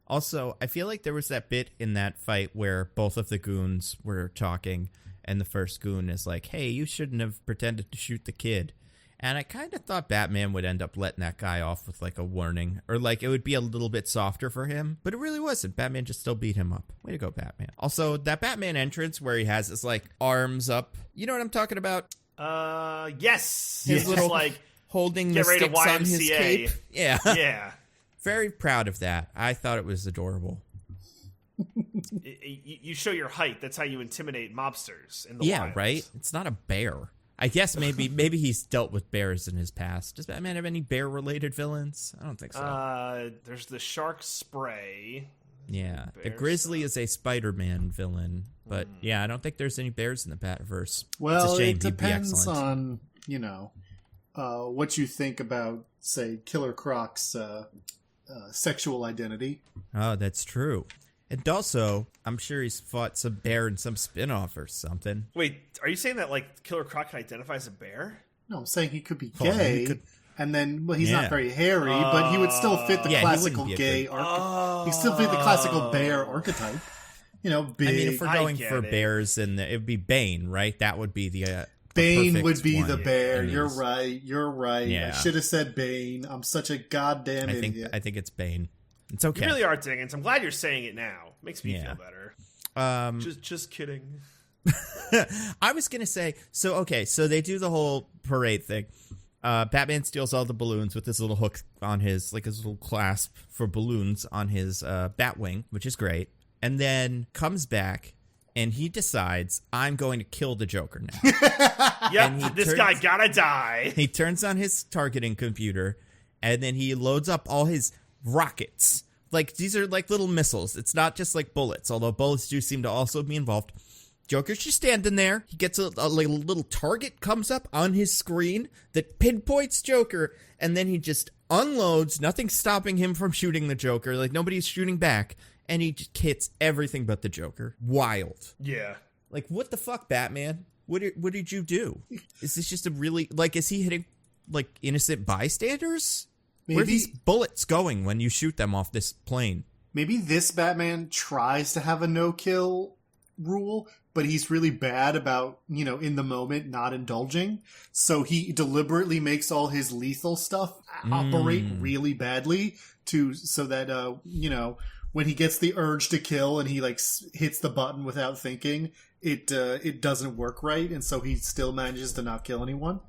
Also, I feel like there was that bit in that fight where both of the goons were talking, and the first goon is like, hey, you shouldn't have pretended to shoot the kid. And I kind of thought Batman would end up letting that guy off with like a warning, or like it would be a little bit softer for him, but it really wasn't. Batman just still beat him up. Way to go, Batman. Also, that Batman entrance where he has his like arms up, you know what I'm talking about? Yes. His little like holding the sticks on his cape. Yeah. Yeah. Very proud of that. I thought it was adorable. You show your height. That's how you intimidate mobsters in the wild. Right? It's not a bear. I guess maybe he's dealt with bears in his past. Does Batman have any bear-related villains? I don't think so. There's the shark spray. Yeah, the Grizzly is a Spider-Man villain, but yeah, I don't think there's any bears in the Batverse. Well, it's a shame. it depends on, what you think about, say, Killer Croc's sexual identity. Oh, that's true. And also, I'm sure he's fought some bear in some spin-off or something. Wait, are you saying that, like, Killer Croc can identify as a bear? No, I'm saying he could be gay, and then, well, he's not very hairy, but he would still fit the classical gay archetype. He still fit the classical bear archetype. Big. I mean, if we're going for bears, and it would be Bane, right? That would be the Bane would be the bear. Yeah, You're right. Yeah. I should have said Bane. I'm such a goddamn idiot. I think it's Bane. It's okay. You really are, Diggins. I'm glad you're saying it now. Makes me feel better. Just kidding. I was gonna say, so they do the whole parade thing. Batman steals all the balloons with his little hook on his little clasp for balloons on his Batwing, which is great. And then comes back and he decides, I'm going to kill the Joker now. Yep, this guy gotta die. He turns on his targeting computer and then he loads up all his rockets. Like, these are like little missiles. It's not just like bullets, although bullets do seem to also be involved. Joker's just standing there. He gets a little target comes up on his screen that pinpoints Joker, and then he just unloads, nothing stopping him from shooting the Joker. Like, nobody's shooting back, and he just hits everything but the Joker. Wild. Yeah. Like, what the fuck, Batman? What did you do? Is this just a really, like, is he hitting, like, innocent bystanders? Maybe, where are these bullets going when you shoot them off this plane? Maybe this Batman tries to have a no-kill rule, but he's really bad about, in the moment, not indulging. So he deliberately makes all his lethal stuff operate really badly so that, when he gets the urge to kill and he, like, hits the button without thinking, it doesn't work right, and so he still manages to not kill anyone.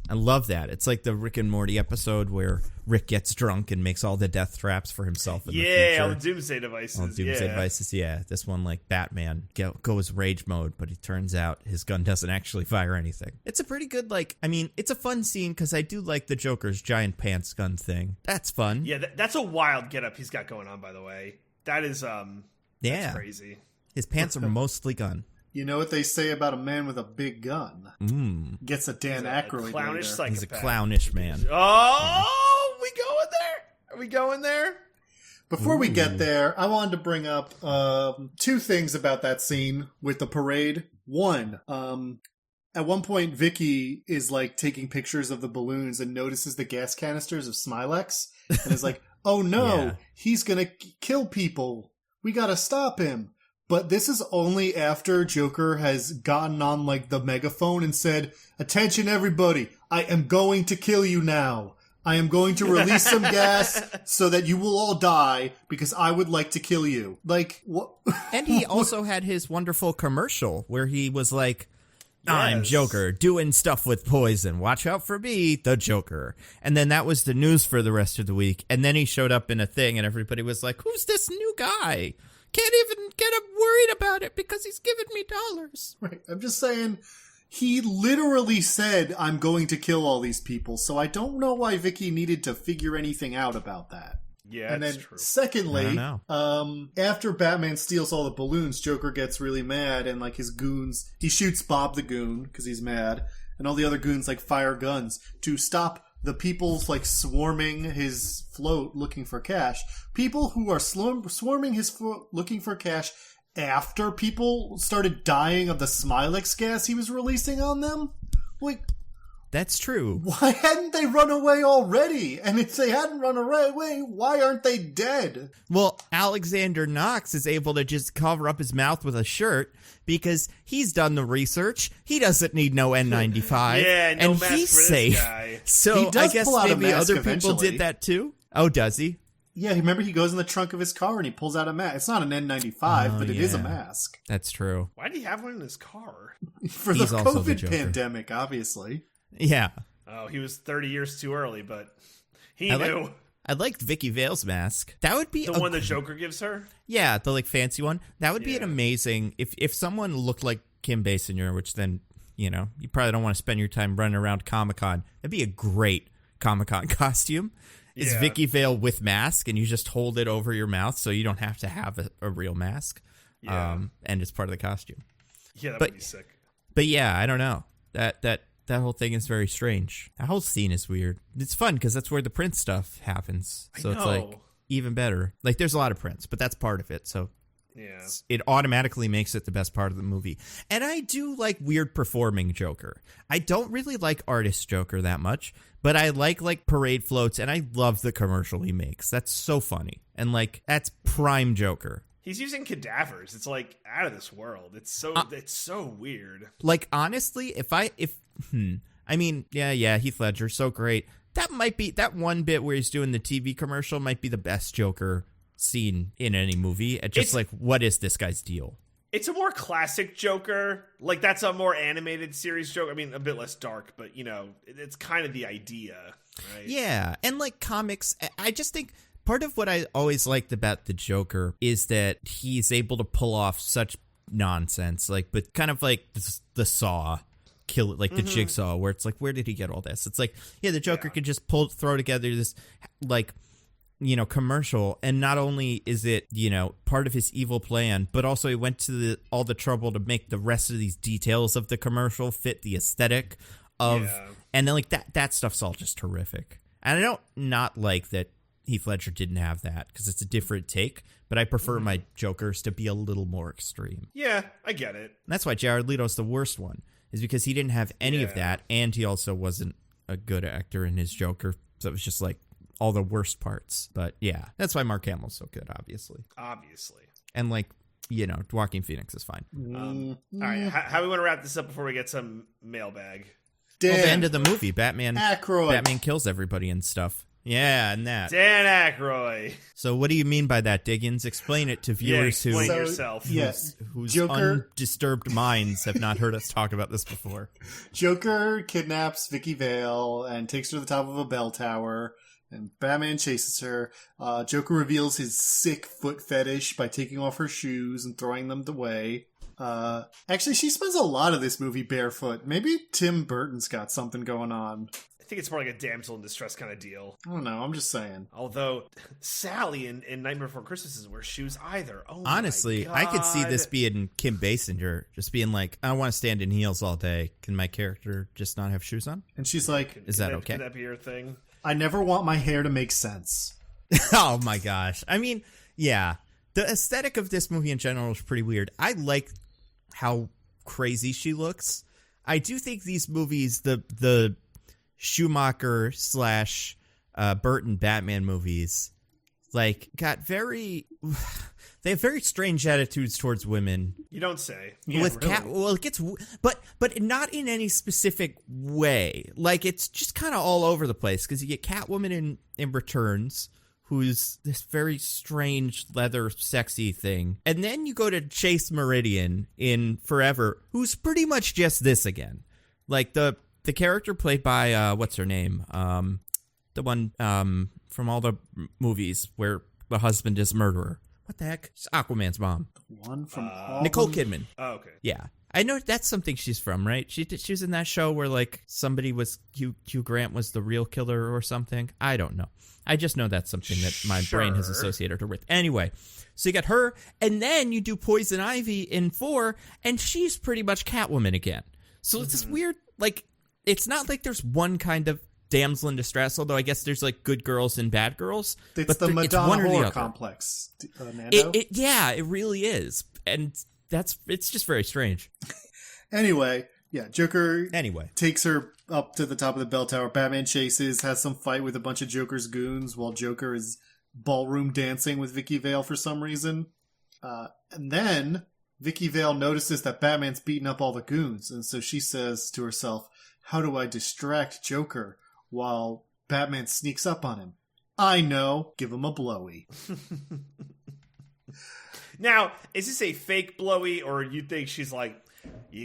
I love that. It's like the Rick and Morty episode where Rick gets drunk and makes all the death traps for himself in the future. Yeah, all the doomsday devices. Devices, yeah. This one, like, Batman goes rage mode, but it turns out his gun doesn't actually fire anything. It's a pretty good, it's a fun scene because I do like the Joker's giant pants gun thing. That's fun. Yeah, that's a wild getup he's got going on, by the way. That is, that's crazy. His pants are mostly gun. You know what they say about a man with a big gun? Gets a Dan Aykroyd. Clownish psychopath. He's a clownish man. Oh, Are we going there? Before we get there, I wanted to bring up two things about that scene with the parade. One, at one point, Vicki is like taking pictures of the balloons and notices the gas canisters of Smilex and is like, "Oh no, he's gonna kill people. We gotta stop him." But this is only after Joker has gotten on, like, the megaphone and said, "Attention, everybody. I am going to kill you now. I am going to release some gas so that you will all die because I would like to kill you." Like, what? And he also had his wonderful commercial where he was like, I'm Joker, doing stuff with poison. Watch out for me, the Joker. And then that was the news for the rest of the week. And then he showed up in a thing and everybody was like, who's this new guy? Can't even get him worried about it because he's giving me dollars. Right. I'm just saying, he literally said, I'm going to kill all these people. So I don't know why Vicki needed to figure anything out about that. Yeah, and then true. Secondly, after Batman steals all the balloons, Joker gets really mad and, like, his goons, he shoots Bob the Goon because he's mad, and all the other goons, like, fire guns to stop the people's, like, swarming his float looking for cash. People who are swarming his float looking for cash after people started dying of the Smilex gas he was releasing on them? Like, That's true. Why hadn't they run away already? And if they hadn't run away, why aren't they dead? Well, Alexander Knox is able to just cover up his mouth with a shirt because he's done the research. He doesn't need no N95. Yeah, no and mask he's for this safe. guy. So He does I guess pull out a maybe mask other people eventually. did that too. Oh, does he? Yeah, remember he goes in the trunk of his car and he pulls out a mask. It's not an N95, but it is a mask. That's true. Why did he have one in his car? For He's the also the COVID Joker. pandemic, obviously. Yeah. Oh, he was 30 years too early, but he knew. I liked Vicki Vale's mask. That would be The one the Joker gives her? Yeah, the like fancy one. That would be an amazing if someone looked like Kim Basinger, which then, you probably don't want to spend your time running around Comic-Con. That'd be a great Comic-Con costume. It's Vicki Vale with mask, and you just hold it over your mouth so you don't have to have a real mask. Yeah. And it's part of the costume. Yeah, that would be sick. But yeah, I don't know. That whole thing is very strange. That whole scene is weird. It's fun because that's where the Prince stuff happens. So it's like even better. Like there's a lot of Prince, but that's part of it. So yeah, it automatically makes it the best part of the movie. And I do like weird performing Joker. I don't really like artist Joker that much, but I like parade floats, and I love the commercial he makes. That's so funny. And like that's prime Joker. He's using cadavers. It's like out of this world. It's so weird. Like honestly, I mean, Heath Ledger, so great. That might be that one bit where he's doing the TV commercial might be the best Joker scene in any movie. It's like, what is this guy's deal? It's a more classic Joker. Like that's a more animated series Joker. I mean, a bit less dark, but it's kind of the idea, right? Yeah, and like comics, I just think part of what I always liked about the Joker is that he's able to pull off such nonsense, like, but kind of like the Saw. Kill it like the Jigsaw, where it's like, where did he get all this? It's like, the Joker could just throw together this like commercial, and not only is it part of his evil plan, but also he went to all the trouble to make the rest of these details of the commercial fit the aesthetic of, and then like that stuff's all just terrific. And I don't not like that Heath Ledger didn't have that because it's a different take, but I prefer my Jokers to be a little more extreme. Yeah, I get it. And that's why Jared Leto's the worst one. Is because he didn't have any of that, and he also wasn't a good actor in his Joker, so it was just like all the worst parts. But yeah, that's why Mark Hamill's so good, obviously. And like, Joaquin Phoenix is fine. All right, how we want to wrap this up before we get some mailbag? Well, the end of the movie, Batman Aykroyd. kills everybody and stuff. Yeah, and that. Dan Aykroyd. So what do you mean by that, Diggins? Explain it to viewers explain yourself. whose Joker, undisturbed minds have not heard us talk about this before. Joker kidnaps Vicki Vale and takes her to the top of a bell tower, and Batman chases her. Joker reveals his sick foot fetish by taking off her shoes and throwing them away. Actually, she spends a lot of this movie barefoot. Maybe Tim Burton's got something going on. I think it's more like a damsel in distress kind of deal. I don't know. I'm just saying. Although Sally in Nightmare Before Christmas doesn't wear shoes either. Oh, honestly, I could see this being Kim Basinger, just being like, I want to stand in heels all day. Can my character just not have shoes on? And she's like, is that okay? Could that be your thing? I never want my hair to make sense. Oh my gosh. I mean, yeah. The aesthetic of this movie in general is pretty weird. I like how crazy she looks. I do think these movies, the Schumacher / Burton Batman movies, like got they have very strange attitudes towards women. You don't say. Yeah, with really. it gets, but not in any specific way. Like it's just kind of all over the place because you get Catwoman in Returns, who's this very strange leather sexy thing, and then you go to Chase Meridian in Forever, who's pretty much just this again, like the character played by, what's her name? The one from all the movies where the husband is a murderer. What the heck? It's Aquaman's mom. The one from Nicole Kidman. Oh, okay. Yeah. I know that's something she's from, right? She was in that show where, like, somebody was, Hugh Grant was the real killer or something. I don't know. I just know that's something that my brain has associated her with. Anyway, so you got her, and then you do Poison Ivy in 4, and she's pretty much Catwoman again. So it's this weird, like, it's not like there's one kind of damsel in distress, although I guess there's like good girls and bad girls. It's the Madonna horror complex, Nando. It really is. And it's just very strange. Anyway, Yeah, Joker Anyway. takes her up to the top of the bell tower. Batman chases, has some fight with a bunch of Joker's goons while Joker is ballroom dancing with Vicki Vale for some reason. And then Vicki Vale notices that Batman's beating up all the goons, and so she says to herself, how do I distract Joker while Batman sneaks up on him? I know, give him a blowy. Now, is this a fake blowy, or you think she's like,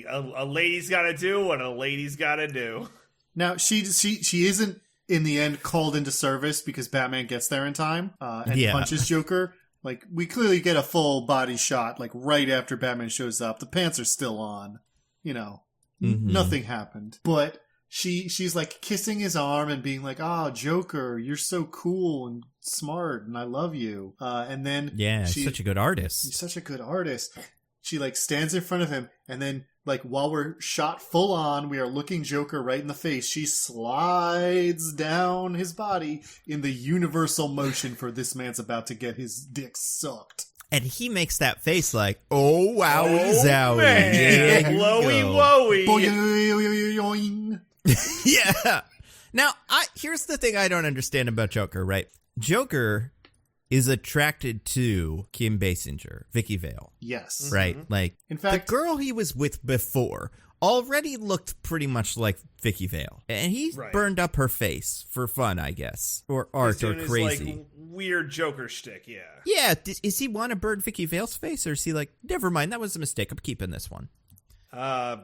a lady's gotta do what a lady's gotta do? Now, she isn't, in the end, called into service because Batman gets there in time and punches Joker. Like, we clearly get a full body shot, like, right after Batman shows up. The pants are still on. You know, nothing happened. But she's, like, kissing his arm and being like, Joker, you're so cool and smart and I love you. And then... Yeah, she's such a good artist. She's such a good artist. She, like, stands in front of him, and then, like, while we're shot full on, we are looking Joker right in the face. She slides down his body in the universal motion for this man's about to get his dick sucked. And he makes that face like, oh, wowie, zowie. Man. Yeah, Blowy, Boing. yeah. Now, here's the thing I don't understand about Joker, right? Joker is attracted to Kim Basinger, Vicki Vale. Yes. Right? Like, in fact, the girl he was with before already looked pretty much like Vicki Vale. And he burned up her face for fun, I guess. Or art or crazy. His, like, weird Joker shtick, yeah. Yeah, is he want to burn Vicki Vale's face? Or is he like, never mind, that was a mistake, I'm keeping this one? I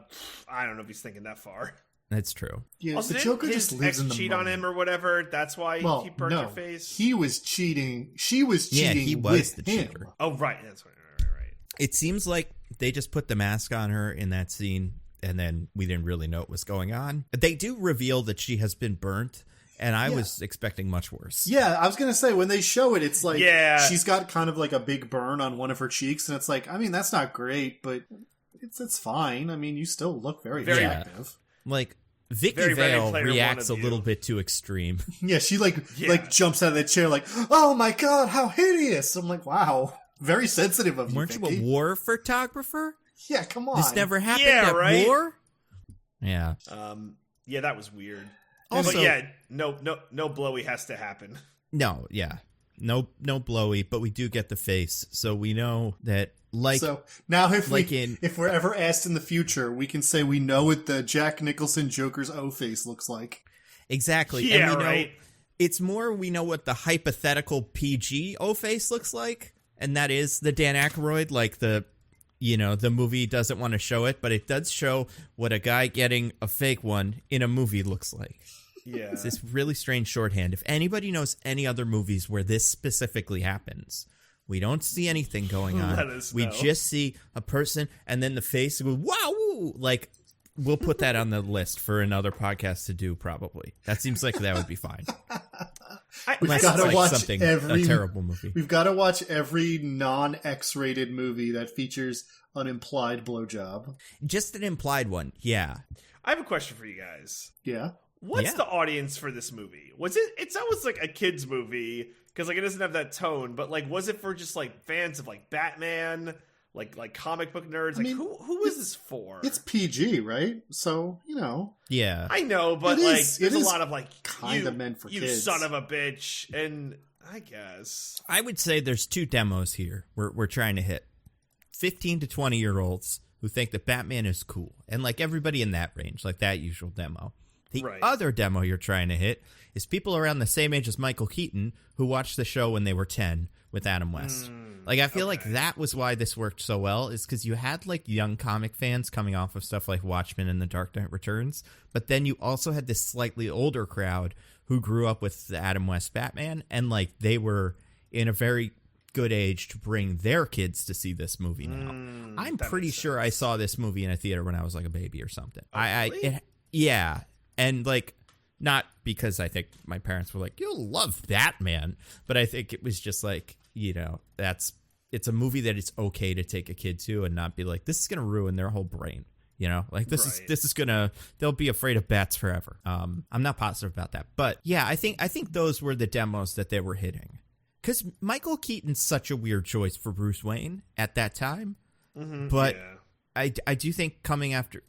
don't know if he's thinking that far. That's true. Yeah, Also, the Joker his just lives in the cheat moment. on him or whatever. That's why he burned her face. He was cheating. She was cheating he was with the him. cheater. Oh, right. That's right. It seems like they just put the mask on her in that scene, and then we didn't really know what was going on. They do reveal that she has been burnt, and I was expecting much worse. Yeah, I was going to say, when they show it, it's like she's got kind of like a big burn on one of her cheeks, and it's like, I mean, that's not great, but it's fine. I mean, you still look very attractive. Like, Vicki Vale reacts a little bit too extreme. Yeah, she like jumps out of the chair like, oh my god, how hideous! I'm like, wow, very sensitive of you. Weren't you a war photographer? Yeah, come on. This never happened at war? Yeah. Yeah, that was weird. Also, but yeah, no blowy has to happen. No, yeah. No blowy, but we do get the face, so we know that. So now, if we're ever asked in the future, we can say we know what the Jack Nicholson Joker's O face looks like. Exactly. Yeah, and we right. know it's more we know what the hypothetical PG O face looks like, and that is the Dan Aykroyd, like the movie doesn't want to show it, but it does show what a guy getting a fake one in a movie looks like. Yeah. It's this really strange shorthand. If anybody knows any other movies where this specifically happens, we don't see anything going on. Let us we know. just see a person and then the face goes, wow! Like, we'll put that on the list for another podcast to do, probably. That seems like that would be fine. We've got to watch a terrible movie. We've got to watch every non-X-rated movie that features an implied blowjob. Just an implied one, yeah. I have a question for you guys. Yeah? What's the audience for this movie? It's almost like a kid's movie, because like it doesn't have that tone, but like was it for just like fans of like Batman, like comic book nerds? Like who is this for? It's PG, right? So, Yeah. I know, but there's a lot of like kind of meant for kids. You son of a bitch. And I guess I would say there's two demos here we're trying to hit. 15 to 20-year-olds who think that Batman is cool, and like everybody in that range, like that usual demo. The other demo you're trying to hit is people around the same age as Michael Keaton who watched the show when they were 10 with Adam West. Like, I feel like that was why this worked so well, is because you had, like, young comic fans coming off of stuff like Watchmen and The Dark Knight Returns, but then you also had this slightly older crowd who grew up with the Adam West Batman, and, like, they were in a very good age to bring their kids to see this movie now. I'm pretty sure I saw this movie in a theater when I was, like, a baby or something. Really? Yeah. And, like, not because I think my parents were like, you'll love Batman, but I think it was just like, it's a movie that it's okay to take a kid to and not be like, this is going to ruin their whole brain. Like this is going to, they'll be afraid of bats forever. I'm not positive about that, but yeah, I think those were the demos that they were hitting. Cause Michael Keaton's such a weird choice for Bruce Wayne at that time. But I do think coming after,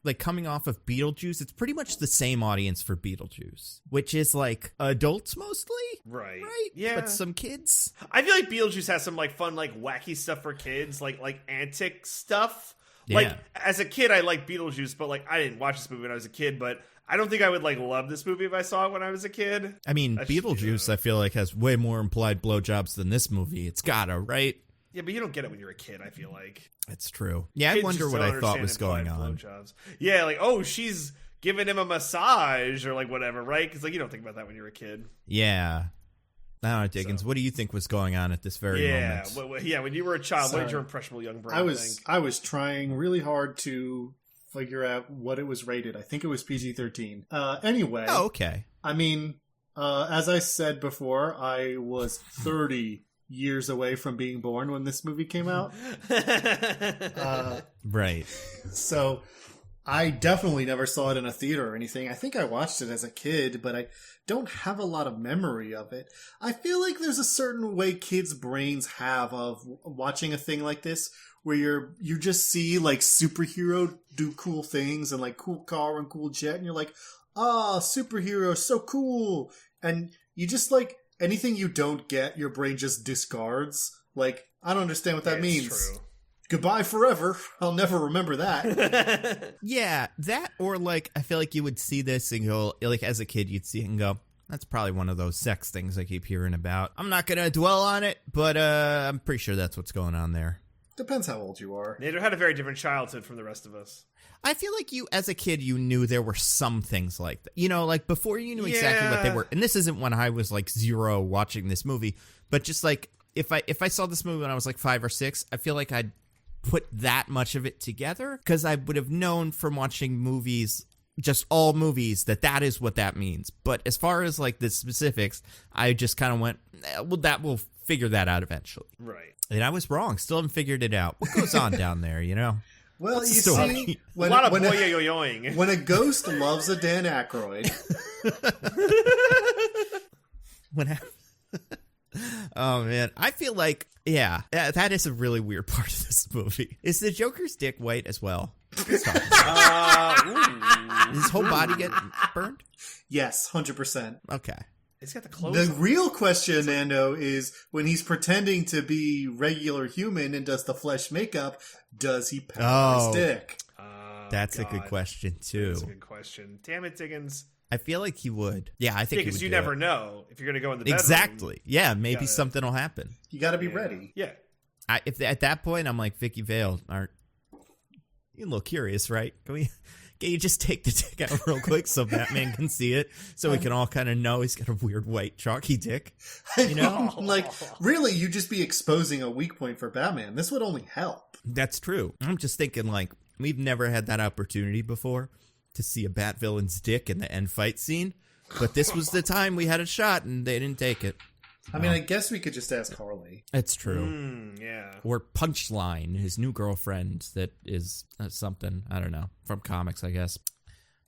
like coming off of Beetlejuice, it's pretty much the same audience for Beetlejuice, which is like adults mostly. Right. Yeah. But some kids. I feel like Beetlejuice has some like fun, like wacky stuff for kids, like antic stuff. Yeah. Like as a kid, I liked Beetlejuice, but like I didn't watch this movie when I was a kid, but I don't think I would like love this movie if I saw it when I was a kid. I mean, Beetlejuice, I feel like, has way more implied blowjobs than this movie. It's gotta, right? Yeah, but you don't get it when you're a kid, I feel like. It's true. Yeah, Kids I wonder just what don't I thought understand was going on. blowjobs. Yeah, like, oh, she's giving him a massage or like whatever, right? Because like you don't think about that when you're a kid. Yeah. I don't know, Diggins, what do you think was going on at this very moment? Yeah, when you were a child, what did your impressionable young brain think? I was trying really hard to figure out what it was rated. I think it was PG-13. Anyway. Oh, okay. I mean, as I said before, I was 30 years away from being born when this movie came out. Right. So I definitely never saw it in a theater or anything. I think I watched it as a kid, but I don't have a lot of memory of it. I feel like there's a certain way kids' brains have of watching a thing like this, where you just see like superhero do cool things and like cool car and cool jet, and you're like, superhero, so cool. And you just like anything you don't get, your brain just discards. Like, I don't understand what that means. True. Goodbye forever. I'll never remember that. Yeah, that or like I feel like you would see this and go, like as a kid you'd see it and go, that's probably one of those sex things I keep hearing about. I'm not gonna dwell on it, but I'm pretty sure that's what's going on there. Depends how old you are. Nader had a very different childhood from the rest of us. I feel like you, as a kid, you knew there were some things like that. You know, like before you knew exactly what they were. And this isn't when I was like 0 watching this movie, but just like if I saw this movie when I was like 5 or 6, I feel like I'd put that much of it together because I would have known from watching movies, just all movies, that is what that means. But as far as like the specifics, I just kind of went, well, we'll figure that out eventually. Right. And I was wrong. Still haven't figured it out. What goes on down there, you know? Well, you see, a lot of boing. When a ghost loves a Dan Aykroyd. Oh, man. I feel like, yeah, that is a really weird part of this movie. Is the Joker's dick white as well? Does his whole body get burned? Yes, 100%. Okay. He's got the clothes The on. real question, Nando, is when he's pretending to be regular human and does the flesh makeup, does he powder his dick? That's a good question, too. That's a good question. Damn it, Diggins. I feel like he would. Yeah, I think he would. Because you never know if you're going to go in the bedroom. Exactly. Yeah, maybe something will happen. You got to be ready. Yeah. If at that point, I'm like, Vicki Vale, you're a little curious, right? Can you just take the dick out real quick so Batman can see it, so we can all kind of know he's got a weird white chalky dick? You know? Like, really, you'd just be exposing a weak point for Batman. This would only help. That's true. I'm just thinking, like, we've never had that opportunity before to see a Bat villain's dick in the end fight scene, but this was the time we had a shot, and they didn't take it. I mean, I guess we could just ask Harley. It's true. Yeah. Or Punchline, his new girlfriend that is something, I don't know, from comics, I guess.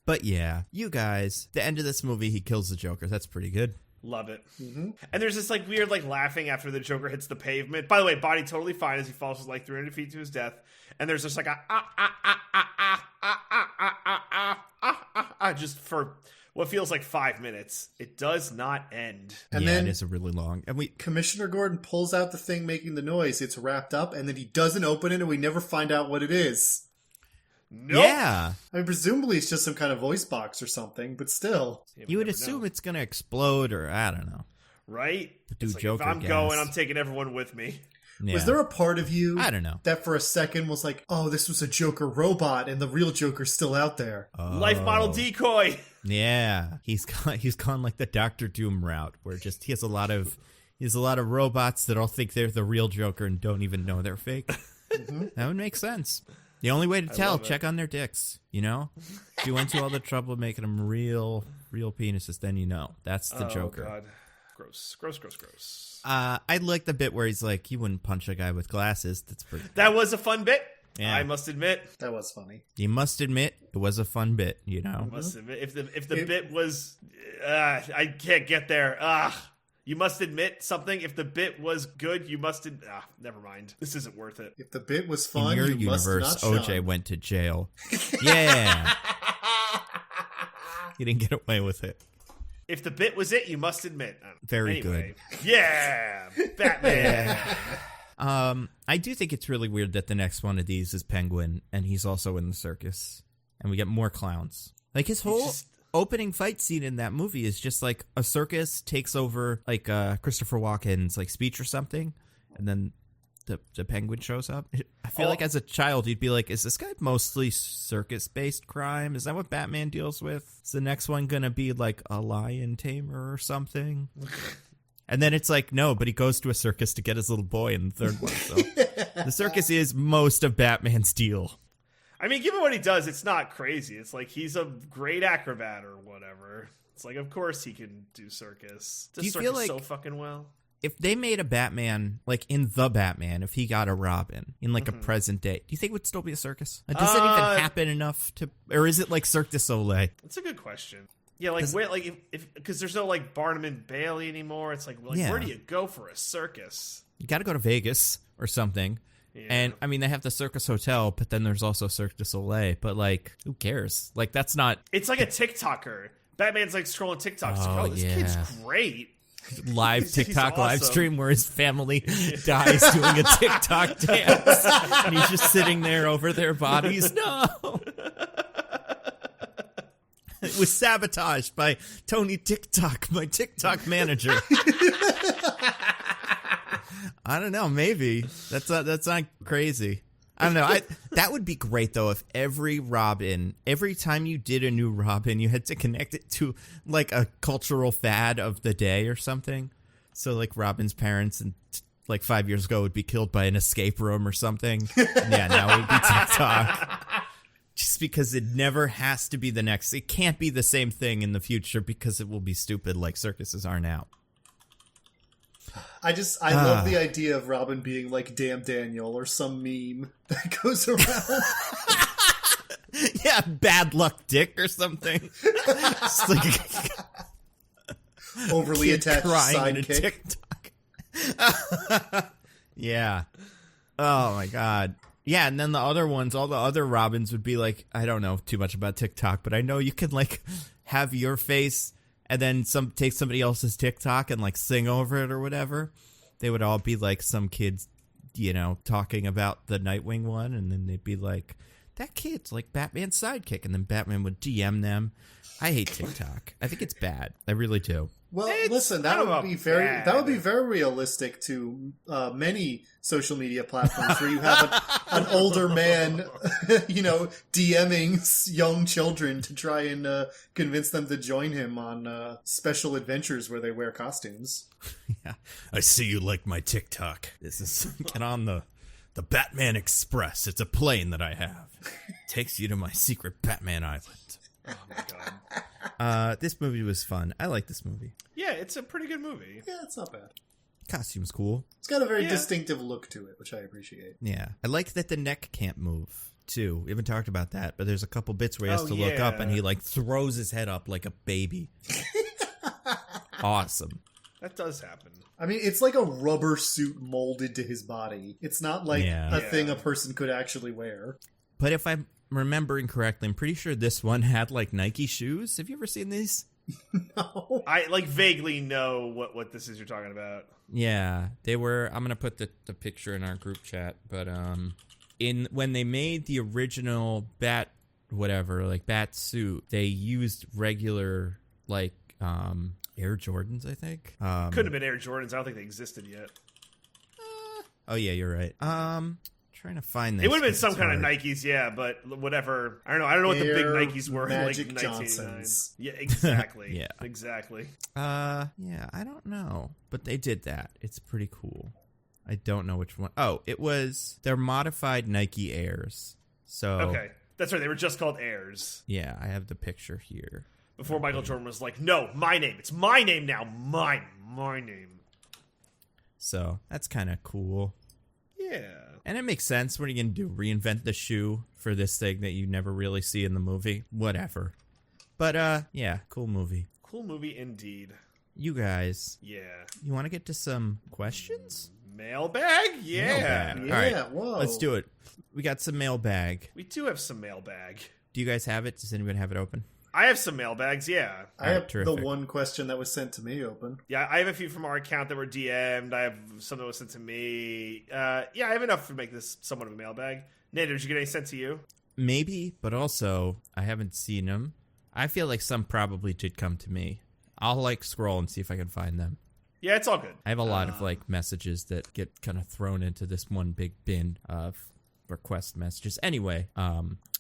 But yeah, you guys, the end of this movie, he kills the Joker. That's pretty good. Love it. Mm-hmm. And there's this like weird like laughing after the Joker hits the pavement. By the way, body totally fine as he falls like 300 feet to his death. And there's just like just for what feels like 5 minutes. It does not end. And yeah, then it is a really long. And Commissioner Gordon pulls out the thing making the noise. It's wrapped up, and then he doesn't open it, and we never find out what it is. Nope. Yeah. I mean, presumably it's just some kind of voice box or something, but still. Yeah, you would assume it's going to explode, or I don't know. Right? Do like, Joker if I'm gas. going, I'm taking everyone with me. Yeah. Was there a part of you I don't know. that for a second was like, oh, this was a Joker robot and the real Joker's still out there? Life model decoy. Yeah. He's gone like the Doctor Doom route where just he has a lot of robots that all think they're the real Joker and don't even know they're fake. Mm-hmm. That would make sense. The only way to tell, check on their dicks, you know? If you went to all the trouble of making them real penises, then you know. That's the Joker. God. Gross. I like the bit where he's like, he wouldn't punch a guy with glasses. That's pretty. That was a fun bit. Yeah. I must admit. That was funny. You must admit, it was a fun bit, you know? I must admit. If the bit was... I can't get there. You must admit something. If the bit was good, you must... never mind. This isn't worth it. If the bit was fun, in your you must universe, not OJ shun. went to jail. Yeah. He didn't get away with it. If the bit was it, you must admit. Very good. Yeah. Batman. I do think it's really weird that the next one of these is Penguin, and he's also in the circus. And we get more clowns. Like, his whole opening fight scene in that movie is just like a circus takes over like Christopher Walken's like speech or something, and then the penguin shows up. I feel like as a child you'd be like, is this guy mostly circus based crime? Is that what Batman deals with? Is the next one gonna be like a lion tamer or something? And then it's like, no, but he goes to a circus to get his little boy in the third one. So the circus is most of Batman's deal. I mean, given what he does, it's not crazy. It's like he's a great acrobat or whatever. It's like, of course he can do circus. Do you circus feel like so fucking well? If they made a Batman, like in The Batman, if he got a Robin in like a present day, do you think it would still be a circus? Does it even happen enough to, or is it like Cirque du Soleil? That's a good question. Yeah, like where, like if because there's no like Barnum and Bailey anymore. It's like where do you go for a circus? You got to go to Vegas or something. Yeah. And I mean, they have the Circus Hotel, but then there's also Cirque du Soleil. But like, who cares? Like, that's not. It's like a TikToker. Batman's like scrolling TikToks. Like, this kid's great. Live TikTok awesome. Live stream where his family dies doing a TikTok dance, and he's just sitting there over their bodies. No. It was sabotaged by Tony TikTok, my TikTok manager. I don't know. Maybe that's not crazy. I don't know. That would be great though if every time you did a new Robin, you had to connect it to like a cultural fad of the day or something. So like Robin's parents and like 5 years ago would be killed by an escape room or something. Yeah, now it would be TikTok. Just because it never has to be the next. It can't be the same thing in the future because it will be stupid like circuses are now. I love the idea of Robin being like Damn Daniel or some meme that goes around. Yeah, Bad Luck Dick or something. Just like overly attached sidekick. TikTok. Yeah. Oh my god. Yeah, and then the other ones, all the other Robins would be like, I don't know too much about TikTok, but I know you can like have your face and then take somebody else's TikTok and like sing over it or whatever. They would all be like some kids, you know, talking about the Nightwing one, and then they'd be like, that kid's like Batman's sidekick, and then Batman would DM them. I hate TikTok. I think it's bad. I really do. Well, listen, that would be very realistic to many social media platforms where you have an older man, you know, DMing young children to try and convince them to join him on special adventures where they wear costumes. Yeah, I see you like my TikTok. This is get on the Batman Express. It's a plane that I have. Takes you to my secret Batman Island. Oh my god. This movie was fun. I like this movie. Yeah, it's a pretty good movie. Yeah, it's not bad. Costume's cool. It's got a very distinctive look to it, which I appreciate. Yeah. I like that the neck can't move, too. We haven't talked about that, but there's a couple bits where he has to look up and he like throws his head up like a baby. Awesome. That does happen. I mean, it's like a rubber suit molded to his body. It's not like a thing a person could actually wear. But if I'm remembering correctly, I'm pretty sure this one had like Nike shoes. Have you ever seen these? No. I like vaguely know what this is you're talking about. Yeah, they were. I'm gonna put the picture in our group chat. But when they made the original bat suit, they used regular like Air Jordans, I think. Could have been Air Jordans. I don't think they existed yet. Oh yeah, you're right. Trying to find this. It would have been some kind of Nikes, yeah, but whatever. I don't know what the big Nikes were in like 1989. Yeah, exactly. Yeah. Exactly. Yeah, I don't know, but they did that. It's pretty cool. I don't know which one. Oh, they're modified Nike Airs. So okay, that's right. They were just called Airs. Yeah, I have the picture here. Before Michael Jordan was like, "No, my name. It's my name now. My name." So that's kind of cool. Yeah. And it makes sense. What are you going to do? Reinvent the shoe for this thing that you never really see in the movie? Whatever. But, yeah, cool movie. Cool movie indeed. you guys. Yeah. You want to get to some questions? Mailbag? Yeah. Mailbag. All right, whoa. let's do it. We got some mailbag. We do have some mailbag. Do you guys have it? Does anyone have it open? I have some mailbags, yeah. I have terrific. the one question that was sent to me open. Yeah, I have a few from our account that were DM'd. I have some that was sent to me. Yeah, I have enough to make this somewhat of a mailbag. Nando, did you get any sent to you? Maybe, but also, I haven't seen them. I feel like some probably did come to me. I'll, scroll and see if I can find them. Yeah, it's all good. I have a lot of, messages that get kind of thrown into this one big bin of request messages. Anyway,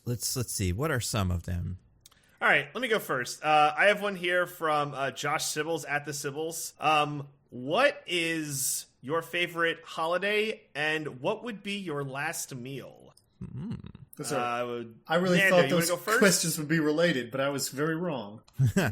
let's see. What are some of them? All right, let me go first. I have one here from Josh Sibbles at the Sibbles. What is your favorite holiday, and what would be your last meal? I really thought those questions would be related, but I was very wrong.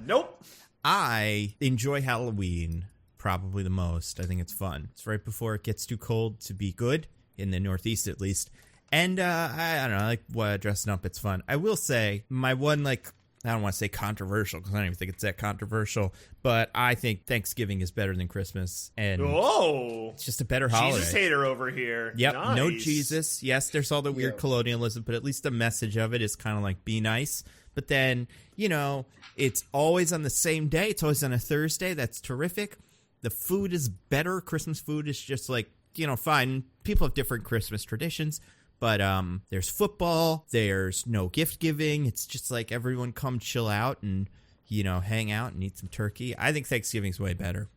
Nope. I enjoy Halloween probably the most. I think it's fun. It's right before it gets too cold to be good, in the Northeast at least. And I don't know, I like dressing up. It's fun. I will say, my one, I don't want to say controversial, because I don't even think it's that controversial, but I think Thanksgiving is better than Christmas, and it's just a better holiday. Jesus hater over here. Yep, nice. No Jesus. Yes, there's all the weird colonialism, but at least the message of it is kind of like, be nice. But then, it's always on the same day. It's always on a Thursday. That's terrific. The food is better. Christmas food is just fine. People have different Christmas traditions. But there's football, there's no gift giving. It's just like everyone come chill out and, hang out and eat some turkey. I think Thanksgiving's way better.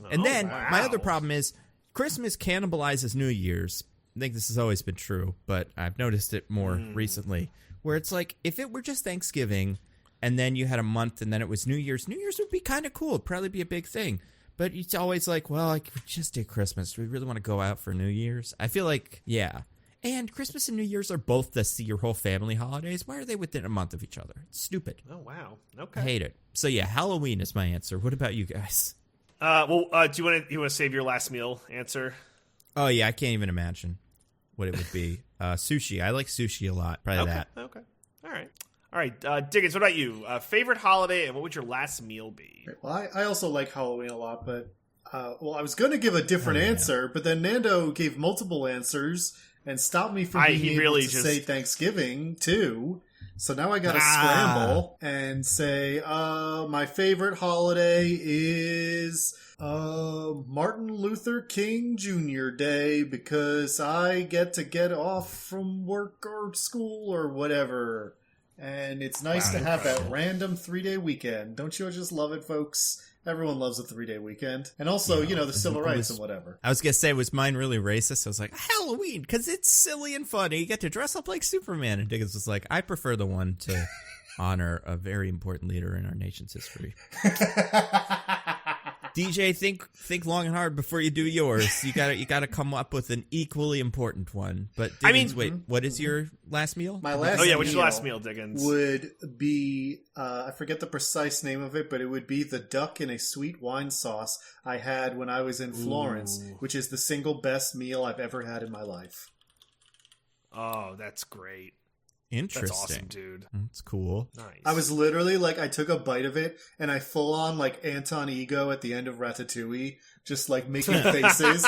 And then my other problem is Christmas cannibalizes New Year's. I think this has always been true, but I've noticed it more recently. Where it's like, if it were just Thanksgiving and then you had a month and then it was New Year's would be kind of cool. It'd probably be a big thing. But it's always like, well, we just did Christmas. Do we really want to go out for New Year's? I feel like, yeah. And Christmas and New Year's are both the see your whole family holidays. Why are they within a month of each other? It's stupid. Oh, wow. Okay. I hate it. So, yeah, Halloween is my answer. What about you guys? Do you want to save your last meal answer? Oh, yeah, I can't even imagine what it would be. Sushi. I like sushi a lot. Probably that. Okay. All right. Diggins, what about you? Favorite holiday, and what would your last meal be? Well, I also like Halloween a lot, but I was going to give a different answer, but then Nando gave multiple answers and stopped me from being able to say Thanksgiving, too. So now I gotta scramble and say, my favorite holiday is Martin Luther King Jr. Day, because I get off from work or school or whatever. And it's nice to have that random 3-day weekend. Don't you just love it, folks? Everyone loves a 3-day weekend. And also, the civil rights and whatever. I was going to say, was mine really racist? I was like, Halloween, because it's silly and funny. You get to dress up like Superman. And Diggins was like, I prefer the one to honor a very important leader in our nation's history. DJ, think long and hard before you do yours. You gotta come up with an equally important one. But Diggins, wait, what is your last meal? My last what's your last meal, Diggins? Would be, I forget the precise name of it, but it would be the duck in a sweet wine sauce I had when I was in Florence, which is the single best meal I've ever had in my life. Oh, that's great. Interesting. That's awesome, dude. That's cool. Nice. I was literally I took a bite of it and I full on Anton Ego at the end of Ratatouille, just making faces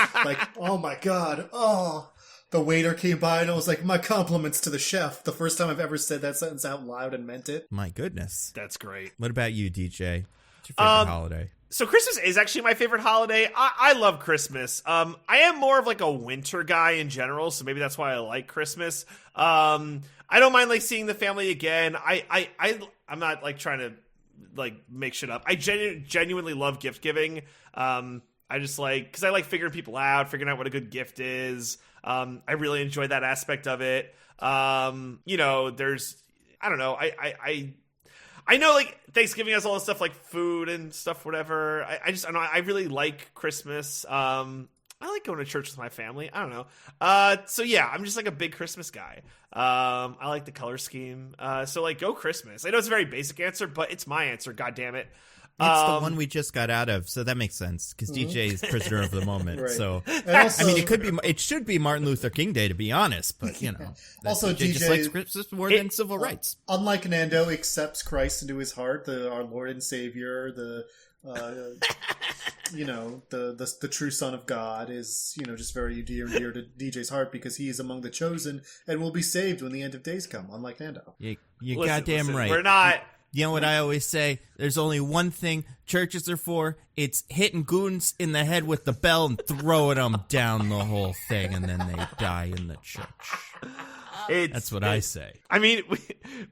oh my god, oh. The waiter came by and I was like, my compliments to the chef. The first time I've ever said that sentence out loud and meant it. My goodness. That's great. What about you, DJ? What's your favorite holiday? So Christmas is actually my favorite holiday. I love Christmas. I am more of a winter guy in general, so maybe that's why I like Christmas. I don't mind seeing the family again. I'm not trying to make shit up. I genuinely love gift giving. I just because I like figuring people out, figuring out what a good gift is. I really enjoy that aspect of it. There's I don't know. I know Thanksgiving has all this stuff food and stuff, whatever. I don't know. I really like Christmas. I like going to church with my family. I don't know. So yeah, I'm just a big Christmas guy. I like the color scheme. So go Christmas. I know it's a very basic answer, but it's my answer. God damn it. It's the one we just got out of, so that makes sense because DJ is prisoner of the moment. Right. So also, it should be Martin Luther King Day, to be honest. But also DJ just likes Christmas more than civil rights. Unlike Nando, accepts Christ into his heart, our Lord and Savior, the The true son of God is, just very dear and dear to DJ's heart because he is among the chosen and will be saved when the end of days come, unlike Nando. You're goddamn right. We're not. You know what I always say? There's only one thing churches are for. It's hitting goons in the head with the bell and throwing them down the whole thing, and then they die in the church. That's what I say. I mean,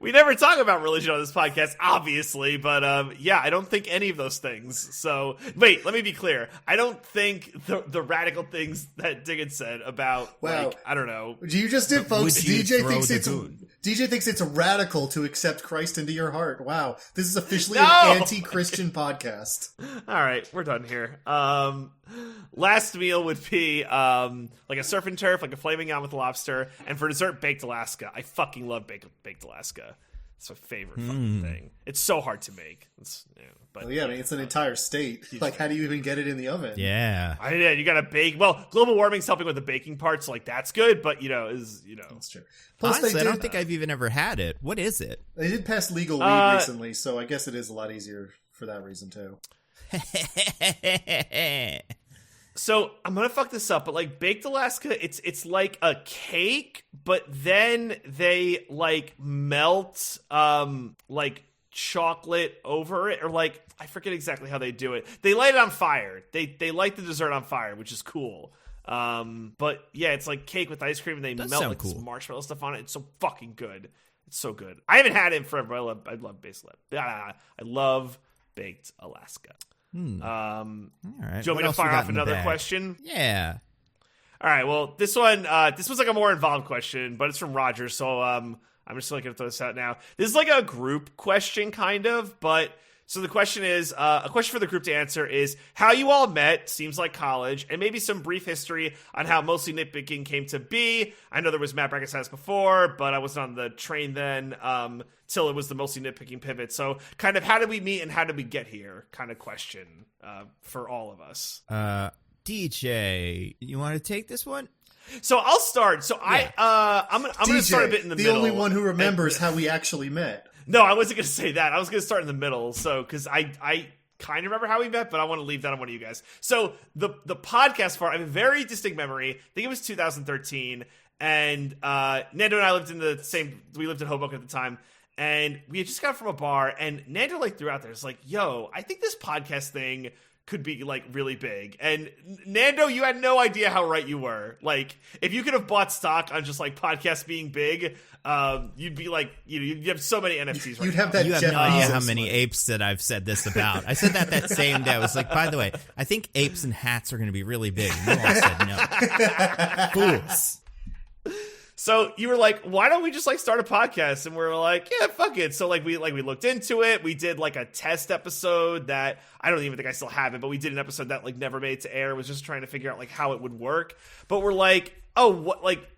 we never talk about religion on this podcast, obviously, but I don't think any of those things. So, wait, let me be clear. I don't think the radical things that Diggins said about, I don't know. You just did, folks. DJ thinks it's radical to accept Christ into your heart. Wow, this is officially an anti-Christian podcast. All right, we're done here. Last meal would be like a surf and turf, like a flaming yam with lobster, and for dessert, baked Alaska. I fucking love baked Alaska. It's my favorite fucking thing. It's so hard to make. It's an entire state. Like, how do you even get it in the oven? Yeah, you gotta bake. Well, global warming's helping with the baking part, so like that's good. But that's true. Plus, honestly, I don't think I've even ever had it. What is it? They did pass legal weed recently, so I guess it is a lot easier for that reason too. So I'm gonna fuck this up, but like baked Alaska, it's like a cake, but then they like melt like chocolate over it, or like I forget exactly how they do it. They light it on fire. They light the dessert on fire, which is cool. But yeah, it's like cake with ice cream, and they melt like this marshmallow stuff on it. It's so fucking good. It's so good. I haven't had it in forever. I love baked Alaska. I love baked Alaska. All right. Do you want me to fire off another question? Yeah. All right. Well, this one, this was like a more involved question, but it's from Roger. So I'm just going to throw this out now. This is like a group question, kind of. But so the question is, a question for the group to answer is how you all met. Seems like college, and maybe some brief history on how Mostly Nitpicking came to be. I know there was Matt Brackett's house before, but I wasn't on the train then. Till it was the Mostly Nitpicking pivot. So kind of how did we meet and how did we get here kind of question for all of us. DJ, you want to take this one? So I'll start. So yeah. I'm going to start a bit in the middle. The only one who remembers how we actually met. No, I wasn't going to say that. I was going to start in the middle. So because I kind of remember how we met, but I want to leave that on one of you guys. So the podcast part, I have a very distinct memory. I think it was 2013. And Nando and I lived we lived in Hoboken at the time. And we had just got from a bar, and Nando like threw out there, it's like, yo, I think this podcast thing could be like really big. And Nando, you had no idea how right you were. Like, if you could have bought stock on just like podcasts being big, you'd be like, you'd have so many NFTs right You'd have that. You have no idea how many apes that I've said this about. I said that same day. I was like, by the way, I think apes and hats are going to be really big. And you all said no. Fools. So you were like, why don't we just like start a podcast? And we were like, yeah, fuck it. So like we looked into it. We did like a test episode that I don't even think I still have it, but we did an episode that like never made it to air. It was just trying to figure out like how it would work. But we're like, oh, what, like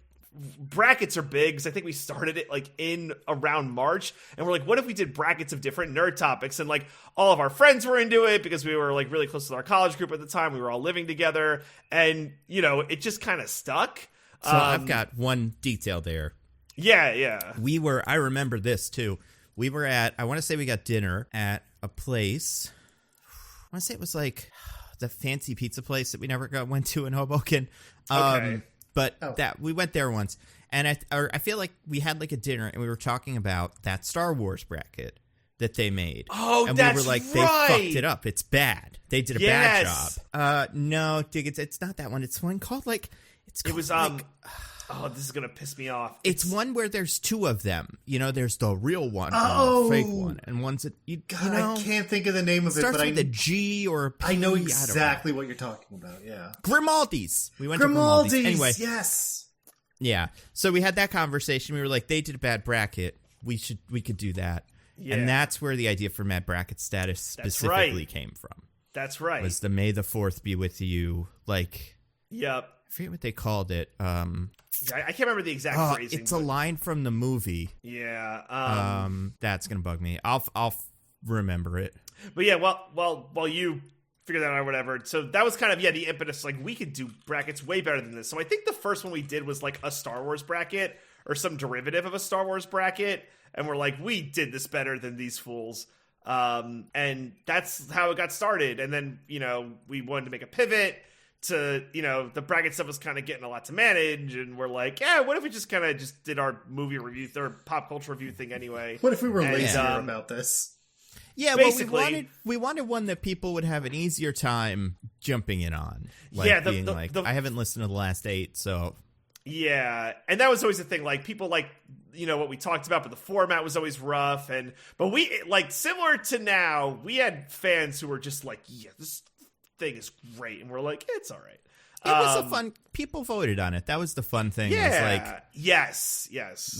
brackets are big, because I think we started it like in around March, and we're like, what if we did brackets of different nerd topics? And like all of our friends were into it because we were like really close to our college group at the time. We were all living together, and it just kind of stuck. So I've got one detail there. Yeah. I remember this too. We were I want to say we got dinner at a place. I want to say it was like the fancy pizza place that we never went to in Hoboken. Okay. That we went there once. And I feel like we had like a dinner and we were talking about that Star Wars bracket that they made. Oh, and that's we were like, right. They fucked it up. It's bad. They did a bad job. No, it's not that one. It's one called like... It was oh, this is gonna piss me off. It's one where there's two of them. There's the real one and the fake one, and one's I can't think of the name of it. Starts but with a G or a P. I know exactly what you're talking about. Yeah, Grimaldi's. We went to Grimaldi's. Anyway, yes, yeah. So we had that conversation. We were like, they did a bad bracket. We could do that, and that's where the idea for Mad Bracket Status specifically came from. That's right. Was the May the 4th be with you? Like, yep. I forget what they called it. I can't remember the exact phrasing. It's a line from the movie. Yeah. That's gonna bug me. I'll remember it. But yeah, while you figure that out or whatever. So that was kind of the impetus. Like, we could do brackets way better than this. So I think the first one we did was like a Star Wars bracket or some derivative of a Star Wars bracket, and we're like, we did this better than these fools. And that's how it got started. And then, we wanted to make a pivot to, the bracket stuff was kind of getting a lot to manage. And we're like, yeah, what if we just kind of just did our movie review or pop culture review thing anyway? What if we were lazier about this? Yeah, well, we wanted one that people would have an easier time jumping in on. Like being I haven't listened to the last 8, so... Yeah, and that was always the thing. Like, people what we talked about, but the format was always rough. But we, similar to now, we had fans who were just like, yeah, this thing is great. And we're like, it's all right. It was a fun... People voted on it. That was the fun thing. Yeah. Yes.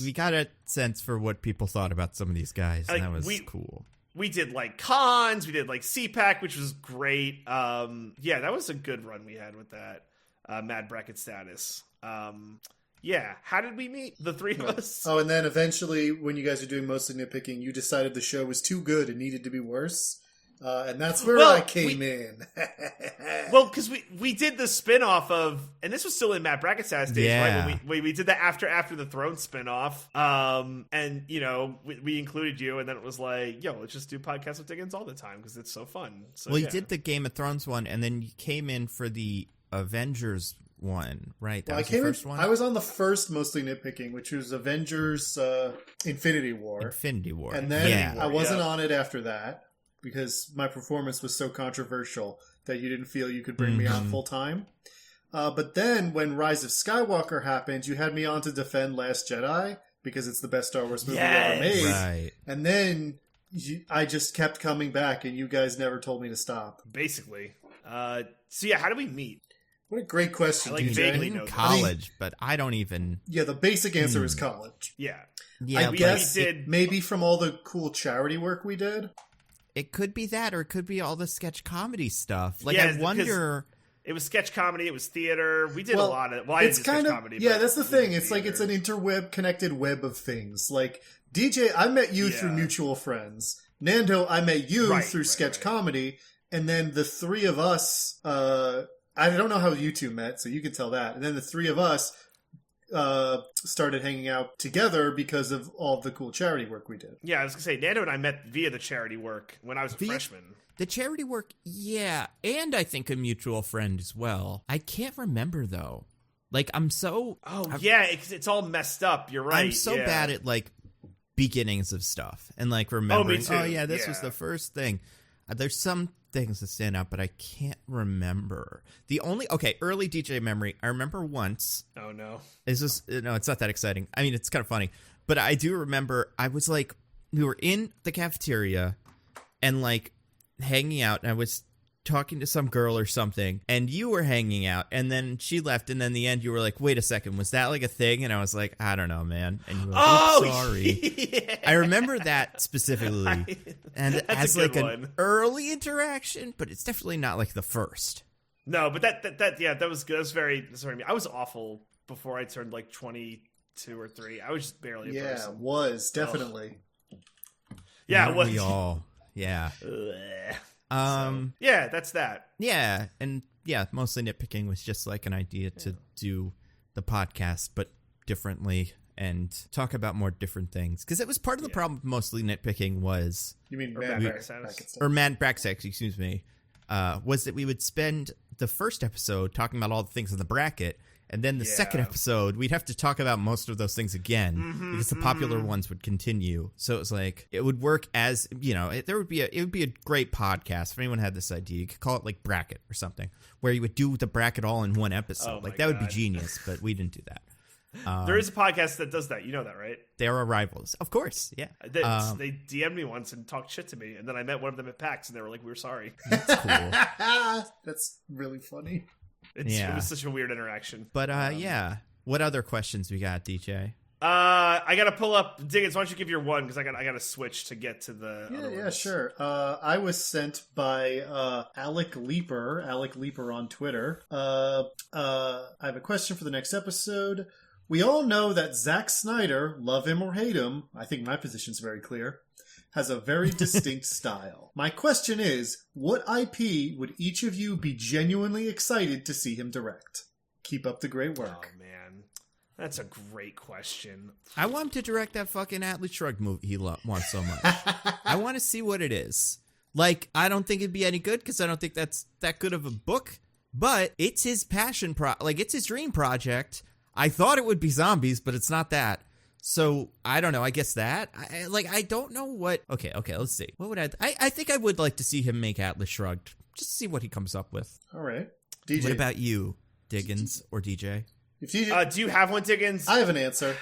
We got a sense for what people thought about some of these guys, and that was cool. We did cons, we did CPAC, which was great. Yeah, that was a good run we had with that Mad Bracket status. Yeah, how did we meet, the three of us? Oh, and then eventually, when you guys are doing mostly nitpicking, you decided the show was too good and needed to be worse. And that's where I came in. Well, because we did the spinoff of, and this was still in Matt Brackett's days, right? When we did the After the Throne spinoff. And, we included you, and then it was like, yo, let's just do podcasts with Diggins all the time because it's so fun. So, you did the Game of Thrones one, and then you came in for the Avengers one, right? That was the first one? I was on the first mostly nitpicking, which was Avengers Infinity War. And then I wasn't on it after that, because my performance was so controversial that you didn't feel you could bring me on full time. But then when Rise of Skywalker happened, you had me on to defend Last Jedi because it's the best Star Wars movie ever made. Right. And then I just kept coming back and you guys never told me to stop. Basically. So yeah, how do we meet? What a great question, DJ. Vaguely know college, but I don't even... Yeah, the basic answer is college. Yeah. I guess maybe from all the cool charity work we did. It could be that, or it could be all the sketch comedy stuff. I wonder... It was sketch comedy, it was theater. We did a lot of... Well, I did sketch comedy. Yeah, that's the thing. It's it's an connected web of things. Like, DJ, I met you through mutual friends. Nando, I met you through sketch comedy. And then the three of us... I don't know how you two met, so you can tell that. And then the three of us started hanging out together because of all the cool charity work we did. Yeah, I was going to say, Nando and I met via the charity work when I was a freshman. The charity work, yeah. And I think a mutual friend as well. I can't remember, though. I'm so... it's all messed up. You're right. I'm so bad at, beginnings of stuff. And, remembering, me too. This was the first thing. There's some things that stand out, but I can't remember. Early DJ memory. I remember once. Oh no! It's not that exciting. I mean, it's kind of funny, but I do remember. I was we were in the cafeteria and hanging out, and I was talking to some girl or something, and you were hanging out, and then she left, and then in the end you were like, wait a second, was that a thing? And I was like, I don't know, man. And you were like, sorry. Yeah. I remember that specifically. And that's as an early interaction, but it's definitely not the first. No, but that was good. That was very I was awful before I turned 22 or 3. I was just barely a person. Yeah, was definitely. Yeah, it was. We all. Yeah. Yeah, that's that. Yeah, and mostly nitpicking was just an idea to do the podcast, but differently and talk about more different things. Because it was part of the problem with mostly nitpicking was... You mean Mad Bracket, excuse me. Was that we would spend the first episode talking about all the things in the bracket, and then the second episode, we'd have to talk about most of those things again because the popular ones would continue. So it was it would work as, it would be a great podcast. If anyone had this idea, you could call it Bracket or something, where you would do the bracket all in one episode. That would be genius, but we didn't do that. There is a podcast that does that. You know that, right? There are rivals. Of course, yeah. They DM'd me once and talked shit to me, and then I met one of them at PAX, and they were like, we're sorry. That's cool. That's really funny. It was such a weird interaction. But, what other questions we got, DJ? I gotta pull up Diggins. Why don't you give your one, because I gotta switch to get to the other ones. Yeah, sure. I was sent by Alec Leaper on Twitter. I have a question for the next episode. We all know that Zack Snyder, love him or hate him, I think my position's very clear, has a very distinct style. My question is, what IP would each of you be genuinely excited to see him direct? Keep up the great work. Oh, man. That's a great question. I want him to direct that fucking Atlas Shrugged movie he wants so much. I want to see what it is. Like, I don't think it'd be any good because I don't think that's that good of a book, but it's his passion it's his dream project. I thought it would be zombies, but it's not that. So, I don't know. I guess that. I don't know what... Okay, let's see. What would I think I would like to see him make Atlas Shrugged. Just to see what he comes up with. All right. DJ. What about you, Diggins or DJ? If DJ do you have one, Diggins? I have an answer.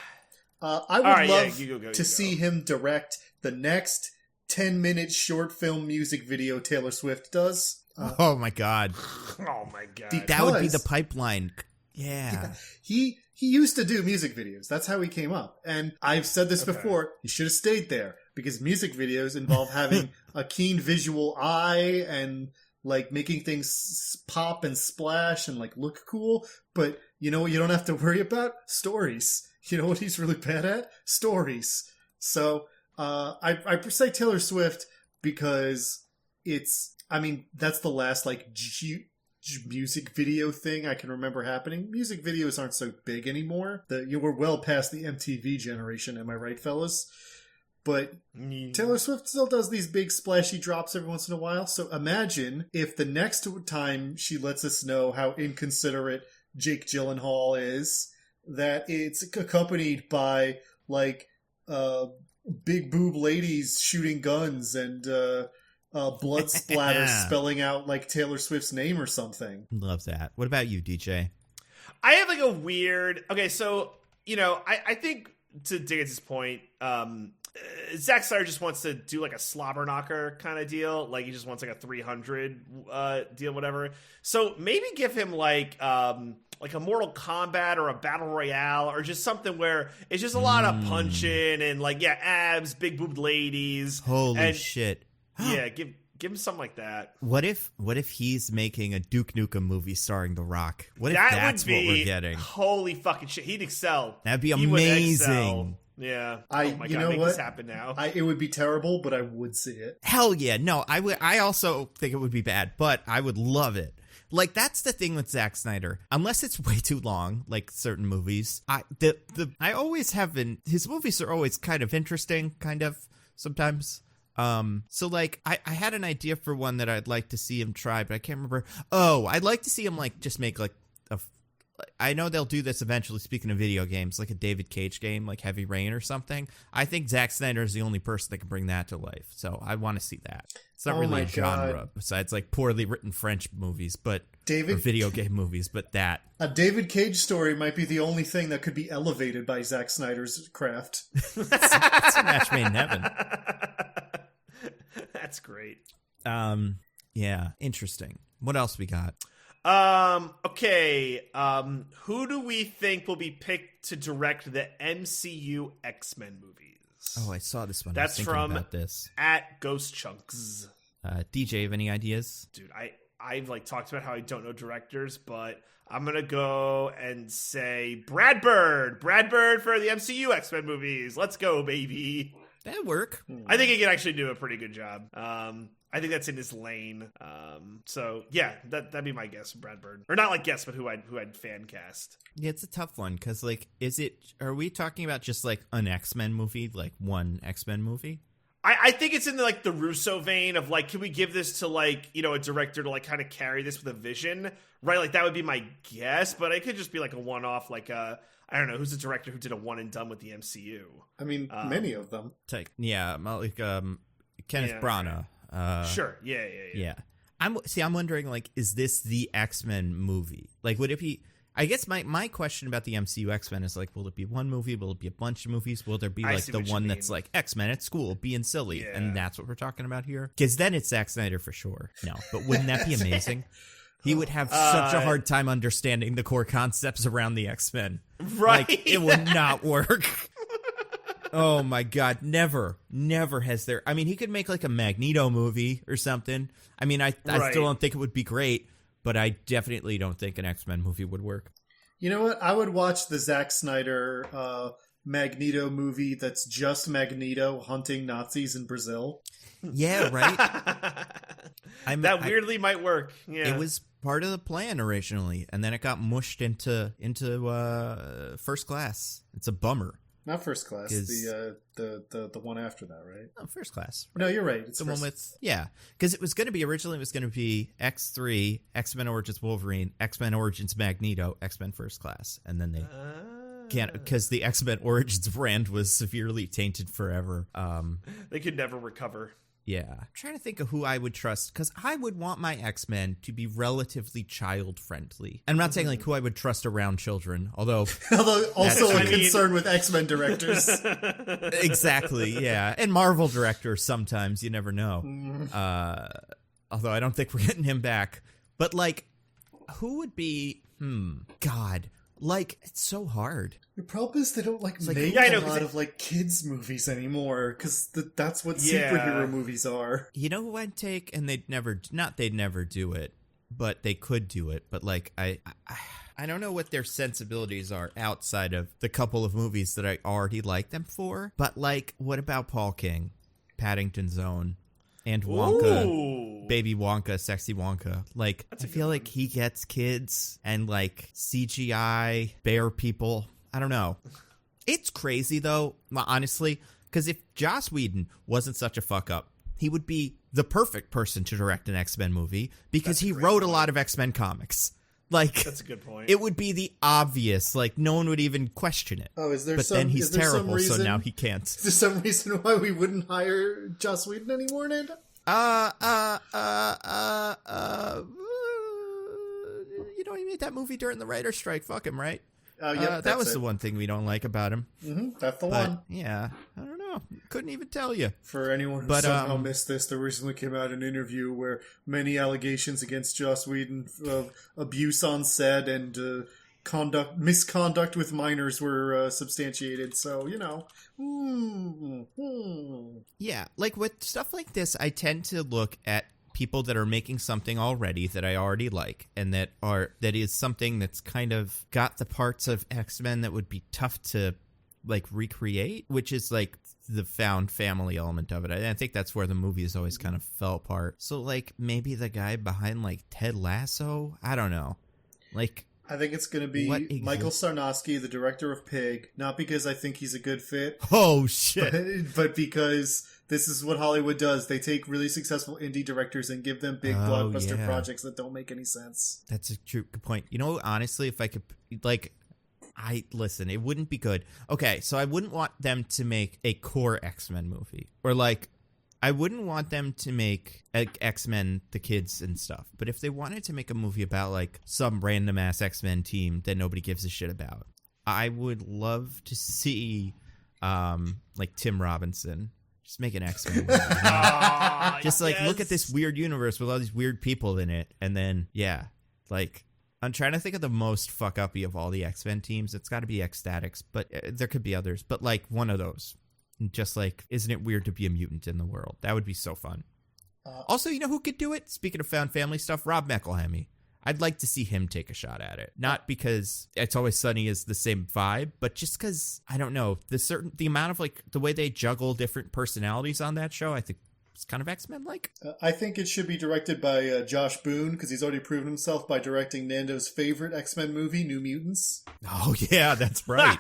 I would love to see him direct the next 10-minute short film music video Taylor Swift does. Oh, my God. Oh, my God. That would be the pipeline. Yeah. He used to do music videos. That's how he came up. And I've said this before. He should have stayed there because music videos involve having a keen visual eye and like making things pop and splash and like look cool. But you know what you don't have to worry about? Stories. You know what he's really bad at? Stories. So I say Taylor Swift because that's the last like music video thing I can remember happening. Music videos aren't so big anymore. We're well past the MTV generation, am I right, fellas? But Taylor Swift still does these big splashy drops every once in a while. So imagine if the next time she lets us know how inconsiderate Jake Gyllenhaal is, that it's accompanied by like big boob ladies shooting guns and blood splatter spelling out like Taylor Swift's name or something. Love that. What about you, DJ? I have like a weird... Okay, so, I think to Diggins' point, Zack Snyder just wants to do like a slobber knocker kind of deal. Like he just wants like a 300 deal, whatever. So maybe give him like a Mortal Kombat or a Battle Royale or just something where it's just a lot of punching and like, abs, big boobed ladies. Holy shit. Yeah, give him something like that. What if he's making a Duke Nukem movie starring The Rock? What if that's what we're getting? Holy fucking shit. He'd excel. That'd be amazing. Yeah. Oh my God, make this happen now. It would be terrible, but I would see it. Hell yeah. No, I would. I also think it would be bad, but I would love it. Like, that's the thing with Zack Snyder. Unless it's way too long, like certain movies, I always have been... His movies are always kind of interesting, sometimes. So like, I had an idea for one that I'd like to see him try, but I can't remember. Oh, I'd like to see him like just make like I know they'll do this eventually, speaking of video games, like a David Cage game, like Heavy Rain or something. I think Zack Snyder is the only person that can bring that to life. So I want to see that. It's not really a genre besides like poorly written French movies, or video game movies, but that. A David Cage story might be the only thing that could be elevated by Zack Snyder's craft. It's a match made in heaven. That's great. Yeah, interesting. What else we got? Okay. Who do we think will be picked to direct the MCU X-Men movies? Oh, I saw this one. That's from about this. at Ghost Chunks. DJ, have any ideas? Dude, I've like talked about how I don't know directors, but I'm gonna go and say Brad Bird. Brad Bird for the MCU X-Men movies. Let's go, baby. That'd work. I think he can actually do a pretty good job. I think that's in his lane. So yeah, that'd be my guess, Brad Bird, or not like guess, but who I'd fan cast. Yeah, it's a tough one because like, are we talking about just like an X-Men movie, like one X-Men movie? I think it's in the Russo vein of like, can we give this to like, a director to like kind of carry this with a vision, right? Like that would be my guess, but it could just be like a one-off, like I don't know, who's the director who did a one and done with the MCU? I mean, many of them. Like Kenneth Branagh. Sure. Yeah. I'm wondering, like, is this the X-Men movie? Like, would it be... I guess my question about the MCU X-Men is, like, will it be one movie? Will it be a bunch of movies? Will there be, like, the one that's, like, X-Men at school being silly? Yeah. And that's what we're talking about here? Because then it's Zack Snyder for sure. No, but wouldn't that be amazing? He would have such a hard time understanding the core concepts around the X-Men. Right. Like, it would not work. Oh my God, never has there... I mean, he could make like a Magneto movie or something. I mean, I still don't think it would be great, but I definitely don't think an X-Men movie would work. You know what? I would watch the Zack Snyder Magneto movie that's just Magneto hunting Nazis in Brazil. Yeah, right? That weirdly might work. Yeah. It was part of the plan originally, and then it got mushed into First Class. It's a bummer. Not First Class, the one after that, right? Oh, First Class. No, you're right. It's the one with because it was going to be X3, X-Men Origins Wolverine, X-Men Origins Magneto, X-Men First Class, and then they can't because the X-Men Origins brand was severely tainted forever. They could never recover. Yeah. I'm trying to think of who I would trust, because I would want my X-Men to be relatively child-friendly. I'm not saying, like, who I would trust around children, although also a concern with X-Men directors. Exactly, yeah. And Marvel directors sometimes, you never know. Although I don't think we're getting him back. But, like, who would be... God... Like, it's so hard. The problem is they don't, make a lot of, kids' movies anymore, because that's what superhero movies are. You know who I'd take? And they'd never do it, but they could do it. But, I don't know what their sensibilities are outside of the couple of movies that I already like them for. But, what about Paul King, Paddington Zone, and Wonka? Ooh. Baby Wonka, Sexy Wonka. I feel like he gets kids and CGI bear people. I don't know. It's crazy though, honestly, because if Joss Whedon wasn't such a fuck up, he would be the perfect person to direct an X-Men movie because he wrote a lot of X-Men comics. That's a good point. It would be the obvious, no one would even question it. Oh, is there but then he's terrible, so now he can't. Is there some reason why we wouldn't hire Joss Whedon anymore, Nando? He made that movie during the writer's strike. Fuck him, right? That was the one thing we don't like about him. That's the one. Yeah, I don't know. Couldn't even tell you. For anyone who somehow missed this, there recently came out an interview where many allegations against Joss Whedon of abuse on set and misconduct with minors were substantiated. So, Yeah, with stuff like this, I tend to look at people that are making something already that I already like, and that is something that's kind of got the parts of X-Men that would be tough to recreate, which is the found family element of it. I think that's where the movie has always kind of fell apart. So maybe the guy behind Ted Lasso, I don't know. I think it's going to be Michael Sarnowski, the director of Pig, not because I think he's a good fit. Oh, shit. But because this is what Hollywood does. They take really successful indie directors and give them big blockbuster projects that don't make any sense. That's a good point. Honestly, if I could, listen, it wouldn't be good. Okay, so I wouldn't want them to make a core X-Men movie. Or I wouldn't want them to make X-Men, the kids and stuff. But if they wanted to make a movie about some random ass X-Men team that nobody gives a shit about, I would love to see Tim Robinson just make an X-Men movie. Just look at this weird universe with all these weird people in it, and then I'm trying to think of the most fuck uppy of all the X-Men teams. It's got to be Ecstatics, but there could be others. But one of those. Just isn't it weird to be a mutant in the world? That would be so fun. Also, who could do it? Speaking of found family stuff, Rob McElhenney. I'd like to see him take a shot at it. Not because It's Always Sunny is the same vibe, but just because, I don't know, the amount of the way they juggle different personalities on that show, I think it's kind of X-Men-like. I think it should be directed by Josh Boone, because he's already proven himself by directing Nando's favorite X-Men movie, New Mutants. Oh, yeah, that's right.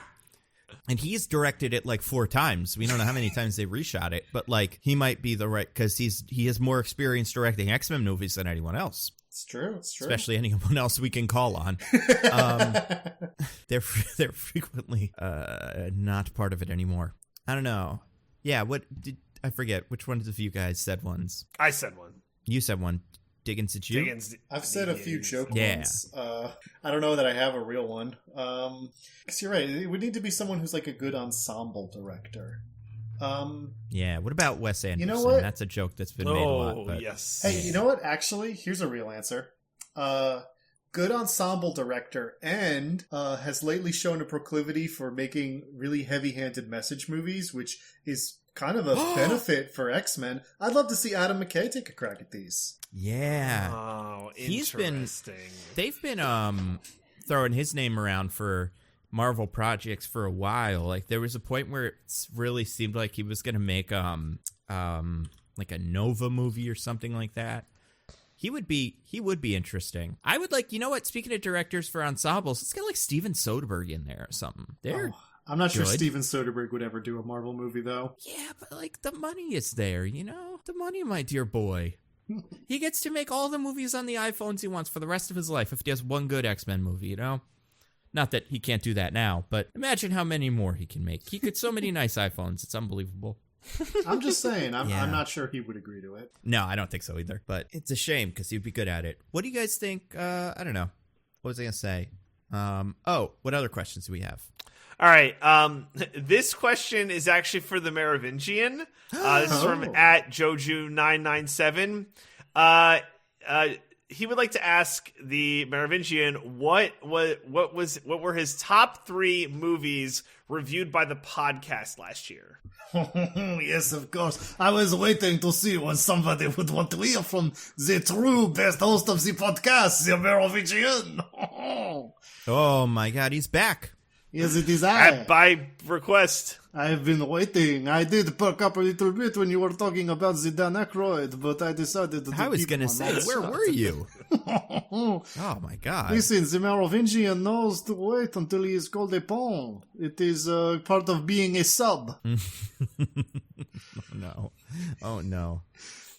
And he's directed it 4 times. We don't know how many times they reshot it, but he might be the right, because he has more experience directing X-Men movies than anyone else. It's true. Especially anyone else we can call on. They're frequently not part of it anymore. I don't know. Yeah, I forget which one of you guys said ones. I said one. You said one. Diggins, it's you? I've said a few joke ones. I don't know that I have a real one. Because you're right. It would need to be someone who's a good ensemble director. Yeah, what about Wes Anderson? You know what? That's a joke that's been made a lot. But... yes. Hey, you know what? Actually, here's a real answer. Good ensemble director, and has lately shown a proclivity for making really heavy-handed message movies, which is kind of a benefit for X-Men. I'd love to see Adam McKay take a crack at these. Yeah. Oh, interesting. They've been throwing his name around for Marvel projects for a while. There was a point where it really seemed like he was going to make a Nova movie or something like that. He would be interesting. I would like, you know what? Speaking of directors for ensembles, let's get like Steven Soderbergh in there or something. I'm not sure good. Steven Soderbergh would ever do a Marvel movie, though. Yeah, but like the money is there, you know? The money, my dear boy. He gets to make all the movies on the iPhones he wants for the rest of his life if he does one good X-Men movie, you know? Not that he can't do that now, but imagine how many more he can make. He could so many nice iPhones. It's unbelievable. I'm just saying, I'm not sure he would agree to it. No, I don't think so either. But it's a shame because he'd be good at it. What do you guys think? I don't know. What was I going to say? What other questions do we have? All right. This question is actually for the Merovingian. This is from @Joju997. He would like to ask the Merovingian what were his top 3 movies reviewed by the podcast last year. Yes, of course. I was waiting to see when somebody would want to hear from the true best host of the podcast, the Merovingian. Oh my God, he's back. Yes, it is I. By request. I've been waiting. I did perk up a little bit when you were talking about the Dan Aykroyd, but I decided to I was going to say, where were you? Oh my God. Listen, the Merovingian knows to wait until he is called a pawn. It is part of being a sub. Oh no.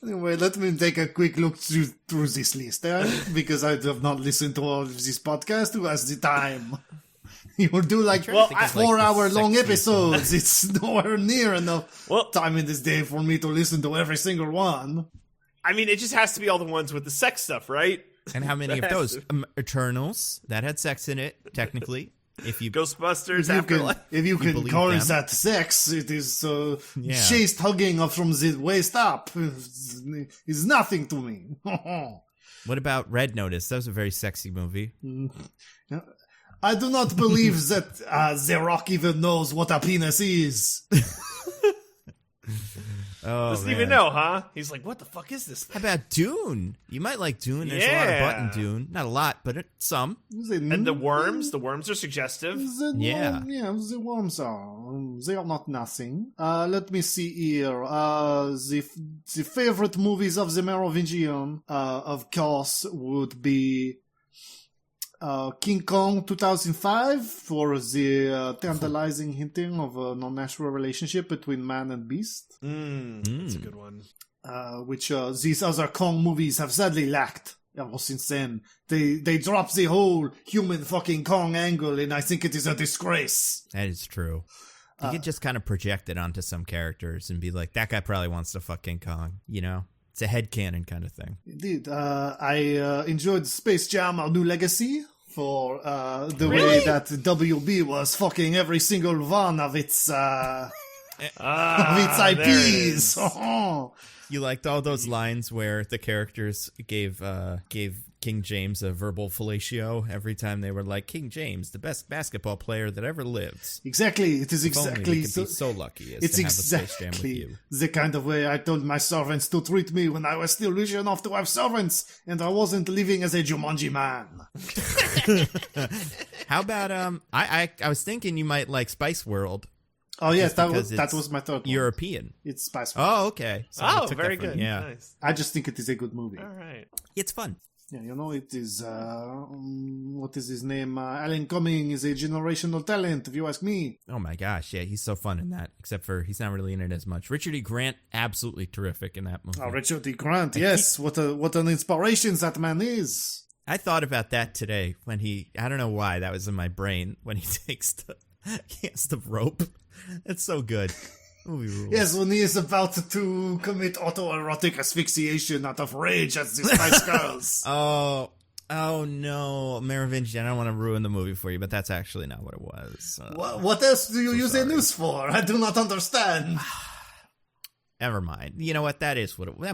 Anyway, let me take a quick look through this list, because I have not listened to all of this podcast. Who has the time? You will do like 4-hour-long episodes. It's nowhere near enough time in this day for me to listen to every single one. I mean, it just has to be all the ones with the sex stuff, right? And how many of those? Eternals, that had sex in it, technically. Ghostbusters, if you can call that sex, it is chaste hugging from the waist up. It's nothing to me. What about Red Notice? That was a very sexy movie. I do not believe that The Rock even knows what a penis is. Doesn't even know, huh? He's like, what the fuck is this thing? How about Dune? You might like Dune. There's a lot of butt in Dune. Not a lot, but some. And the worms. The worms are suggestive. The worms are. They are not nothing. Let me see here. The favorite movies of the Merovingian, of course, would be King Kong 2005 for the tantalizing hinting of a non-natural relationship between man and beast. That's a good one. Which these other Kong movies have sadly lacked ever since then. They dropped the whole human fucking Kong angle, and I think it is a disgrace. That is true. You could just kind of project it onto some characters and be like, that guy probably wants to fuck King Kong, you know? It's a headcanon kind of thing. Indeed. I enjoyed Space Jam: A New Legacy for the way that WB was fucking every single one of its IPs. You liked all those lines where the characters gave King James a verbal fellatio every time they were like, King James, the best basketball player that ever lived. Exactly. It is exactly so lucky as it's to have exactly a Space Jam with you. The kind of way I told my servants to treat me when I was still rich enough to have servants and I wasn't living as a Jumanji man. How about I was thinking you might like Spice World. Oh yes, that was my third one. European. It's Spice World. Oh, okay. So very good. Yeah. Nice. I just think it is a good movie. All right. It's fun. Yeah, you know, it is, what is his name? Alan Cumming is a generational talent, if you ask me. Oh my gosh, yeah, he's so fun in that, except for he's not really in it as much. Richard E. Grant, absolutely terrific in that movie. Oh, Richard E. Grant, yes, what an inspiration that man is. I thought about that today when I don't know why, that was in my brain, when he has the rope. It's so good. Movie rules. Yes, when he is about to commit autoerotic asphyxiation out of rage at the Spice Girls. Oh no, Merovingian, I don't want to ruin the movie for you, but that's actually not what it was. What else do you use a noose for? I do not understand. Never mind. You know what? That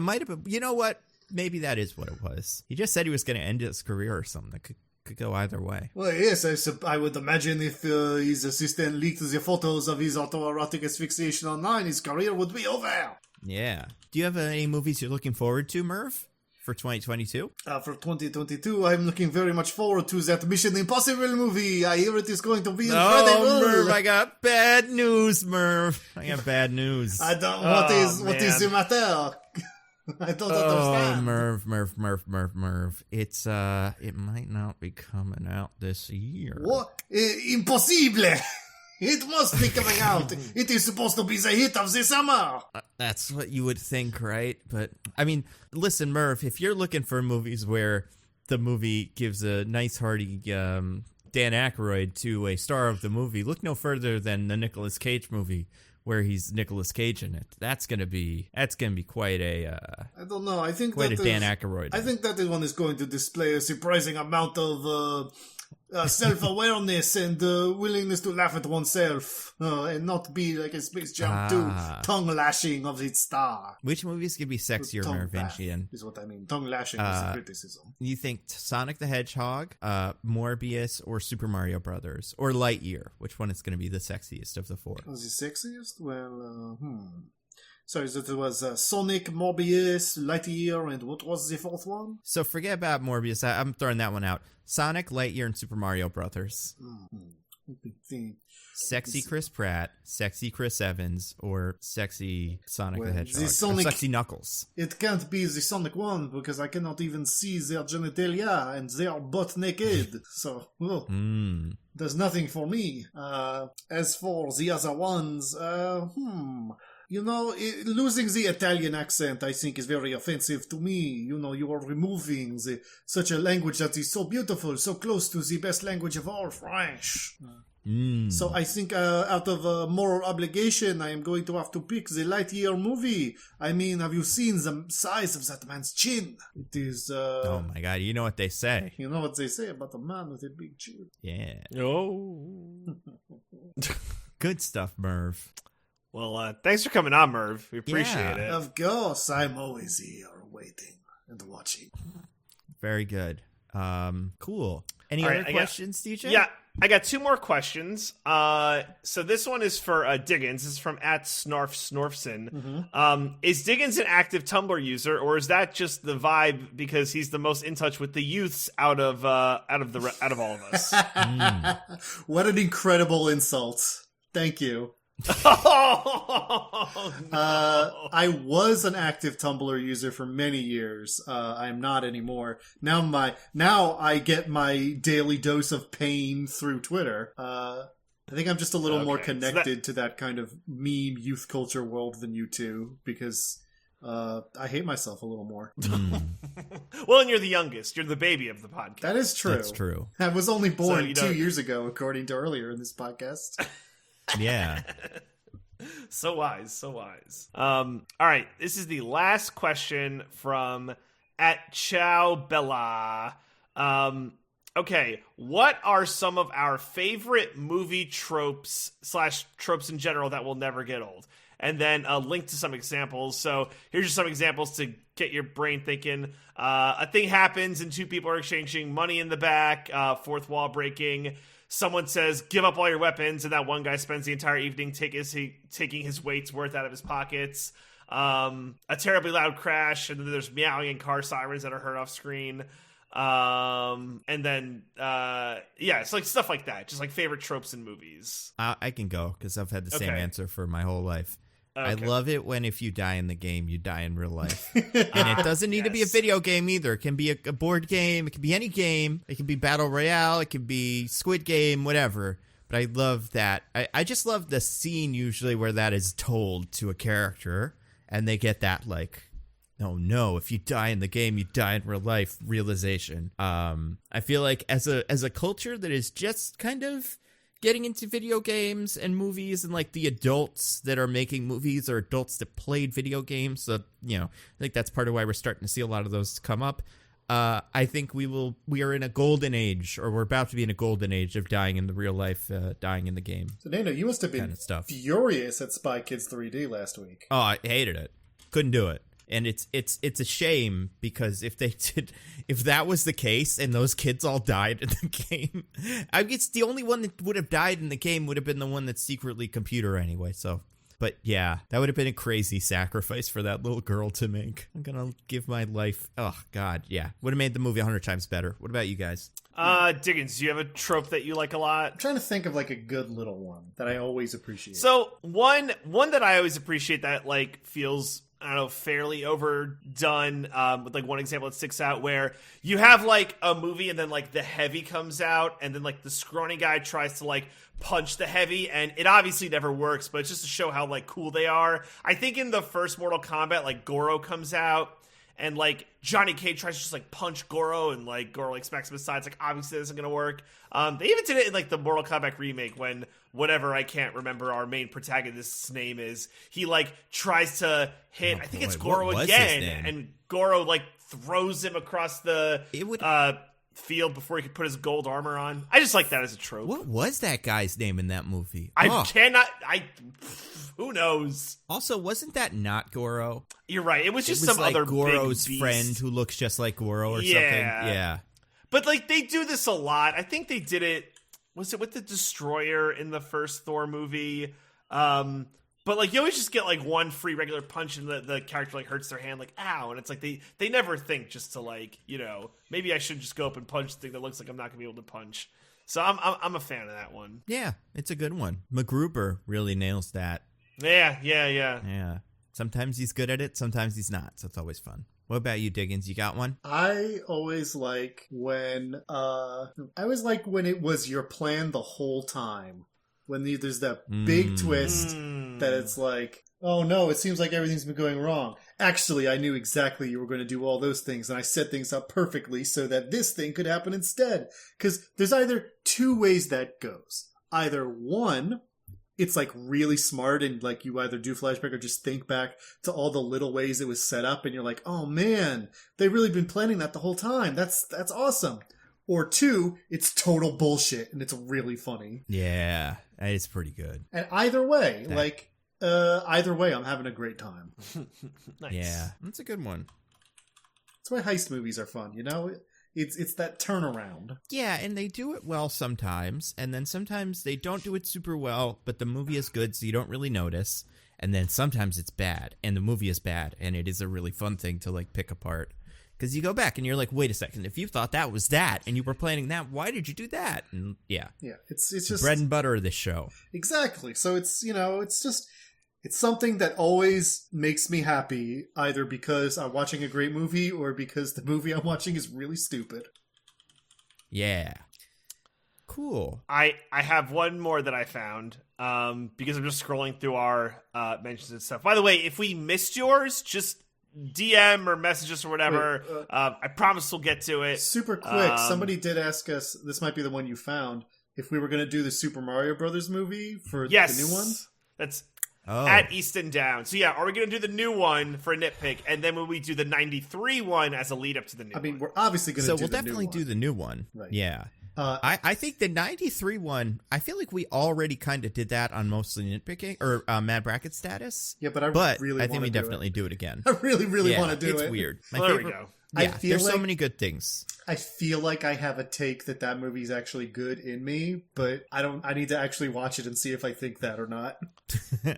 might have been. You know what? Maybe that is what it was. He just said he was going to end his career or something. That could go either way. Well, yes, I would imagine if his assistant leaked the photos of his autoerotic asphyxiation online, his career would be over. Yeah. Do you have any movies you're looking forward to, Merv, for 2022? For 2022, I'm looking very much forward to that Mission Impossible movie. I hear it is going to be incredible. Oh, Merv, I got bad news, Merv. I got bad news. I don't. What is the matter? I don't Oh, understand. Merv. It might not be coming out this year. What? Impossible! It must be coming out. It is supposed to be the hit of the summer. That's what you would think, right? But, I mean, listen, Merv, if you're looking for movies where the movie gives a nice, hearty Dan Aykroyd to a star of the movie, look no further than the Nicolas Cage movie where he's Nicolas Cage in it. That's gonna be quite a I don't know. I think quite that a Dan Aykroyd. I think that one is going to display a surprising amount of self-awareness and willingness to laugh at oneself and not be like a Space Jam 2 tongue-lashing of its star. Which movies could be sexier, Mervingian? Is what I mean. Tongue-lashing is the criticism. You think Sonic the Hedgehog, Morbius, or Super Mario Brothers, or Lightyear? Which one is going to be the sexiest of the four? Was the sexiest? Well, Sorry, so it was Sonic, Morbius, Lightyear, and what was the fourth one? So forget about Morbius. I'm throwing that one out. Sonic, Lightyear, and Super Mario Brothers. Sexy Chris Pratt, sexy Chris Evans, or sexy Sonic the Hedgehog. Or sexy Knuckles. It can't be the Sonic one because I cannot even see their genitalia and they are butt naked. So, there's nothing for me. As for the other ones, you know, losing the Italian accent, I think, is very offensive to me. You know, you are removing such a language that is so beautiful, so close to the best language of all, French. So I think out of moral obligation, I am going to have to pick the Lightyear movie. I mean, have you seen the size of that man's chin? It is... oh my god, you know what they say. You know what they say about a man with a big chin. Yeah. Oh. Good stuff, Merv. Well, thanks for coming on, Merv. We appreciate it. Of course, I'm always here waiting and watching. Very good. Cool. Any other questions, DJ? Yeah, I got two more questions. So this one is for Diggins. This is from @SnarfSnorfson. Is Diggins an active Tumblr user, or is that just the vibe because he's the most in touch with the youths out of all of us? What an incredible insult! Thank you. Oh, no. I was an active Tumblr user for many years. I am not anymore. Now I get my daily dose of pain through Twitter. I think I'm just a little more connected to that kind of meme youth culture world than you two because I hate myself a little more. Well, and you're the youngest. You're the baby of the podcast. That is true. That's true. I was only born 2 years ago, according to earlier in this podcast. Yeah. So wise. All right. This is the last question from @ChowBella. Okay. What are some of our favorite movie tropes / tropes in general that will never get old? And then a link to some examples. So here's just some examples to get your brain thinking. A thing happens and two people are exchanging money in the back, fourth wall breaking. Someone says, give up all your weapons, and that one guy spends the entire evening taking his weight's worth out of his pockets. A terribly loud crash, and then there's meowing and car sirens that are heard off screen. And then, it's like stuff like that. Just like favorite tropes in movies. I can go, because I've had the same answer for my whole life. Okay. I love it when if you die in the game, you die in real life. And it doesn't need to be a video game either. It can be a board game. It can be any game. It can be Battle Royale. It can be Squid Game, whatever. But I love that. I just love the scene usually where that is told to a character. And they get that like, oh no, if you die in the game, you die in real life realization. I feel like as a culture that is just kind of getting into video games and movies, and like the adults that are making movies or adults that played video games. So, I think that's part of why we're starting to see a lot of those come up. I think we are in a golden age, or we're about to be in a golden age of dying in the real life, dying in the game. So Nando, you must have been furious at Spy Kids 3D last week. Oh, I hated it. Couldn't do it. And it's a shame because if that was the case and those kids all died in the game, I guess the only one that would have died in the game would have been the one that's secretly computer anyway. So, but yeah, that would have been a crazy sacrifice for that little girl to make. I'm gonna give my life. Oh God, yeah, would have made the movie 100 times better. What about you guys? Diggins, do you have a trope that you like a lot? I'm trying to think of like a good little one that I always appreciate. So one that I always appreciate that like feels I don't know, fairly overdone. With like one example that sticks out where you have like a movie and then like the heavy comes out and then like the scrawny guy tries to like punch the heavy and it obviously never works, but it's just to show how like cool they are. I think in the first Mortal Kombat, like Goro comes out and like Johnny Cage tries to just like punch Goro and like Goro like smacks him aside. It's like obviously this isn't gonna work. They even did it in like the Mortal Kombat remake when whatever, I can't remember our main protagonist's name is, he like tries to hit, I think it's Goro again, and Goro like throws him across the field before he could put his gold armor on. I just like that as a trope. What was that guy's name in that movie? Who knows? Also, wasn't that not Goro? You're right. It was just some like other Goro's big beast. Friend who looks just like Goro or something. Yeah. But like they do this a lot. I think they did it. Was it with the Destroyer in the first Thor movie? But like you always just get like one free regular punch and the character like hurts their hand like ow, and it's like they never think just to like, you know, maybe I should just go up and punch the thing that looks like I'm not gonna be able to punch. So I'm a fan of that one. Yeah, it's a good one. MacGruber really nails that. Yeah. Sometimes he's good at it, sometimes he's not. So it's always fun. What about you, Diggins? You got one? I always like when it was your plan the whole time. When there's that big twist that it's like, oh no, it seems like everything's been going wrong. Actually, I knew exactly you were going to do all those things, and I set things up perfectly so that this thing could happen instead. Because there's either two ways that goes. Either one, it's like really smart and like you either do flashback or just think back to all the little ways it was set up and you're like, oh man, they've really been planning that the whole time. That's awesome. Or two, it's total bullshit and it's really funny. Yeah, it's pretty good. And either way, I'm having a great time. Nice. Yeah, that's a good one. That's why heist movies are fun, you know? It's that turnaround. Yeah, and they do it well sometimes, and then sometimes they don't do it super well, but the movie is good, so you don't really notice. And then sometimes it's bad, and the movie is bad, and it is a really fun thing to like pick apart. Because you go back and you're like, wait a second, if you thought that was that, and you were planning that, why did you do that? And yeah, it's just bread and butter of this show. Exactly. So it's, you know, it's something that always makes me happy, either because I'm watching a great movie or because the movie I'm watching is really stupid. Yeah. Cool. I have one more that I found because I'm just scrolling through our mentions and stuff. By the way, if we missed yours, just DM or message us or whatever. Wait, I promise we'll get to it. Super quick, somebody did ask us, this might be the one you found, if we were going to do the Super Mario Brothers movie for the new one. That's at Easton Down. So yeah, are we going to do the new one for a nitpick, and then will we do the 93 one as a lead up to the new one? I mean, we're obviously going to do the new one. So we'll definitely do the new one. Right. Yeah. I think the 93 one, I feel like we already kind of did that on Mostly Nitpicking, or Mad Bracket Status. Yeah, but I think we definitely do it again. I really want to do it. It's weird. There we go. Yeah, there's so many good things. I feel like I have a take that movie's actually good in me, but I need to actually watch it and see if I think that or not.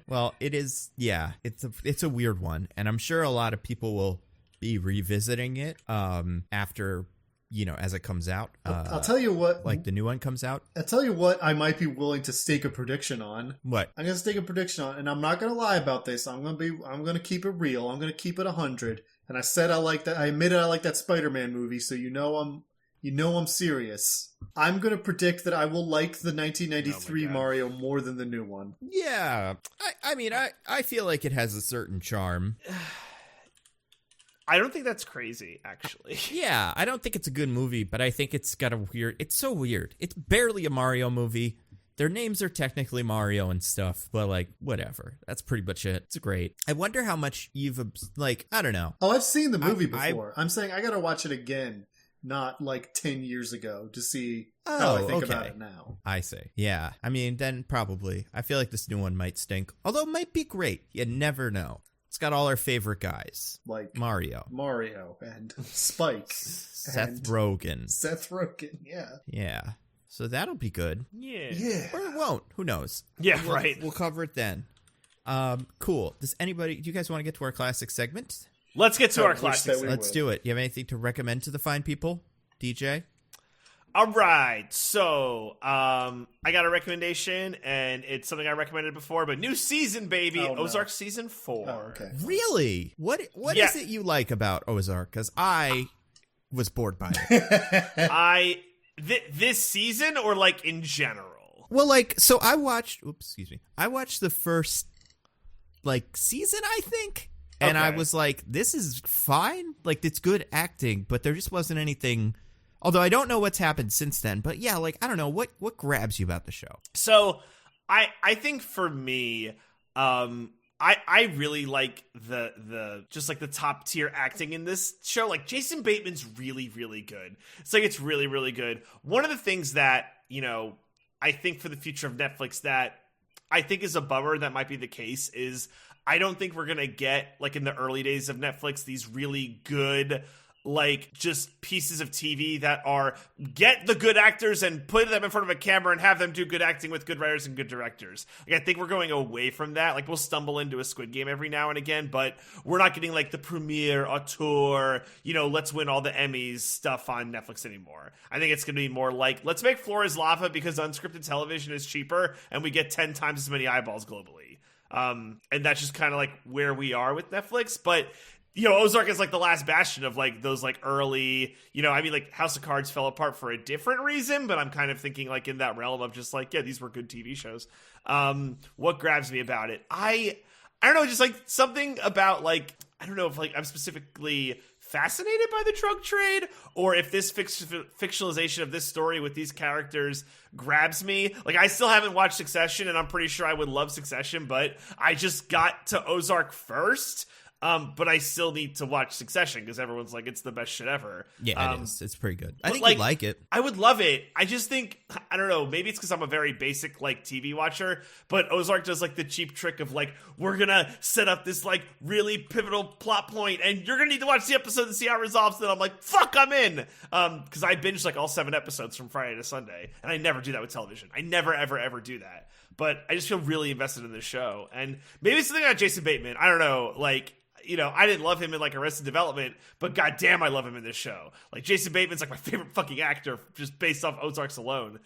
Well, it is, yeah, it's a weird one, and I'm sure a lot of people will be revisiting it after, you know, as it comes out. I'll tell you what. Like the new one comes out. I'll tell you what I might be willing to stake a prediction on. What? I'm going to stake a prediction on, and I'm not going to lie about this. I'm going to keep it real. I'm going to keep it 100. And I said I like that. I admitted I like that Spider-Man movie, so you know I'm serious. I'm going to predict that I will like the 1993 Mario more than the new one. Yeah. I mean, I feel like it has a certain charm. I don't think that's crazy, actually. Yeah, I don't think it's a good movie, but I think it's got it's so weird. It's barely a Mario movie. Their names are technically Mario and stuff, but like, whatever. That's pretty much it. It's great. I wonder how much you've, like, I don't know. Oh, I've seen the movie before. I'm saying I gotta watch it again, not like 10 years ago, to see how I think about it now. I see. Yeah. I mean, then probably. I feel like this new one might stink, although it might be great. You never know. It's got all our favorite guys. Like Mario and Spike. Seth Rogen, yeah. Yeah. So that'll be good. Yeah. Or it won't. Who knows? Yeah, right. We'll cover it then. Cool. Do you guys want to get to our classic segment? Let's get to our classic segment. Let's do it. You have anything to recommend to the fine people, DJ? All right, so I got a recommendation, and it's something I recommended before, but new season, baby. Oh, no. Ozark season 4. Oh, okay. Really? What is it you like about Ozark? Because I was bored by it. This season, or like in general? Well, like, so I watched the first like season, I think, and I was like, this is fine, like it's good acting, but there just wasn't anything. Although I don't know what's happened since then, but yeah, like, I don't know, what grabs you about the show? So I think for me, I really like the just like the top tier acting in this show. Like Jason Bateman's really, really good. It's really, really good. One of the things that, you know, I think for the future of Netflix that I think is a bummer that might be the case is I don't think we're going to get, like in the early days of Netflix, these really good, like just pieces of TV that are get the good actors and put them in front of a camera and have them do good acting with good writers and good directors. Like I think we're going away from that. Like we'll stumble into a Squid Game every now and again, but we're not getting like the premiere auteur, you know, let's win all the Emmys stuff on Netflix anymore. I think it's going to be more like, let's make Floor is Lava because unscripted television is cheaper and we get 10 times as many eyeballs globally. And that's just kind of like where we are with Netflix. But you know, Ozark is like the last bastion of like those like early, you know, I mean like House of Cards fell apart for a different reason, but I'm kind of thinking like in that realm of just like, yeah, these were good TV shows. What grabs me about it? I don't know, just like something about like, I don't know if like I'm specifically fascinated by the drug trade or if this fictionalization of this story with these characters grabs me. Like I still haven't watched Succession and I'm pretty sure I would love Succession, but I just got to Ozark first. But I still need to watch Succession because everyone's like, it's the best shit ever. Yeah, it is. It's pretty good. I think like, you'd like it. I would love it. I just think, I don't know, maybe it's because I'm a very basic like TV watcher, but Ozark does like the cheap trick of like, we're going to set up this like really pivotal plot point and you're going to need to watch the episode and see how it resolves. Then I'm like, fuck, I'm in. Because I binged like all 7 episodes from Friday to Sunday. And I never do that with television. I never, ever, ever do that. But I just feel really invested in this show. And maybe it's something about Jason Bateman. I don't know, like, you know, I didn't love him in like Arrested Development, but goddamn, I love him in this show. Like Jason Bateman's like my favorite fucking actor just based off Ozarks alone.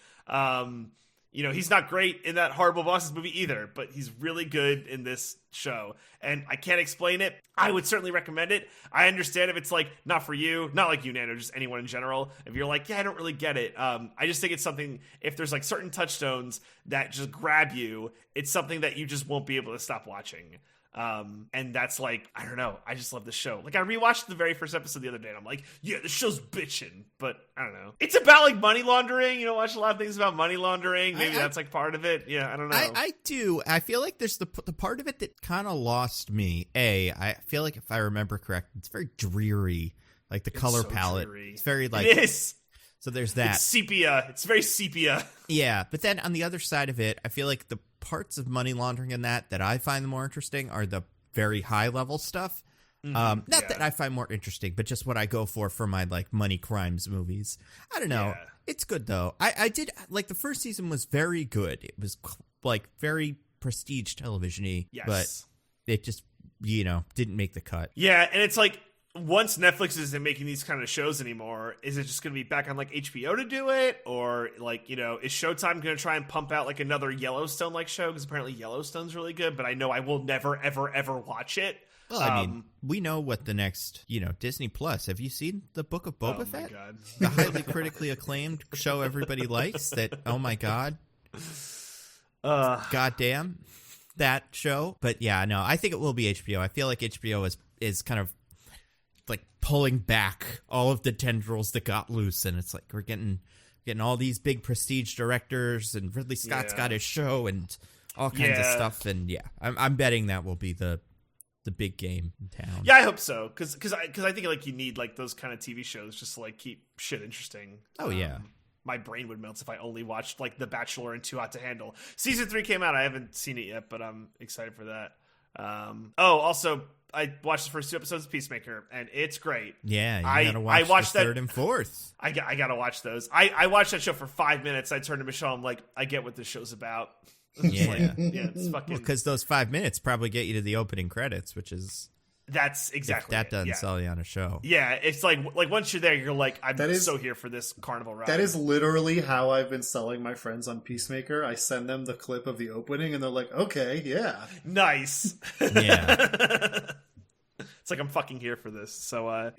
You know, he's not great in that Horrible Bosses movie either, but he's really good in this show. And I can't explain it. I would certainly recommend it. I understand if it's like not for you, not like you, Nando, just anyone in general. If you're like, yeah, I don't really get it. I just think it's something, if there's like certain touchstones that just grab you, it's something that you just won't be able to stop watching. And that's like, I don't know, I just love this show. Like I rewatched the very first episode the other day and I'm like, yeah, this show's bitchin', but I don't know. It's about like money laundering, you know, watch a lot of things about money laundering. Maybe that's like part of it. Yeah, I don't know. I do. I feel like there's the part of it that kind of lost me. I feel like if I remember correct, it's very dreary. Like the color palette. Dreary. It's very like. It is. So there's that. It's sepia. It's very sepia. Yeah, but then on the other side of it, I feel like the parts of money laundering in that I find more interesting are the very high level stuff. Not that I find more interesting, but just what I go for my like money crimes movies. I don't know. Yeah. It's good though. I did like the first season was very good. It was like very prestige television-y, but it just, you know, didn't make the cut. Yeah, and it's like once Netflix isn't making these kind of shows anymore, is it just going to be back on like HBO to do it? Or like, you know, is Showtime going to try and pump out like another Yellowstone like show? Because apparently Yellowstone's really good, but I know I will never, ever, ever watch it. Well, I mean, we know what the next, you know, Disney Plus. Have you seen the Book of Boba Fett? God. The highly critically acclaimed show everybody likes that, oh my God. Goddamn. That show. But yeah, no, I think it will be HBO. I feel like HBO is kind of like pulling back all of the tendrils that got loose, and it's like we're getting all these big prestige directors, and Ridley Scott's got his show and all kinds of stuff, and I'm betting that will be the big game in town. Yeah, I hope so, because I think like you need like those kind of TV shows just to like keep shit interesting. Oh yeah. My brain would melt if I only watched like The Bachelor and Too Hot to Handle. Season 3 came out. I haven't seen it yet, but I'm excited for that. Also, I watched the first 2 episodes of Peacemaker, and it's great. Yeah, you gotta watch the third and fourth. I gotta watch those. I watched that show for 5 minutes. I turned to Michelle. I'm like, I get what this show's about. Yeah, yeah, it's fucking. Because those 5 minutes probably get you to the opening credits, which is That's exactly if that doesn't sell you on a show. Yeah, it's like once you're there, you're like, I'm so here for this carnival ride. That is literally how I've been selling my friends on Peacemaker. I send them the clip of the opening, and they're like, okay, yeah. Nice. Yeah. It's like, I'm fucking here for this. So,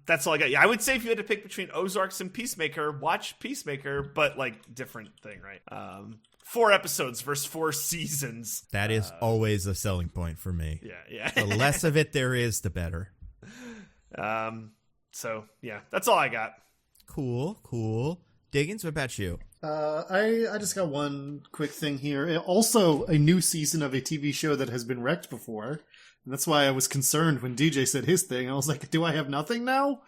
that's all I got. Yeah, I would say if you had to pick between Ozarks and Peacemaker, watch Peacemaker, but, like, different thing, right? 4 episodes versus 4 seasons. That is always a selling point for me. Yeah. The less of it there is, the better. So, yeah, that's all I got. Cool. Diggins, what about you? I just got one quick thing here. Also, a new season of a TV show that has been wrecked before. And that's why I was concerned when DJ said his thing. I was like, do I have nothing now?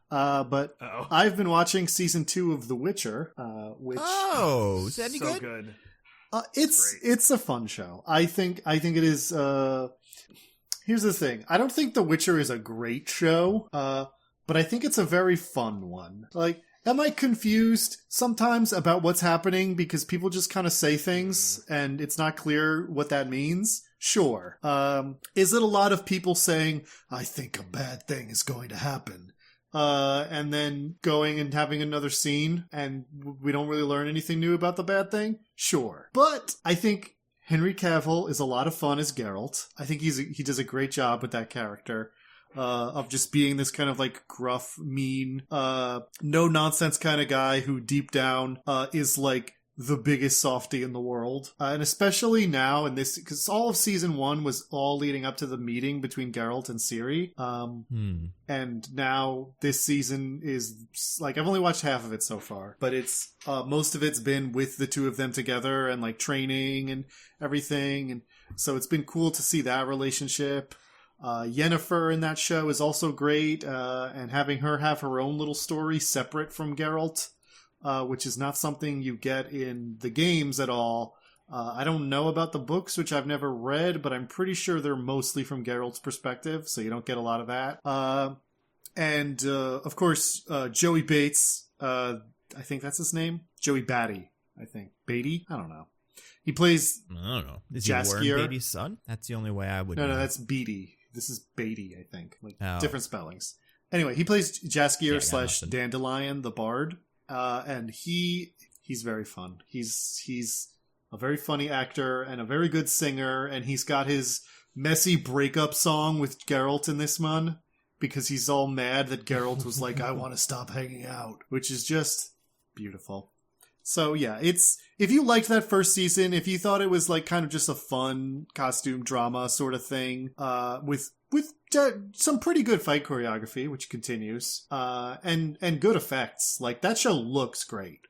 But I've been watching season 2 of The Witcher, which is that any so good? It's a fun show. I think it is. Here's the thing. I don't think The Witcher is a great show, but I think it's a very fun one. Like, am I confused sometimes about what's happening because people just kind of say things and it's not clear what that means? Sure. Is it a lot of people saying, I think a bad thing is going to happen? And then going and having another scene and we don't really learn anything new about the bad thing? Sure. But I think Henry Cavill is a lot of fun as Geralt. I think he does a great job with that character. Of just being this kind of like gruff, mean, no nonsense kind of guy who deep down is like the biggest softy in the world. And especially now in this, because all of season 1 was all leading up to the meeting between Geralt and Ciri. And now this season is like, I've only watched half of it so far, but it's most of it's been with the two of them together and like training and everything. And so it's been cool to see that relationship. Yennefer in that show is also great, and having her have her own little story separate from Geralt, which is not something you get in the games at all. I don't know about the books, which I've never read, but I'm pretty sure they're mostly from Geralt's perspective, so you don't get a lot of that. And of course, Joey Bates, I think that's his name? Joey Batty, I think. Beatty? I don't know. He plays I don't know. Is Jaskier. he Warren Beatty's son? That's the only way I would know. No, that's Beatty. This is Beatty, I think. Like different spellings. Anyway, he plays Jaskier / Dandelion, the bard. And he's very fun. He's a very funny actor and a very good singer, and he's got his messy breakup song with Geralt in this one because he's all mad that Geralt was like, I want to stop hanging out, which is just beautiful. So yeah, if you liked that first season, if you thought it was like kind of just a fun costume drama sort of thing, with some pretty good fight choreography, which continues, and good effects, like that show looks great.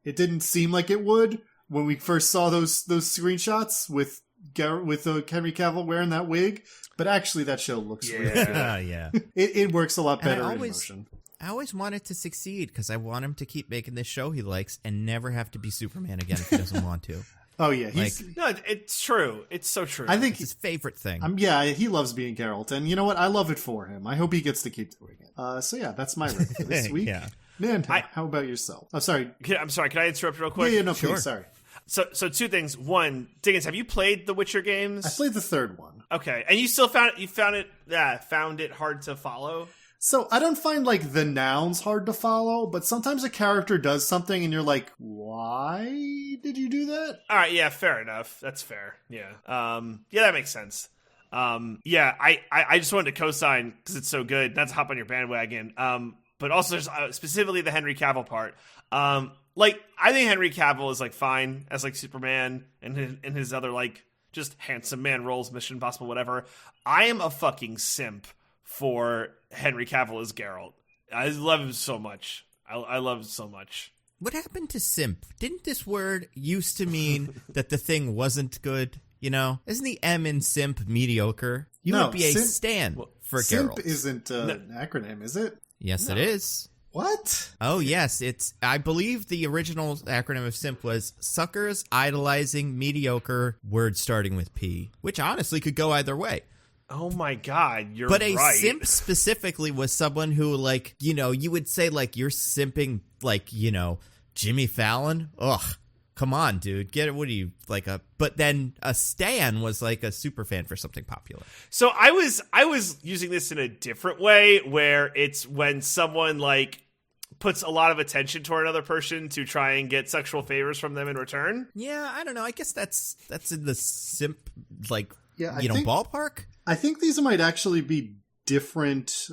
It didn't seem like it would when we first saw those screenshots with Henry Cavill wearing that wig, but actually that show looks really good. Yeah. It works a lot better in motion. I always want it to succeed because I want him to keep making this show he likes and never have to be Superman again if he doesn't want to. Oh yeah, no, it's true. It's so true. I think it's his favorite thing. He loves being Geralt, and you know what? I love it for him. I hope he gets to keep doing it. So yeah, that's my rec for this week. Yeah. Man, how about yourself? I'm sorry. I'm sorry. Can I interrupt real quick? Yeah, no, sure. Please, sorry. So 2 things. One, Diggins, have you played the Witcher games? I played the third one. Okay, and you still found it hard to follow? So I don't find like the nouns hard to follow, but sometimes a character does something and you're like, why did you do that? All right, yeah, fair enough. That's fair. Yeah. Yeah, that makes sense. Yeah, I just wanted to co-sign because it's so good. Not to hop on your bandwagon. But also there's specifically the Henry Cavill part. Like I think Henry Cavill is like fine as like Superman and his other like just handsome man roles, Mission Impossible, whatever. I am a fucking simp for Henry Cavill as Geralt. I love him so much. I love him so much. What happened to simp? Didn't this word used to mean that the thing wasn't good? You know? Isn't the M in simp mediocre? You would be a stan for Geralt. Simp isn't an acronym, is it? Yes, it is. What? Oh, yes. I believe the original acronym of simp was suckers idolizing mediocre words starting with P, which honestly could go either way. Oh my God, you're right. But a simp specifically was someone who, like, you know, you would say, like, you're simping, like, you know, Jimmy Fallon? Ugh. come on, dude, get it. What are you like a? But then a stan was like a super fan for something popular. So I was using this in a different way, where it's when someone like puts a lot of attention toward another person to try and get sexual favors from them in return. Yeah, I don't know. I guess that's in the simp like think, ballpark. I think these might actually be different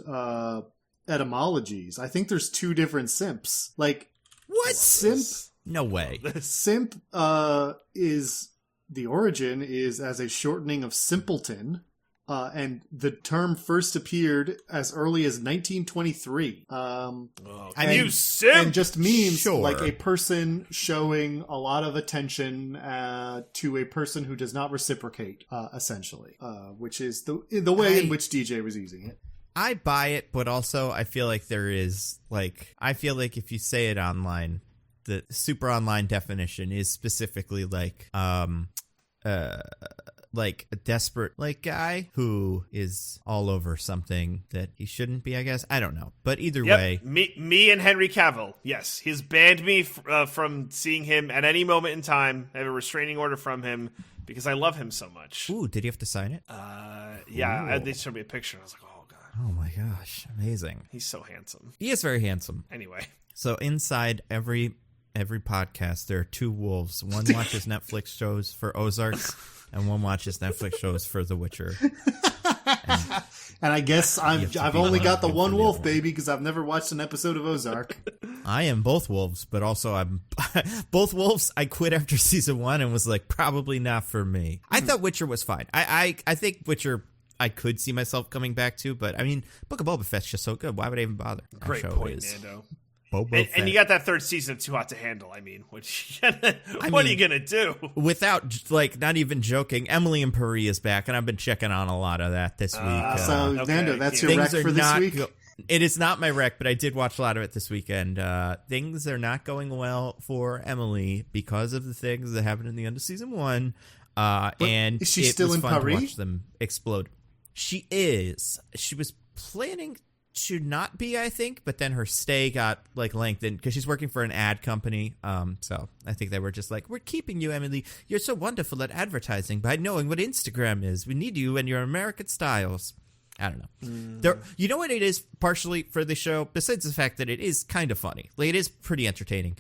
etymologies. I think there's two different simps. Like what simp? No way. Simp is the origin is as a shortening of simpleton. And the term first appeared as early as 1923. You simp! And just means sure. like a person showing a lot of attention to a person who does not reciprocate, essentially, which is the way in which DJ was using it. I buy it, but also I feel like there is I feel like if you say it online, the super online definition is specifically like a desperate guy who is all over something that he shouldn't be, I guess. I don't know. But either way. Me and Henry Cavill. Yes. He's banned me from seeing him at any moment in time. I have a restraining order from him because I love him so much. Ooh, did you have to sign it? Yeah. They showed me a picture and I was like, oh, God. Oh, my gosh. Amazing. He's so handsome. He is very handsome. Anyway. So inside every podcast, there are two wolves. One watches Netflix shows for Ozarks, and one watches Netflix shows for The Witcher. And I guess I've only got the one wolf, baby, because I've never watched an episode of Ozark. I am both wolves, but also I'm both wolves. I quit after season 1 and was like, probably not for me. I thought Witcher was fine. I think Witcher I could see myself coming back to, but I mean, Book of Boba Fett's just so good. Why would I even bother? Great point, Nando. And you got that third season of Too Hot to Handle. I mean, what are you going to do? Without, not even joking, Emily in Paris is back, and I've been checking on a lot of that this week. Nando, that's your rec for this week? It is not my rec, but I did watch a lot of it this weekend. Things are not going well for Emily because of the things that happened in the end of season 1. And is she still in fun Paris? To watch them explode. She is. She was planning to not be, I think, but then her stay got lengthened because she's working for an ad company. So I think they were just like, we're keeping you, Emily. You're so wonderful at advertising by knowing what Instagram is. We need you and your American styles. I don't know. You know what it is partially for the show, besides the fact that it is kind of funny. It is pretty entertaining.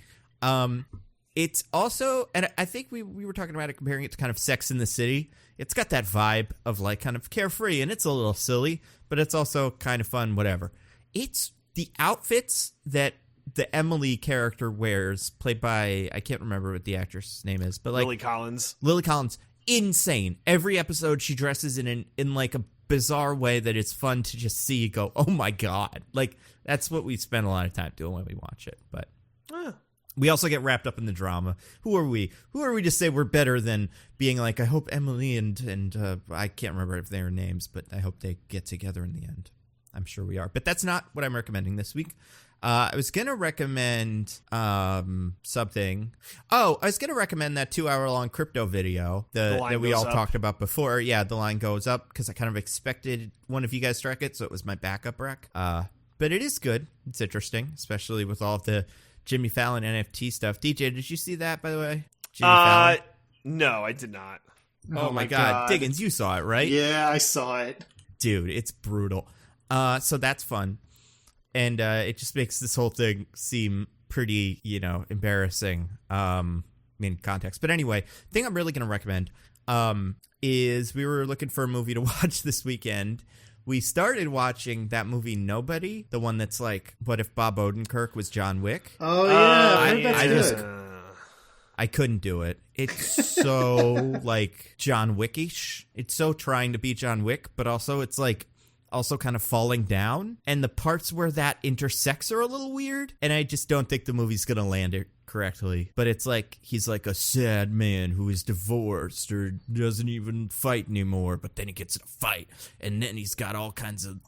It's also, and I think we were talking about it, comparing it to kind of Sex in the City. It's got that vibe of kind of carefree, and it's a little silly, but it's also kind of fun, whatever. It's the outfits that the Emily character wears, played by, I can't remember what the actress name is, but Lily Collins. Lily Collins, insane. Every episode she dresses in a bizarre way that it's fun to just see you go, oh my God. That's what we spend a lot of time doing when we watch it, but... We also get wrapped up in the drama. Who are we? Who are we to say we're better than being I hope Emily and I can't remember if they're names, but I hope they get together in the end. I'm sure we are. But that's not what I'm recommending this week. I was going to recommend something. Oh, I was going to recommend that 2-hour-long crypto video that we all talked about before. Yeah, The Line Goes Up, because I kind of expected one of you guys to wreck it, so it was my backup rec. But it is good. It's interesting, especially with all of the Jimmy Fallon NFT stuff. DJ, did you see that, by the way? Jimmy Fallon? No, I did not. Oh my God. Diggins, you saw it, right? Yeah, I saw it. Dude, it's brutal. So that's fun. And it just makes this whole thing seem pretty, embarrassing in context. But anyway, the thing I'm really going to recommend is we were looking for a movie to watch this weekend. We started watching that movie Nobody, the one that's what if Bob Odenkirk was John Wick? Oh, yeah. I couldn't do it. It's so, John Wickish. It's so trying to be John Wick, but also it's, also kind of falling down. And the parts where that intersects are a little weird, and I just don't think the movie's going to land it correctly. But it's he's a sad man who is divorced or doesn't even fight anymore, but then he gets in a fight, and then he's got all kinds of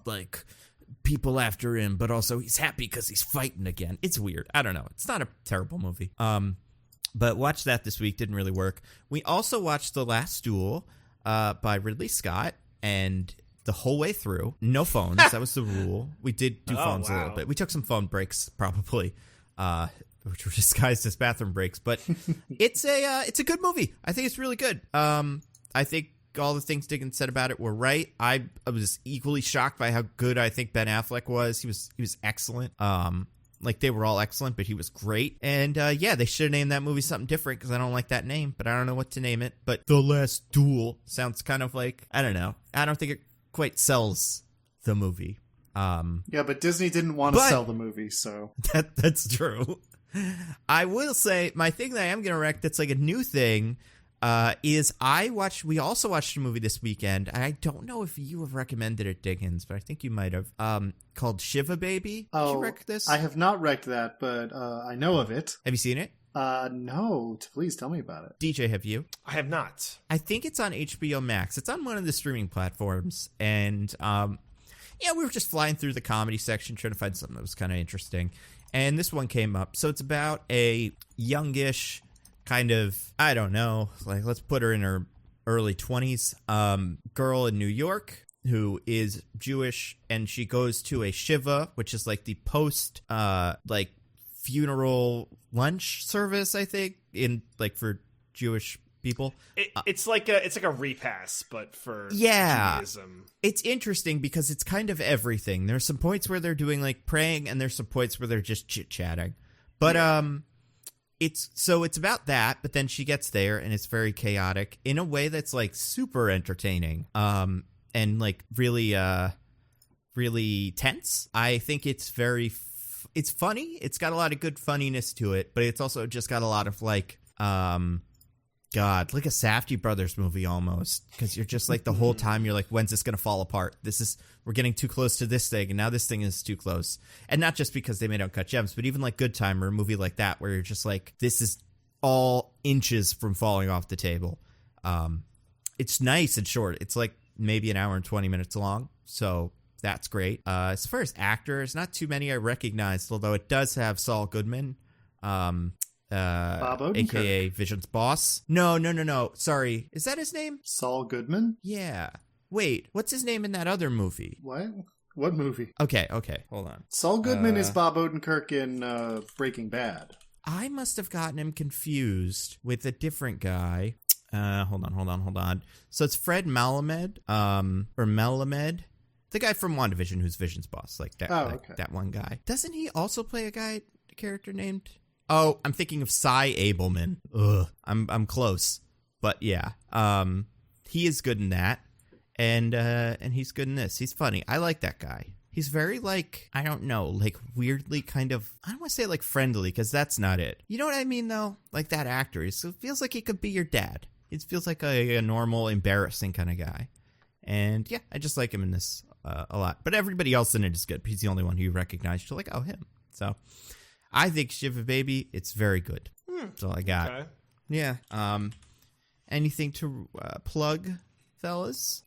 people after him, but also he's happy because he's fighting again. It's weird. I don't know. It's not a terrible movie. But watched that this week. Didn't really work. We also watched The Last Duel by Ridley Scott, and the whole way through, no phones. That was the rule. We did do phones a little bit. We took some phone breaks probably which were disguised as bathroom breaks. But it's a good movie. I think it's really good. I think all the things Diggins said about it were right. I was equally shocked by how good I think Ben Affleck was. He was excellent. Like, they were all excellent, but he was great. And, yeah, they should have named that movie something different because I don't like that name, but I don't know what to name it. But The Last Duel sounds kind of like, I don't know. I don't think it quite sells the movie. Yeah, but Disney didn't want to sell the movie, so. That's true. I will say, my thing that I am going to wreck that's like a new thing is we also watched a movie this weekend. I don't know if you have recommended it, Diggins, but I think you might have, called Shiva Baby. Did you wreck this? I have not wrecked that, but I know of it. Have you seen it? No. Please tell me about it. DJ, have you? I have not. I think it's on HBO Max. It's on one of the streaming platforms, and yeah, we were just flying through the comedy section trying to find something that was kind of interesting, and this one came up. So it's about a youngish kind of, I don't know, like, let's put her in her early 20s, girl in New York who is Jewish, and she goes to a Shiva, which is like the post like funeral lunch service, I think, in like for Jewish people. It's like a repass, but for Judaism. It's interesting because it's kind of everything. There's some points where they're doing like praying, and there's some points where they're just chit-chatting. But it's about that, but then she gets there and it's very chaotic in a way that's like super entertaining. And like really really tense. I think it's very it's funny. It's got a lot of good funniness to it, but it's also just got a lot of like God, like a Safdie Brothers movie almost, because you're just like the whole time you're like, when's this going to fall apart? We're getting too close to this thing, and now this thing is too close. And not just because they made Uncut Gems, but even like Good Time or a movie like that, where you're just like, this is all inches from falling off the table. It's nice and short. It's like maybe an hour and 20 minutes long, so that's great. As far as actors, not too many I recognized, although it does have Saul Goodman. Bob Odenkirk. AKA Vision's boss. No. Sorry. Is that his name? Saul Goodman? Yeah. Wait, what's his name in that other movie? What movie? Okay. Hold on. Saul Goodman is Bob Odenkirk in Breaking Bad. I must have gotten him confused with a different guy. Hold on. So it's Fred Malamed, or Melamed. The guy from WandaVision who's Vision's boss. Like that, okay. That one guy. Doesn't he also play a character named... Oh, I'm thinking of Cy Abelman. Ugh, I'm close, but yeah, he is good in that, and he's good in this. He's funny. I like that guy. He's very like, I don't know, like weirdly kind of, I don't want to say like friendly because that's not it. You know what I mean though? Like that actor. It feels like he could be your dad. It feels like a normal, embarrassing kind of guy, and yeah, I just like him in this a lot. But everybody else in it is good. He's the only one who you recognize. You're like, oh, him. So. I think Shiva Baby, it's very good. That's all I got. Okay. Yeah. Anything to plug, fellas?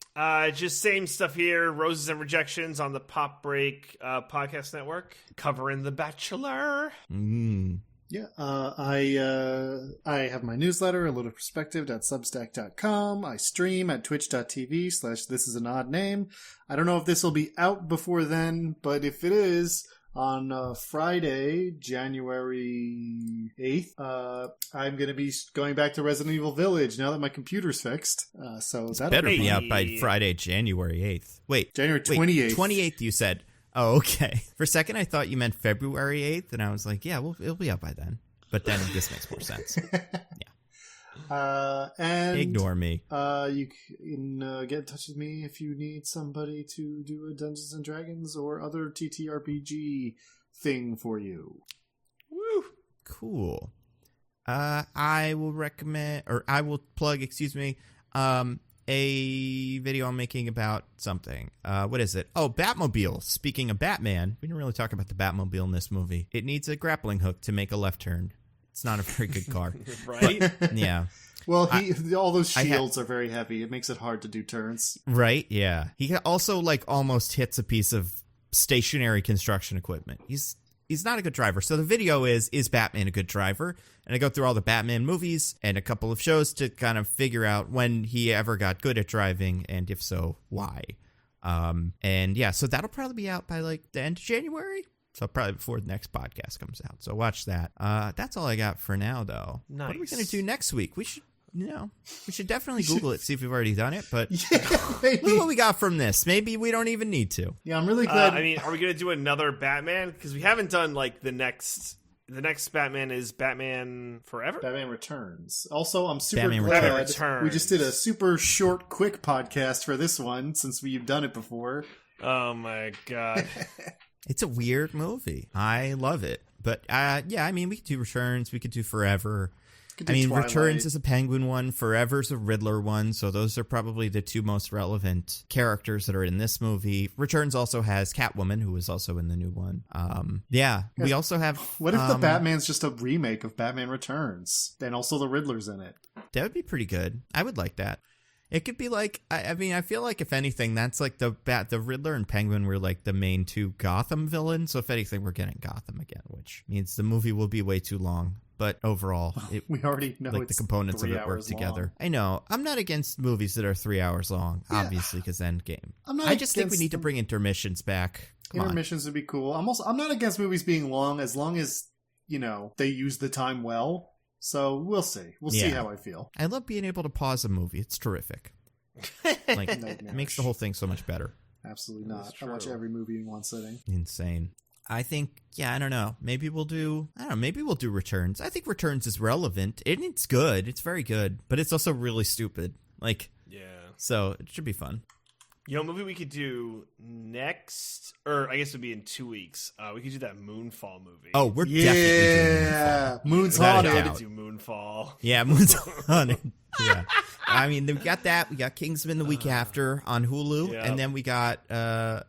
Just same stuff here. Roses and Rejections on the Pop Break podcast network. Covering The Bachelor. Yeah, I have my newsletter, a little perspective.substack.com. I stream at twitch.tv/this is an odd name. I don't know if this will be out before then, but if it is... On Friday, January 8th, I'm going to be going back to Resident Evil Village now that my computer's fixed. So that better be out by Friday, January 8th. Wait, January 28th. 28th, you said. Oh, okay. For a second, I thought you meant February 8th, and I was like, yeah, it'll be out by then. But then this makes more sense. Yeah. And ignore me. You can get in touch with me if you need somebody to do a Dungeons and Dragons or other TTRPG thing for you. Woo! Cool. I will plug, a video I'm making about something. What is it? Oh, Batmobile. Speaking of Batman, we didn't really talk about the Batmobile in this movie. It needs a grappling hook to make a left turn. It's not a very good car. Right? But, yeah. Well, all those shields are very heavy. It makes it hard to do turns. Right, yeah. He also, like, almost hits a piece of stationary construction equipment. He's not a good driver. So the video is Batman a good driver? And I go through all the Batman movies and a couple of shows to kind of figure out when he ever got good at driving, and if so, why. And yeah, so that'll probably be out by, like, the end of January? So probably before the next podcast comes out. So watch that. That's all I got for now, though. Nice. What are we going to do next week? We should definitely Google it, see if we've already done it. But maybe. look what we got from this. Maybe we don't even need to. Yeah, I'm really glad. Are we going to do another Batman? Because we haven't done like the next Batman is Batman Forever? Batman Returns. Also, I'm super Batman glad Returns. we just did a super short, quick podcast for this one since we've done it before. Oh my god. It's a weird movie. I love it. But yeah, I mean, we could do Returns. We could do Forever. Twilight. Returns is a Penguin one. Forever's a Riddler one. So those are probably the two most relevant characters that are in this movie. Returns also has Catwoman, who is also in the new one. Yeah, we also have... What if the Batman's just a remake of Batman Returns? And also the Riddler's in it. That would be pretty good. I would like that. It could be like... I mean, I feel like if anything, that's like the Riddler and Penguin were like the main two Gotham villains. So if anything, we're getting Gotham again, which means the movie will be way too long. But overall, we already know like the components of it work together. I know. I'm not against movies that are 3 hours long, obviously, because Endgame. I just think we need to bring intermissions back. Intermissions would be cool. I'm not against movies being long as they use the time well. So we'll see. We'll see how I feel. I love being able to pause a movie. It's terrific. Like it makes the whole thing so much better. Absolutely not. I watch every movie in one sitting. Insane. I think, I don't know. Maybe we'll do Returns. I think Returns is relevant. It's good. It's very good. But it's also really stupid. So it should be fun. You know, a movie we could do next, or I guess it would be in 2 weeks. We could do that Moonfall movie. Oh, we're definitely doing Moon's Haunted. We gotta do Moonfall. Yeah, Moon's Haunted. Yeah. I mean, we got that. We got Kingsman the week after on Hulu. And then we got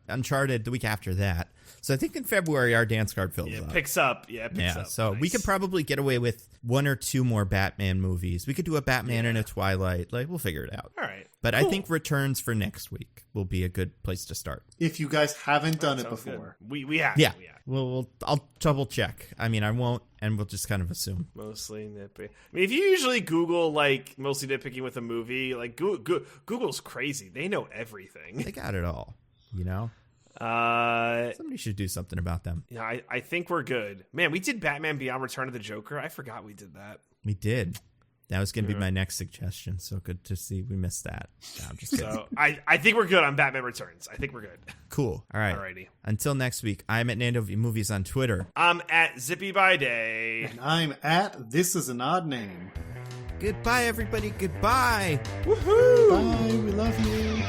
Uncharted the week after that. So I think in February our dance card fills up. Picks up. Yeah, it picks up. So we could probably get away with 1 or 2 more Batman movies. We could do a Batman and a Twilight. We'll figure it out. All right. But cool. I think Returns for next week will be a good place to start. If you guys haven't done it before. Good. We have. Yeah. I'll double check. I mean, I won't, and we'll just kind of assume. Mostly nitpick. I mean, if you usually Google, mostly nitpicking with a movie, Google's crazy. They know everything. They got it all, Somebody should do something about them. Yeah, I think we're good. Man, we did Batman Beyond Return of the Joker. I forgot we did that. We did. That was going to be my next suggestion. So good to see we missed that. No, I'm just kidding. So I think we're good on Batman Returns. I think we're good. Cool. All right. Alrighty. Until next week, I'm at Nando Movies on Twitter. I'm at Zippy by Day. And I'm at This Is an Odd Name. Goodbye, everybody. Goodbye. Woohoo! Bye. We love you.